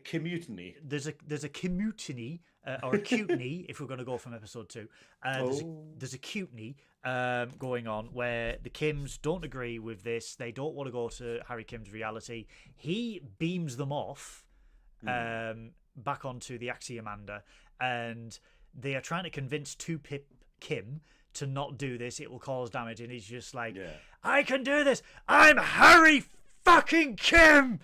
commutiny. There's a commutiny or a cutiny if we're going to go from episode 2. Oh. There's a cutiny going on where the Kims don't agree with this. They don't want to go to Harry Kim's reality. He beams them off back onto the Axiomanda, and they are trying to convince Two Pip Kim to not do this. It will cause damage, and he's just like, Yeah. I can do this. I'm Harry fucking Kim.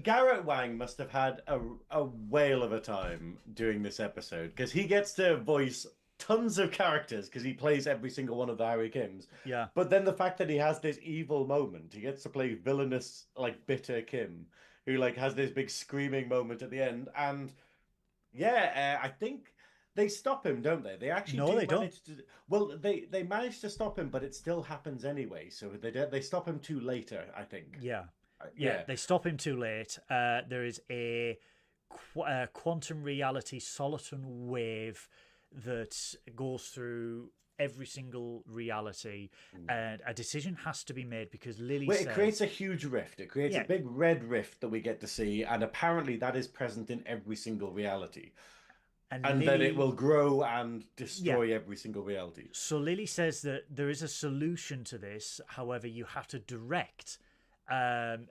Garrett Wang must have had a whale of a time doing this episode because he gets to voice tons of characters because he plays every single one of the Harry Kims. Yeah. But then the fact that he has this evil moment, he gets to play villainous, like bitter Kim, who like has this big screaming moment at the end, and yeah, I think they stop him, don't they? They actually No, do they don't. manage to. Well, they manage to stop him, but it still happens anyway. So they stop him too later, I think. Yeah. Yeah. They stop him too late. There is a quantum reality soliton wave that goes through every single reality, and a decision has to be made because Lily Well, says... it creates a huge rift. It creates a big red rift that we get to see, and apparently that is present in every single reality. And then it will grow and destroy every single reality. So Lily says that there is a solution to this. However, you have to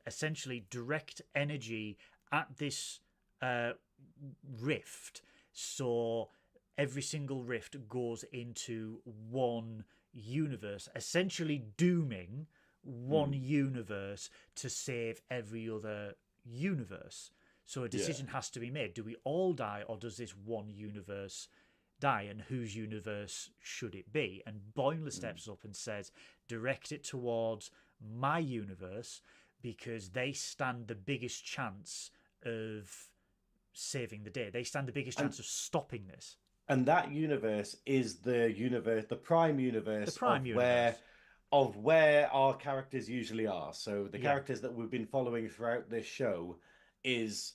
essentially direct energy at this rift. So every single rift goes into one universe, essentially dooming one universe to save every other universe. So a decision has to be made. Do we all die, or does this one universe die? And whose universe should it be? And Boimler steps up and says, direct it towards my universe because they stand the biggest chance of saving the day. They stand the biggest chance of stopping this. And that universe is the prime universe of where our characters usually are. So the characters that we've been following throughout this show is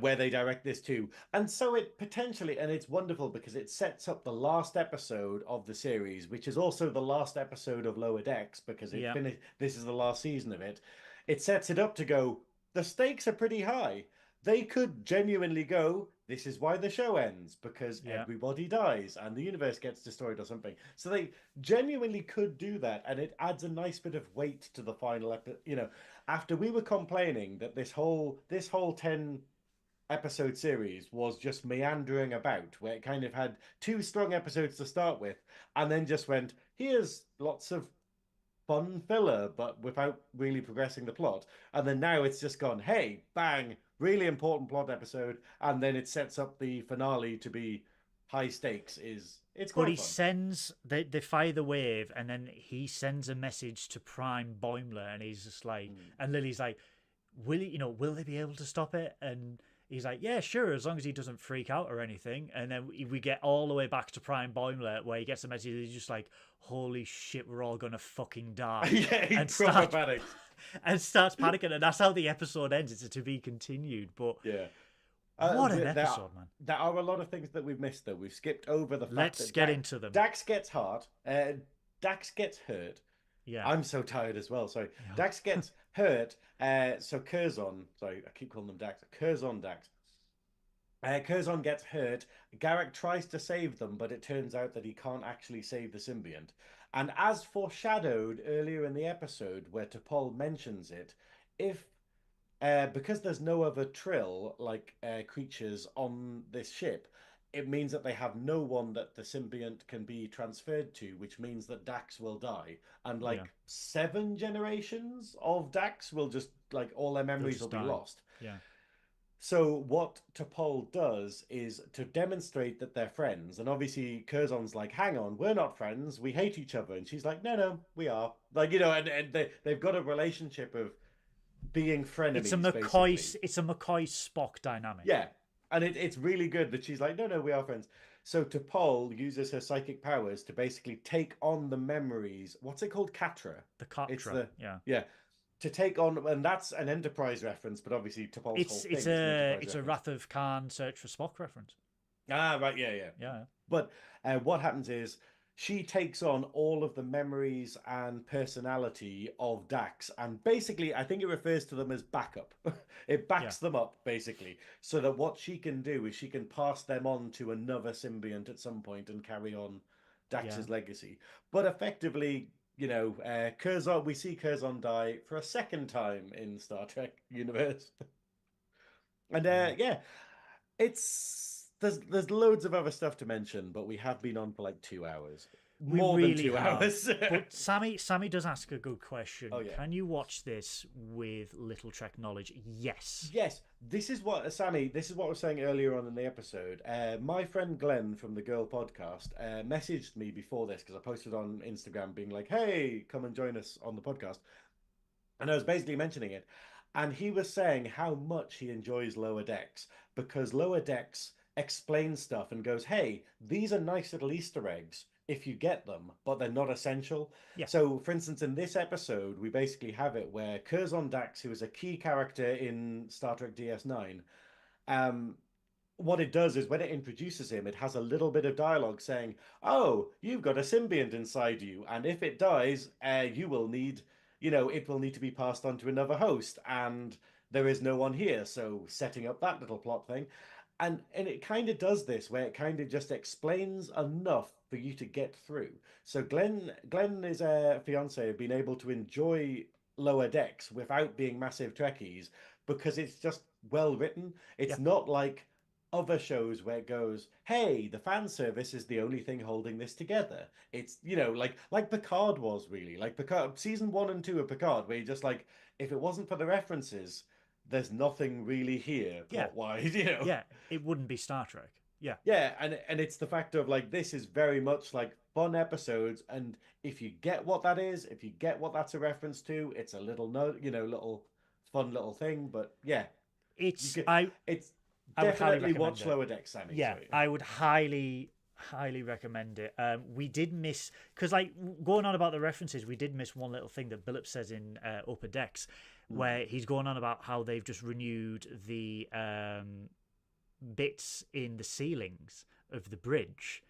where they direct this to. And so it potentially, and it's wonderful because it sets up the last episode of the series, which is also the last episode of Lower Decks because it finished. This is the last season of it. It sets it up to go, the stakes are pretty high. They could genuinely go, this is why the show ends, because everybody dies and the universe gets destroyed or something. So they genuinely could do that, and it adds a nice bit of weight to the final episode. You know, after we were complaining that this whole 10 episode series was just meandering about, where it kind of had 2 strong episodes to start with, and then just went, here's lots of fun filler, but without really progressing the plot. And then now it's just gone, hey, bang, really important plot episode, and then it sets up the finale to be high stakes. It's quite But he fun. sends they fire the wave, and then he sends a message to Prime Boimler, and he's just like, and Lily's like, will they be able to stop it? And he's like, yeah, sure, as long as he doesn't freak out or anything. And then we get all the way back to Prime Boimler, where he gets a message. He's just like, holy shit, we're all gonna fucking die. Yeah, he and proper panics. And starts panicking, and that's how the episode ends. It's to be continued, but yeah. What an episode, man. There are a lot of things that we've missed, though. We've skipped over the fact Let's that get into them. Dax gets hurt. Dax gets hurt. Yeah. I'm so tired as well. Sorry. Yeah. Dax gets hurt. So Curzon, sorry, I keep calling them Dax. Curzon Dax. Curzon gets hurt. Garak tries to save them, but it turns out that he can't actually save the symbiont. And as foreshadowed earlier in the episode, where T'Pol mentions it, because there's no other Trill like creatures on this ship, it means that they have no one that the symbiont can be transferred to, which means that Dax will die. And 7 generations of Dax will just, all their memories will be lost. Yeah. So what T'Pol does is to demonstrate that they're friends. And obviously Curzon's like, hang on, we're not friends. We hate each other. And she's like, no, we are. And they've got a relationship of being frenemies. It's a McCoy Spock dynamic. Yeah. And it's really good that she's like, no, we are friends. So T'Pol uses her psychic powers to basically take on the memories. What's it called? Katra. The Katra. Yeah. To take on, and that's an Enterprise reference, but obviously T'Pol's whole thing it's a Wrath of Khan Search for Spock reference. Ah, right, yeah. Yeah. But what happens is she takes on all of the memories and personality of Dax, and basically, I think it refers to them as backup. It Yeah, backs them up, basically, so that what she can do is she can pass them on to another symbiont at some point and carry on yeah. Dax's legacy. But effectively, Curzon, we see Curzon die for a second time in Star Trek universe, and Yeah. yeah, there's loads of other stuff to mention, but we have been on for like 2 hours, We more than really two have. hours. But Sammy does ask a good question. Oh yeah. Can you watch this with little Trek knowledge? Yes. Yes, this is what Sammy. This is what I was saying earlier on in the episode. My friend Glenn from the Girl Podcast messaged me before this because I posted on Instagram being like, "Hey, come and join us on the podcast," and I was basically mentioning it, and he was saying how much he enjoys Lower Decks because Lower Decks explains stuff and goes, "Hey, these are nice little Easter eggs if you get them, but they're not essential." Yeah. So, for instance, in this episode, we basically have it where Curzon Dax, who is a key character in Star Trek DS9, um, what it does is when it introduces him, it has a little bit of dialogue saying, "Oh, you've got a symbiont inside you, and if it dies, you will need, it will need to be passed on to another host, and there is no one here." So setting up that little plot thing, and it kind of does this where it kind of just explains enough for you to get through. So Glenn is a fiance have been able to enjoy Lower Decks without being massive Trekkies because it's just well written. Yeah. It's not like other shows where it goes, "Hey, the fan service is the only thing holding this together." It's like Picard was really like Picard season 1 and 2 of Picard, where you just like, if it wasn't for the references, there's nothing really here Yeah. plot wise. Yeah. It wouldn't be Star Trek. Yeah. Yeah, and it's the fact of like this is very much like fun episodes, and if you get what that is, if you get what that's a reference to, it's a little little fun little thing. But yeah, you It's could I it's I would highly definitely recommend watch it. Lower Deck, Sammy. Yeah, Sorry. I would highly recommend it. We did miss because like going on about the references, we did miss one little thing that Billups says in Upper Decks, Mm. where he's going on about how they've just renewed the bits in the ceilings of the bridge.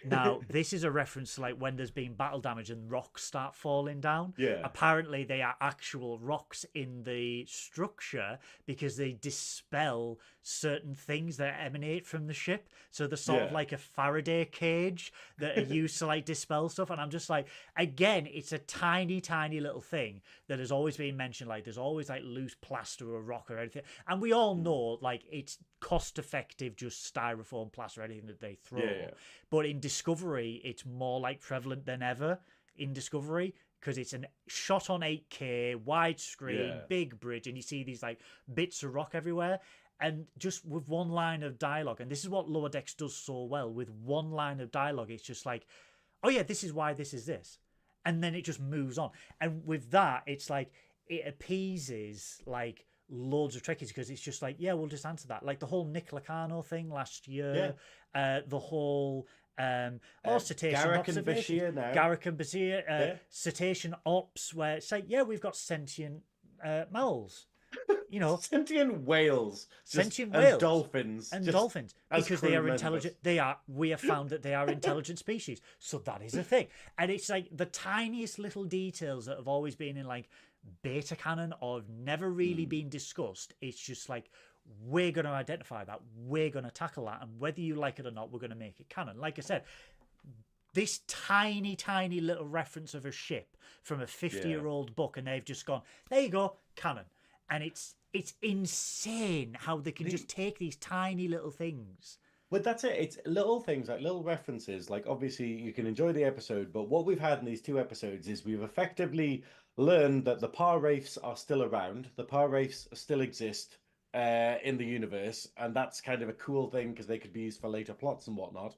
Now, this is a reference to like when there's been battle damage and rocks start falling down. Yeah. Apparently, they are actual rocks in the structure because they dispel certain things that emanate from the ship. So they're sort of Yeah. like a Faraday cage that are used to like dispel stuff. And I'm just like, again, it's a tiny, tiny little thing that has always been mentioned. Like, there's always like loose plaster or rock or anything. And we all know like it's cost effective, just styrofoam plaster, anything that they throw. Yeah. But in Discovery, it's more like prevalent than ever in Discovery because it's a shot on 8K, widescreen, Yeah. big bridge, and you see these like bits of rock everywhere. And just with one line of dialogue, and this is what Lower Decks does so well with one line of dialogue, it's just like, oh yeah, this is why this is this. And then it just moves on. And with that, it's like it appeases like loads of Trekkies because it's just like, yeah, we'll just answer that. Like the whole Nick Lacano thing last year, the whole cetacean Garrick and observations. Bashir now. Garrick and Bashir, Yeah. cetacean ops, where it's like, yeah, we've got sentient mammals. You know, Sentient whales. sentient And whales dolphins. and Just dolphins as because crew they are members. intelligent. We have found that they are intelligent species, so that is a thing. And it's like the tiniest little details that have always been in like beta canon or have never really been discussed. It's just like, we're going to identify that, we're going to tackle that, and whether you like it or not, we're going to make it canon. Like I said, this tiny, tiny little reference of a ship from a 50-year-old book, and they've just gone, there you go, canon. And it's insane how they can just take these tiny little things. But that's it. It's little things, like little references. Like, obviously, you can enjoy the episode, but what we've had in these 2 episodes is we've effectively learned that the Par Wraiths are still around. The Par Wraiths still exist in the universe, and that's kind of a cool thing because they could be used for later plots and whatnot.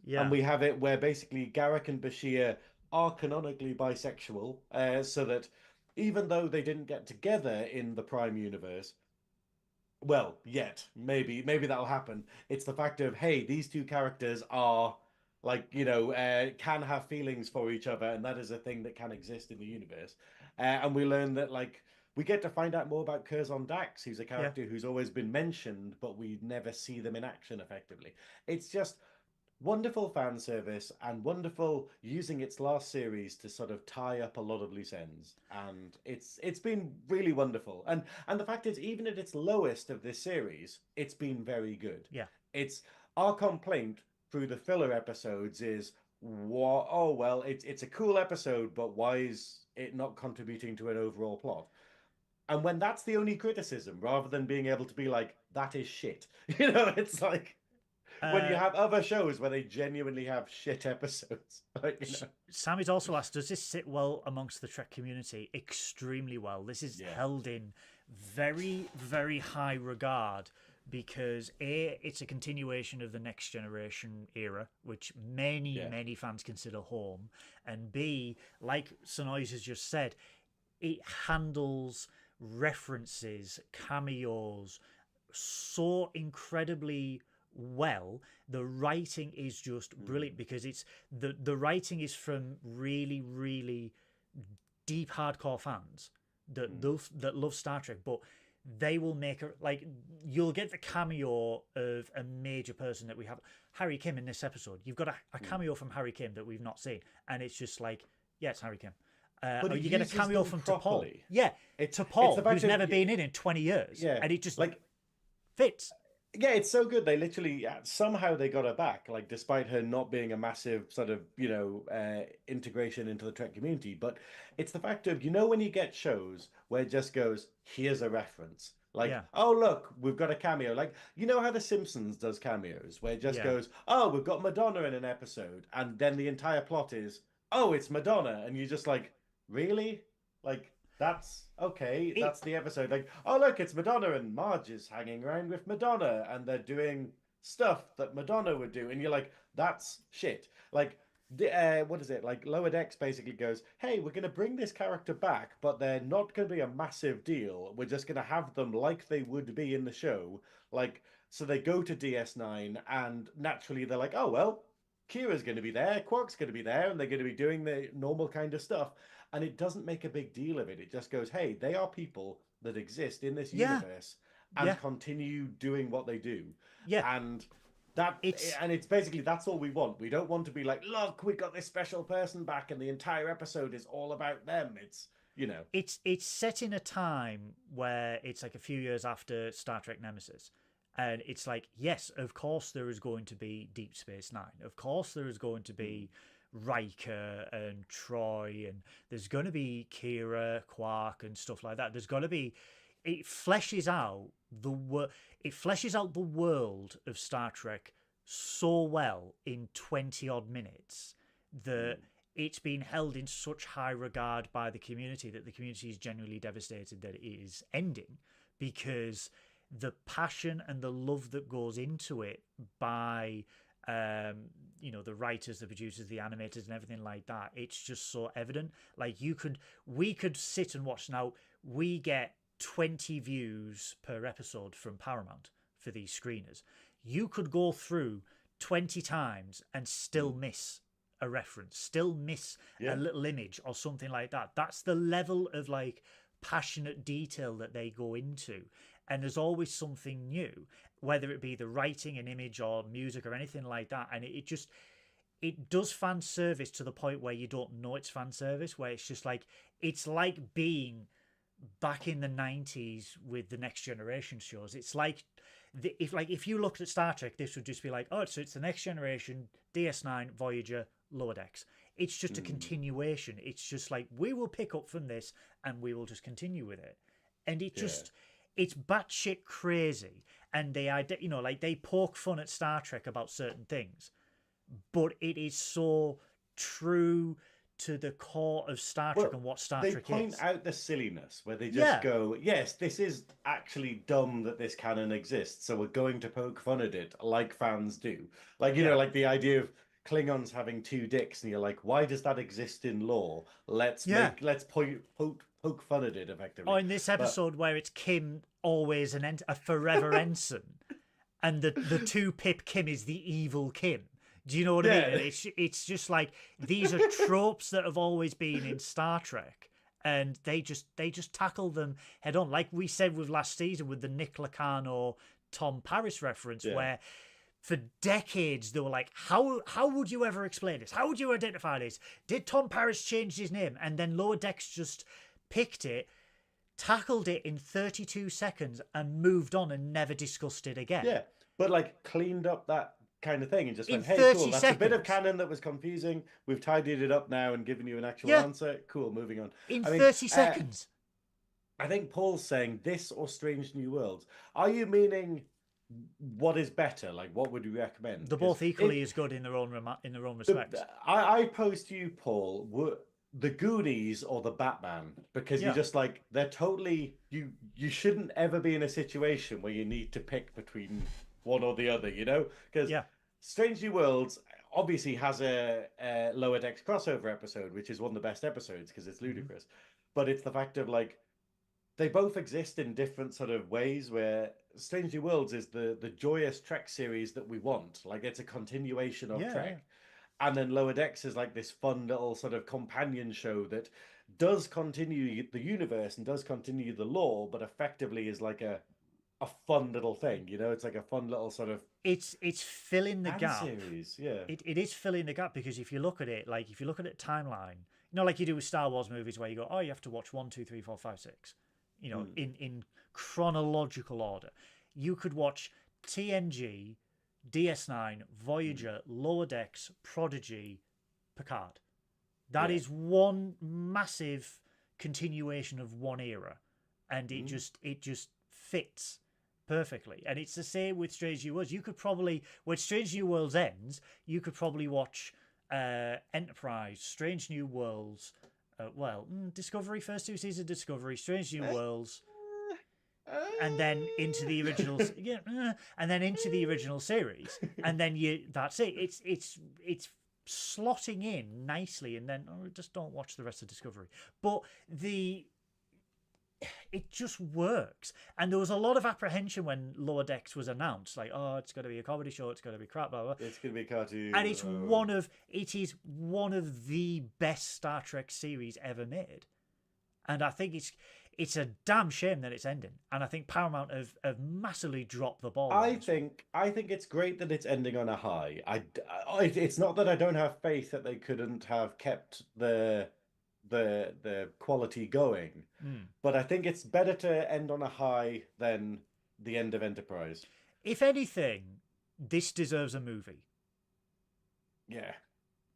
And Yeah. we have it where basically Garrick and Bashir are canonically bisexual, so that even though they didn't get together in the Prime universe, well, yet maybe that'll happen. It's the fact of, hey, these two characters are like can have feelings for each other, and that is a thing that can exist in the universe. And we learn that like we get to find out more about Curzon Dax, who's a Yeah. character who's always been mentioned, but we never see them in action effectively. It's just wonderful fan service and wonderful using its last series to sort of tie up a lot of loose ends. And it's been really wonderful. And the fact is, even at its lowest of this series, it's been very good. Yeah. It's our complaint through the filler episodes is what, oh well, it's a cool episode, but why is it not contributing to an overall plot? And when that's the only criticism, rather than being able to be like, that is shit, it's like when you have other shows where they genuinely have shit episodes. Sammy's also asked, does this sit well amongst the Trek community? Extremely well. This is held in very, very high regard because A, it's a continuation of the Next Generation era, which many fans consider home, and B, like Synoiz has just said, it handles references, cameos so incredibly well. The writing is just brilliant because it's the writing is from really, really deep hardcore fans that love Star Trek, but they will make you'll get the cameo of a major person that we have. Harry Kim in this episode, you've got a cameo from Harry Kim that we've not seen, and it's just like, yeah, it's Harry Kim. But you get a cameo from T'Pol. Yeah, T'Pol, who's never been in 20 years. Yeah, and it just fits. Yeah, it's so good. They literally somehow they got her back, like despite her not being a massive sort of integration into the Trek community. But it's the fact of when you get shows where it just goes, here's a reference, like oh look, we've got a cameo, like how The Simpsons does cameos, where it just goes, oh, we've got Madonna in an episode, and then the entire plot is, oh, it's Madonna, and you're just like, really, like. That's okay. That's the episode. Like, oh look, it's Madonna, and Marge is hanging around with Madonna, and they're doing stuff that Madonna would do, and you're like, that's shit. Like, what is it? Like, Lower Decks basically goes, hey, we're gonna bring this character back, but they're not gonna be a massive deal. We're just gonna have them like they would be in the show. Like, so they go to DS9, and naturally they're like, oh well, Kira's going to be there, Quark's going to be there, and they're going to be doing the normal kind of stuff. And it doesn't make a big deal of it. It just goes, hey, they are people that exist in this universe and continue doing what they do. Yeah. And it's basically, that's all we want. We don't want to be like, look, we got this special person back and the entire episode is all about them. It's, It's set in a time where it's like a few years after Star Trek Nemesis. And it's like, yes, of course there is going to be Deep Space Nine. Of course there is going to be Riker and Troy, and there's going to be Kira, Quark, and stuff like that. There's going to be. It fleshes out the world of Star Trek so well in 20 odd minutes that it's been held in such high regard by the community that the community is genuinely devastated that it is ending, because the passion and the love that goes into it by the writers, the producers, the animators, and everything like that, it's just so evident. Like, we could sit and watch. Now we get 20 views per episode from Paramount for these screeners. You could go through 20 times and still miss a reference, still miss a little image or something like that. That's the level of like passionate detail that they go into. And there's always something new, whether it be the writing, an image, or music, or anything like that. And it does fan service to the point where you don't know it's fan service, where it's just like, it's like being back in the 90s with the Next Generation shows. It's like, if you looked at Star Trek, this would just be like, oh, so it's the Next Generation, DS9, Voyager, Lower Decks. It's just a continuation. It's just like, we will pick up from this and we will just continue with it. And it just... It's batshit crazy, and they poke fun at Star Trek about certain things, but it is so true to the core of Star Trek and what Star Trek is. They point out the silliness, where they just go, yes, this is actually dumb that this canon exists, so we're going to poke fun at it, like fans do. Like, like the idea of Klingons having two dicks, and you're like, why does that exist in lore? Let's poke fun at it, effectively. Oh, in this episode where it's Kim, always a forever ensign, and the two-pip Kim is the evil Kim. Do you know what I mean? It's just like, these are tropes that have always been in Star Trek, and they just tackle them head on. Like we said with last season with the Nick Lacano Tom Paris reference, where For decades, they were like, how would you ever explain this? How would you identify this? Did Tom Paris change his name? And then Lower Decks just picked it, tackled it in 32 seconds, and moved on and never discussed it again. Yeah, but like cleaned up that kind of thing and just In went, hey, 30 cool, that's a bit of seconds. canon that was confusing. We've tidied it up now and given you an actual Yeah, answer. Cool, moving on. in I mean, 30 seconds. I think Paul's saying this or Strange New Worlds. Are you meaning what is better? Like, what would you recommend? They're 'Cause both equally as good in their own respects. I pose to you, Paul, the Goonies or the Batman, because Yeah. you're just like they're totally you shouldn't ever be in a situation where you need to pick between one or the other, you know? Because Yeah. Strange New Worlds obviously has a Lower Decks crossover episode, which is one of the best episodes because it's ludicrous. But it's the fact of like they both exist in different sort of ways where Strange New Worlds is the joyous Trek series that we want. Like it's a continuation of Trek. And then Lower Decks is like this fun little sort of companion show that does continue the universe and does continue the lore, but effectively is like a fun little thing, you know? It's like a fun little sort of It's filling the gap. series, yeah. It is filling the gap because if you look at it, like if you look at it timeline, you know, like you do with Star Wars movies where you go, oh, you have to watch 1, 2, 3, 4, 5, 6, you know, in chronological order. You could watch TNG, DS9, Voyager, Lower Decks, Prodigy, Picard. That is one massive continuation of one era, and it just fits perfectly. And it's the same with Strange New Worlds. You could probably, when Strange New Worlds ends, you could probably watch Enterprise, Strange New Worlds, Discovery, first 2 seasons of Discovery, Strange New Worlds, and then into the original, and then into the original series, and then that's it. It's slotting in nicely, and then just don't watch the rest of Discovery. But it just works. And there was a lot of apprehension when Lower Decks was announced, like, oh, it's going to be a comedy show, it's going to be crap, blah blah. It's going to be a cartoon, and it is one of the best Star Trek series ever made. And I think it's a damn shame that it's ending. And I think Paramount have massively dropped the ball. I think it's great that it's ending on a high. It's not that I don't have faith that they couldn't have kept the quality going, but I think it's better to end on a high than the end of Enterprise. If anything, this deserves a movie. Yeah.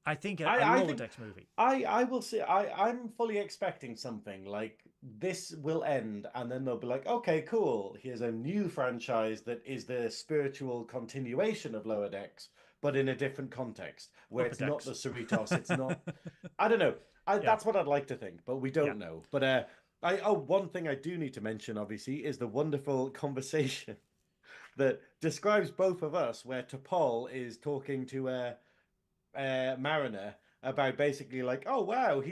I think a Lower Decks movie. I will say I'm fully expecting something like this will end and then they'll be like, okay, cool. Here's a new franchise that is the spiritual continuation of Lower Decks, but in a different context where Upper it's Decks. not the Cerritos. It's not. I don't know. That's what I'd like to think, but we don't know. But one thing I do need to mention, obviously, is the wonderful conversation that describes both of us, where T'Pol is talking to Mariner about basically like, oh wow,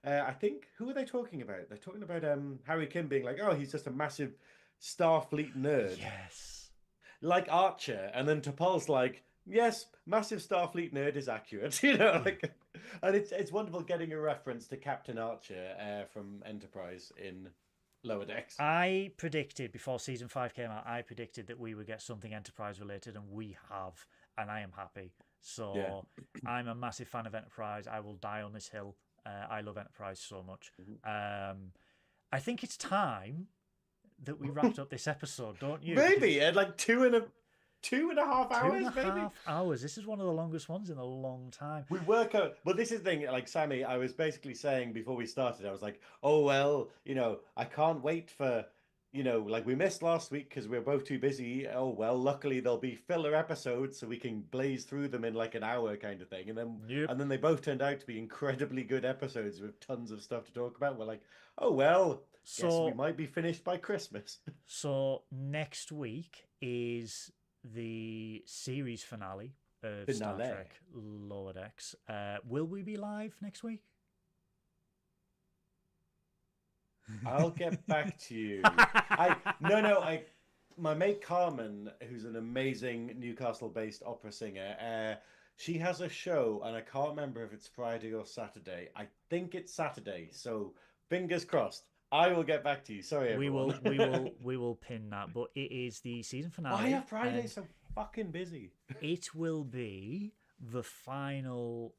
I think who are they talking about? They're talking about Harry Kim being like, oh, he's just a massive Starfleet nerd, Yes, like Archer, and then T'Pol's like, yes, massive Starfleet nerd is accurate, you know, like, and it's wonderful getting a reference to Captain Archer from Enterprise in Lower Decks. I predicted before season 5 came out, I predicted that we would get something Enterprise related, and we have, and I am happy. So I'm a massive fan of Enterprise. I will die on this hill. I love Enterprise so much. I think it's time that we wrapped up this episode, don't you? Maybe at like 2.5 hours. 2.5 hours. This is one of the longest ones in a long time. We work out, but this is the thing. Like Sammy, I was basically saying before we started, I was like, "Oh well, you know, I can't wait for." You know, like we missed last week because we were both too busy. Oh well, luckily there'll be filler episodes so we can blaze through them in like an hour kind of thing. And then they both turned out to be incredibly good episodes with tons of stuff to talk about. We're like, oh well, guess we might be finished by Christmas. So next week is the series finale of Star Trek Lower Decks. Will we be live next week? I'll get back to you. My mate Carmen, who's an amazing Newcastle-based opera singer, she has a show, and I can't remember if it's Friday or Saturday. I think it's Saturday, so fingers crossed. I will get back to you. Sorry, everyone. We will pin that, but it is the season finale. Oh yeah, Friday. So fucking busy. It will be the final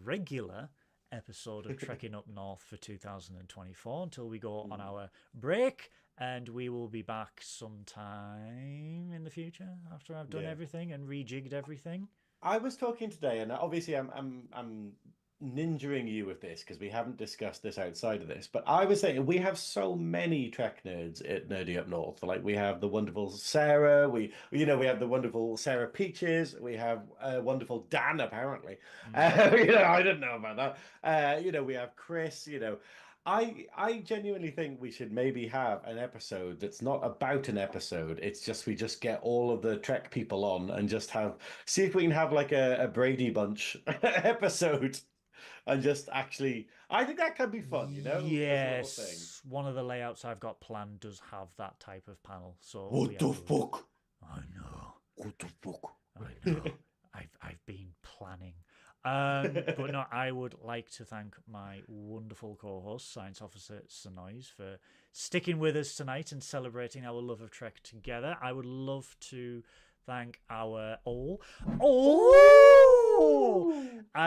regular episode of Trekking Up North for 2024 until we go on our break, and we will be back sometime in the future after I've done everything and rejigged everything. I was talking today, and obviously I'm ninjaing you with this because we haven't discussed this outside of this. But I was saying we have so many Trek nerds at Nerdy Up North. Like we have the wonderful Sarah, we have the wonderful Sarah Peaches, we have wonderful Dan apparently. I didn't know about that. We have Chris. I genuinely think we should maybe have an episode that's not about an episode. It's just we just get all of the Trek people on and just see if we can have like a Brady Bunch episode and just actually. I think that can be fun, Yes, one of the layouts I've got planned does have that type of panel. So what the fuck? I know. What the fuck? I know. I've been planning. But no, I would like to thank my wonderful co-host, Science Officer Synoiz, for sticking with us tonight and celebrating our love of Trek together. I would love to thank I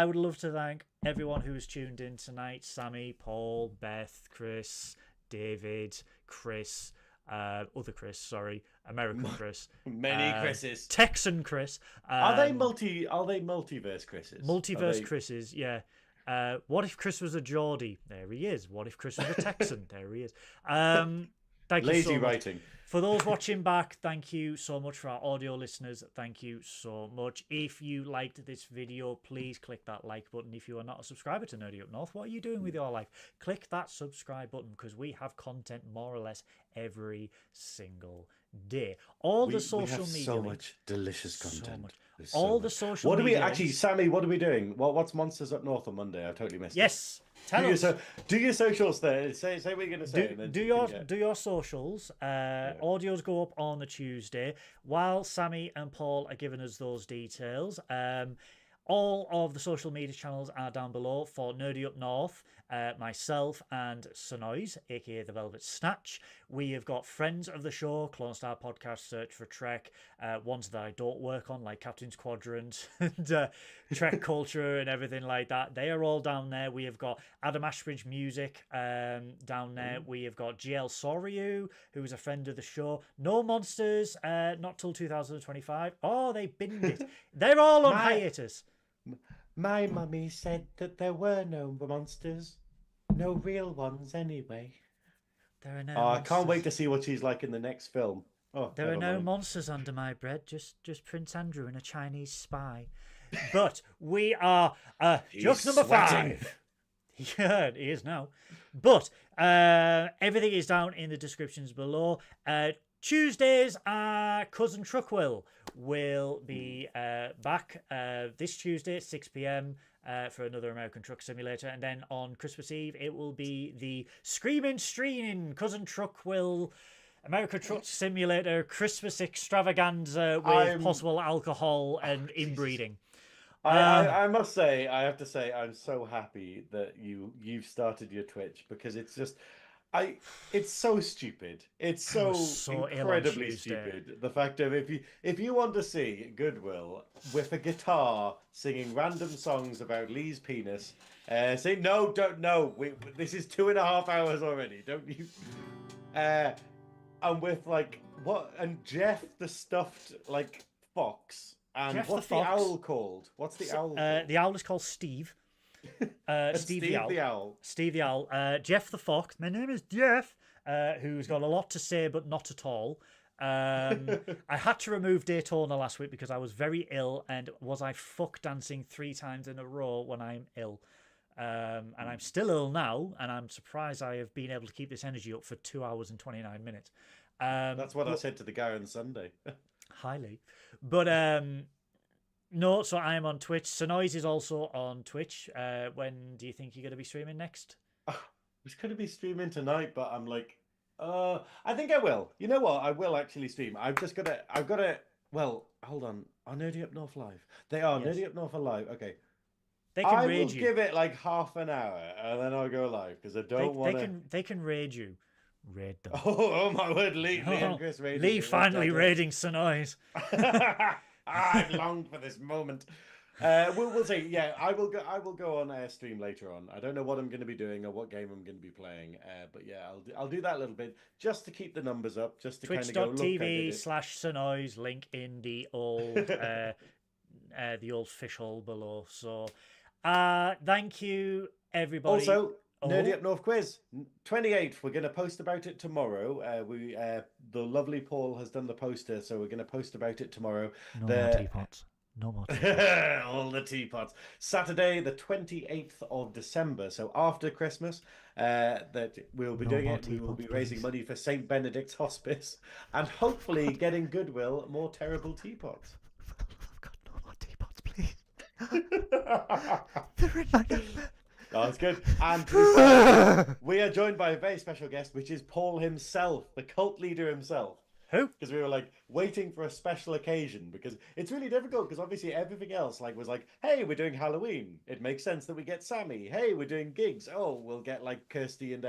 would love to thank everyone who has tuned in tonight. Sammy, Paul, Beth, Chris, David, Chris, other Chris, sorry, American Chris, many Chris's, Texan Chris. Are they multiverse Chris's? Multiverse Chris's, yeah. What if Chris was a Geordie? There he is. What if Chris was a Texan? There he is. Thank you Lazy so much. writing. For those watching back, thank you so much. For our audio listeners, thank you so much. If you liked this video, please click that like button. If you are not a subscriber to Nerdy Up North, what are you doing with your life? Click that subscribe button because we have content more or less every single day. We have so much delicious content. The social What do we media actually, Sammy? What are we doing? What's Monsters Up North on Monday? I totally missed it. Yes. Do your socials there. Say what you're going to say. Do your socials. Audios go up on the Tuesday while Sammy and Paul are giving us those details. All of the social media channels are down below for Nerdy Up North, myself and Synoiz, aka The Velvet Snatch. We have got friends of the show, Clone Star Podcast, Search for Trek, ones that I don't work on, like Captain's Quadrant and Trek Culture and everything like that. They are all down there. We have got Adam Ashbridge Music down there. We have got GL Soryu, who is a friend of the show. No Monsters, not till 2025. Oh, they binned it. They're all on hiatus. My mummy said that there were no monsters. No real ones, anyway. There are no monsters. I can't wait to see what she's like in the next film. There are no monsters under my bread, just Prince Andrew and a Chinese spy. But we are joke number 5. Yeah, he is now. But everything is down in the descriptions below. Tuesdays, Cousin Truckwill will be back this Tuesday at 6 p.m. For another American Truck Simulator. And then on Christmas Eve, it will be the Screaming Streaming Cousin Truckwill American Truck Simulator Christmas Extravaganza with possible alcohol and inbreeding. I must say, I have to say, I'm so happy that you've started your Twitch because it's just... it's so stupid. It's so incredibly stupid. The fact of if you want to see Goodwill with a guitar singing random songs about Lee's penis, say no, don't no. This is 2.5 hours already. Don't you? And with and Jeff the stuffed fox. And Jeff what's the owl called? What's the owl called? The owl is called Steve. Steve the Owl. Steve the Owl. Jeff the Fox. My name is Jeff, who's got a lot to say, but not at all. I had to remove Daytona last week because I was very ill, and was I fuck dancing 3 times in a row when I'm ill. And I'm still ill now, and I'm surprised I have been able to keep this energy up for 2 hours and 29 minutes. That's what I said to the guy on Sunday. Highly. But no, so I am on Twitch. Synoiz is also on Twitch. When do you think you're going to be streaming next? I was going to be streaming tonight, but I'm like, I think I will. You know what? I will actually stream. I've got to, well, hold on. Are Nerdy Up North live? They are. Yes. Nerdy Up North are live. Okay. I will give it like half an hour and then I'll go live because I don't want to. They can raid you. Raid them. Oh my word, Lee and Chris raiding. Lee finally raiding Synoiz. I've longed for this moment. We'll see. Yeah, I will go on stream later on. I don't know what I'm going to be doing or what game I'm going to be playing. But yeah, I'll do that a little bit just to keep the numbers up, just to kind of go look. Twitch.tv/Synoiz, link in the old fish hole below. So thank you everybody. Also, Nerdy Up North quiz 28th. We're going to post about it tomorrow. The lovely Paul has done the poster, so we're going to post about it tomorrow. No more teapots. No more teapots. All the teapots. Saturday, the 28th of December. So after Christmas, that we'll be doing it. We will be raising money for St. Benedict's Hospice and hopefully getting Goodwill more terrible teapots. I've got no more teapots, please. They're in my number. Oh, that's good. And we are joined by a very special guest, which is Paul himself, the cult leader himself. Who? Because we were like waiting for a special occasion, because it's really difficult, because obviously everything else was like, hey, we're doing Halloween. It makes sense that we get Sammy. Hey, we're doing gigs. Oh, we'll get like Kirsty and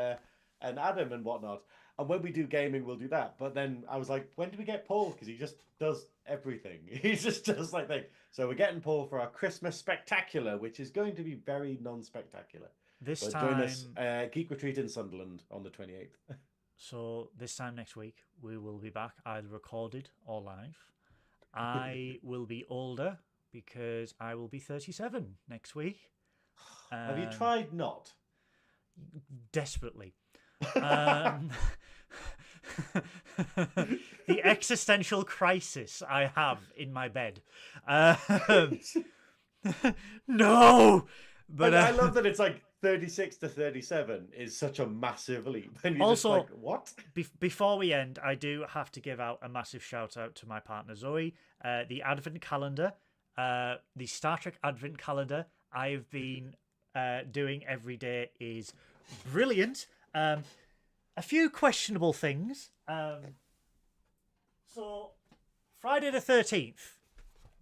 Adam and whatnot. And when we do gaming, we'll do that. But then I was like, when do we get Paul? Because he just does everything. He just does like things. So we're getting Paul for our Christmas spectacular, which is going to be very non-spectacular. This but time, join us Geek Retreat in Sunderland on the 28th. So this time next week, we will be back either recorded or live. I will be older because I will be 37 next week. Have you tried not? Desperately. The existential crisis I have in my bed. No! But I love that it's like 36 to 37 is such a massive leap. And you're also, just like, what? Before we end, I do have to give out a massive shout out to my partner Zoe. The Advent calendar, the Star Trek Advent calendar I've been doing every day is brilliant. A few questionable things. So, Friday the 13th.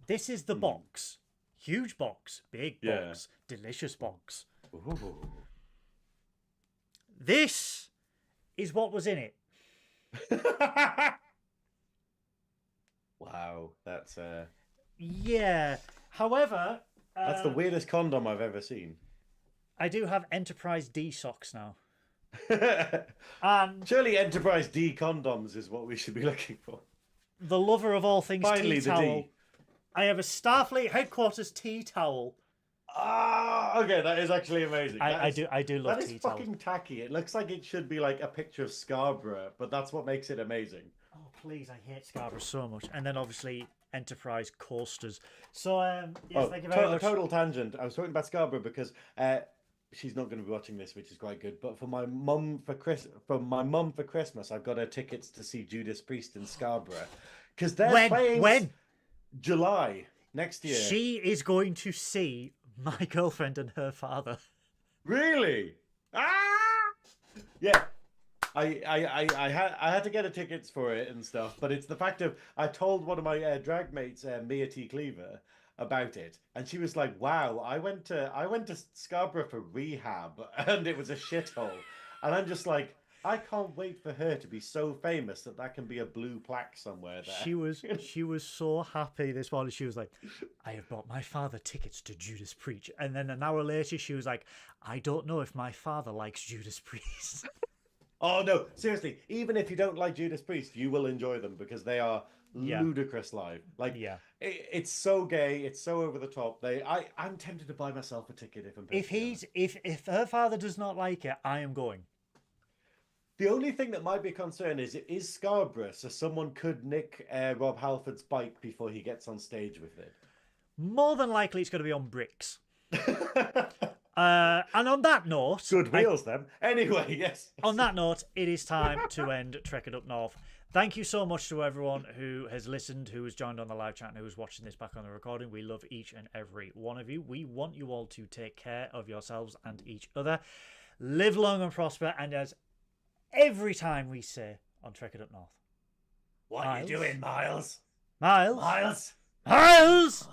This is the box. Huge box. Big box. Delicious box. Ooh. This is what was in it. Wow, that's Yeah. However, that's the weirdest condom I've ever seen. I do have Enterprise D socks now. Surely Enterprise D condoms is what we should be looking for. The lover of all things Finally, tea the towel. D. I have a Starfleet headquarters tea towel. Ah, okay, that is actually amazing. I do love that tea is towels. fucking tacky. It looks like it should be like a picture of Scarborough, but that's what makes it amazing. Oh please, I hate Scarborough so much. And then obviously Enterprise coasters. So yes, thank you very much. Total tangent. I was talking about Scarborough because she's not going to be watching this, which is quite good. But for my mum for Christmas, I've got her tickets to see Judas Priest in Scarborough because they're playing when July next year. She is going to see my girlfriend and her father. Really? Ah! Yeah. I had to get her tickets for it and stuff, but it's the fact of I told one of my drag mates, Mia T. Cleaver, about it, and she was like, "Wow, I went to Scarborough for rehab, and it was a shithole." And I'm just like, I can't wait for her to be so famous that can be a blue plaque somewhere there. She was so happy this morning. She was like, I have bought my father tickets to Judas Priest. And then an hour later, she was like, I don't know if my father likes Judas Priest. Oh no, seriously, even if you don't like Judas Priest, you will enjoy them because they are ludicrous live. Like, it's so gay, it's so over the top. I'm tempted to buy myself a ticket if I'm if her father does not like it, I am going. The only thing that might be a concern is it is Scarborough, so someone could nick Rob Halford's bike before he gets on stage with it. More than likely, it's going to be on bricks. And on that note... Good wheels, then. Anyway, yes. On that note, it is time to end Trekkin' Up North. Thank you so much to everyone who has listened, who has joined on the live chat, and who is watching this back on the recording. We love each and every one of you. We want you all to take care of yourselves and each other. Live long and prosper, and as every time we say on Trekkin' Up North... What are you doing, Miles? Miles? Miles? Miles?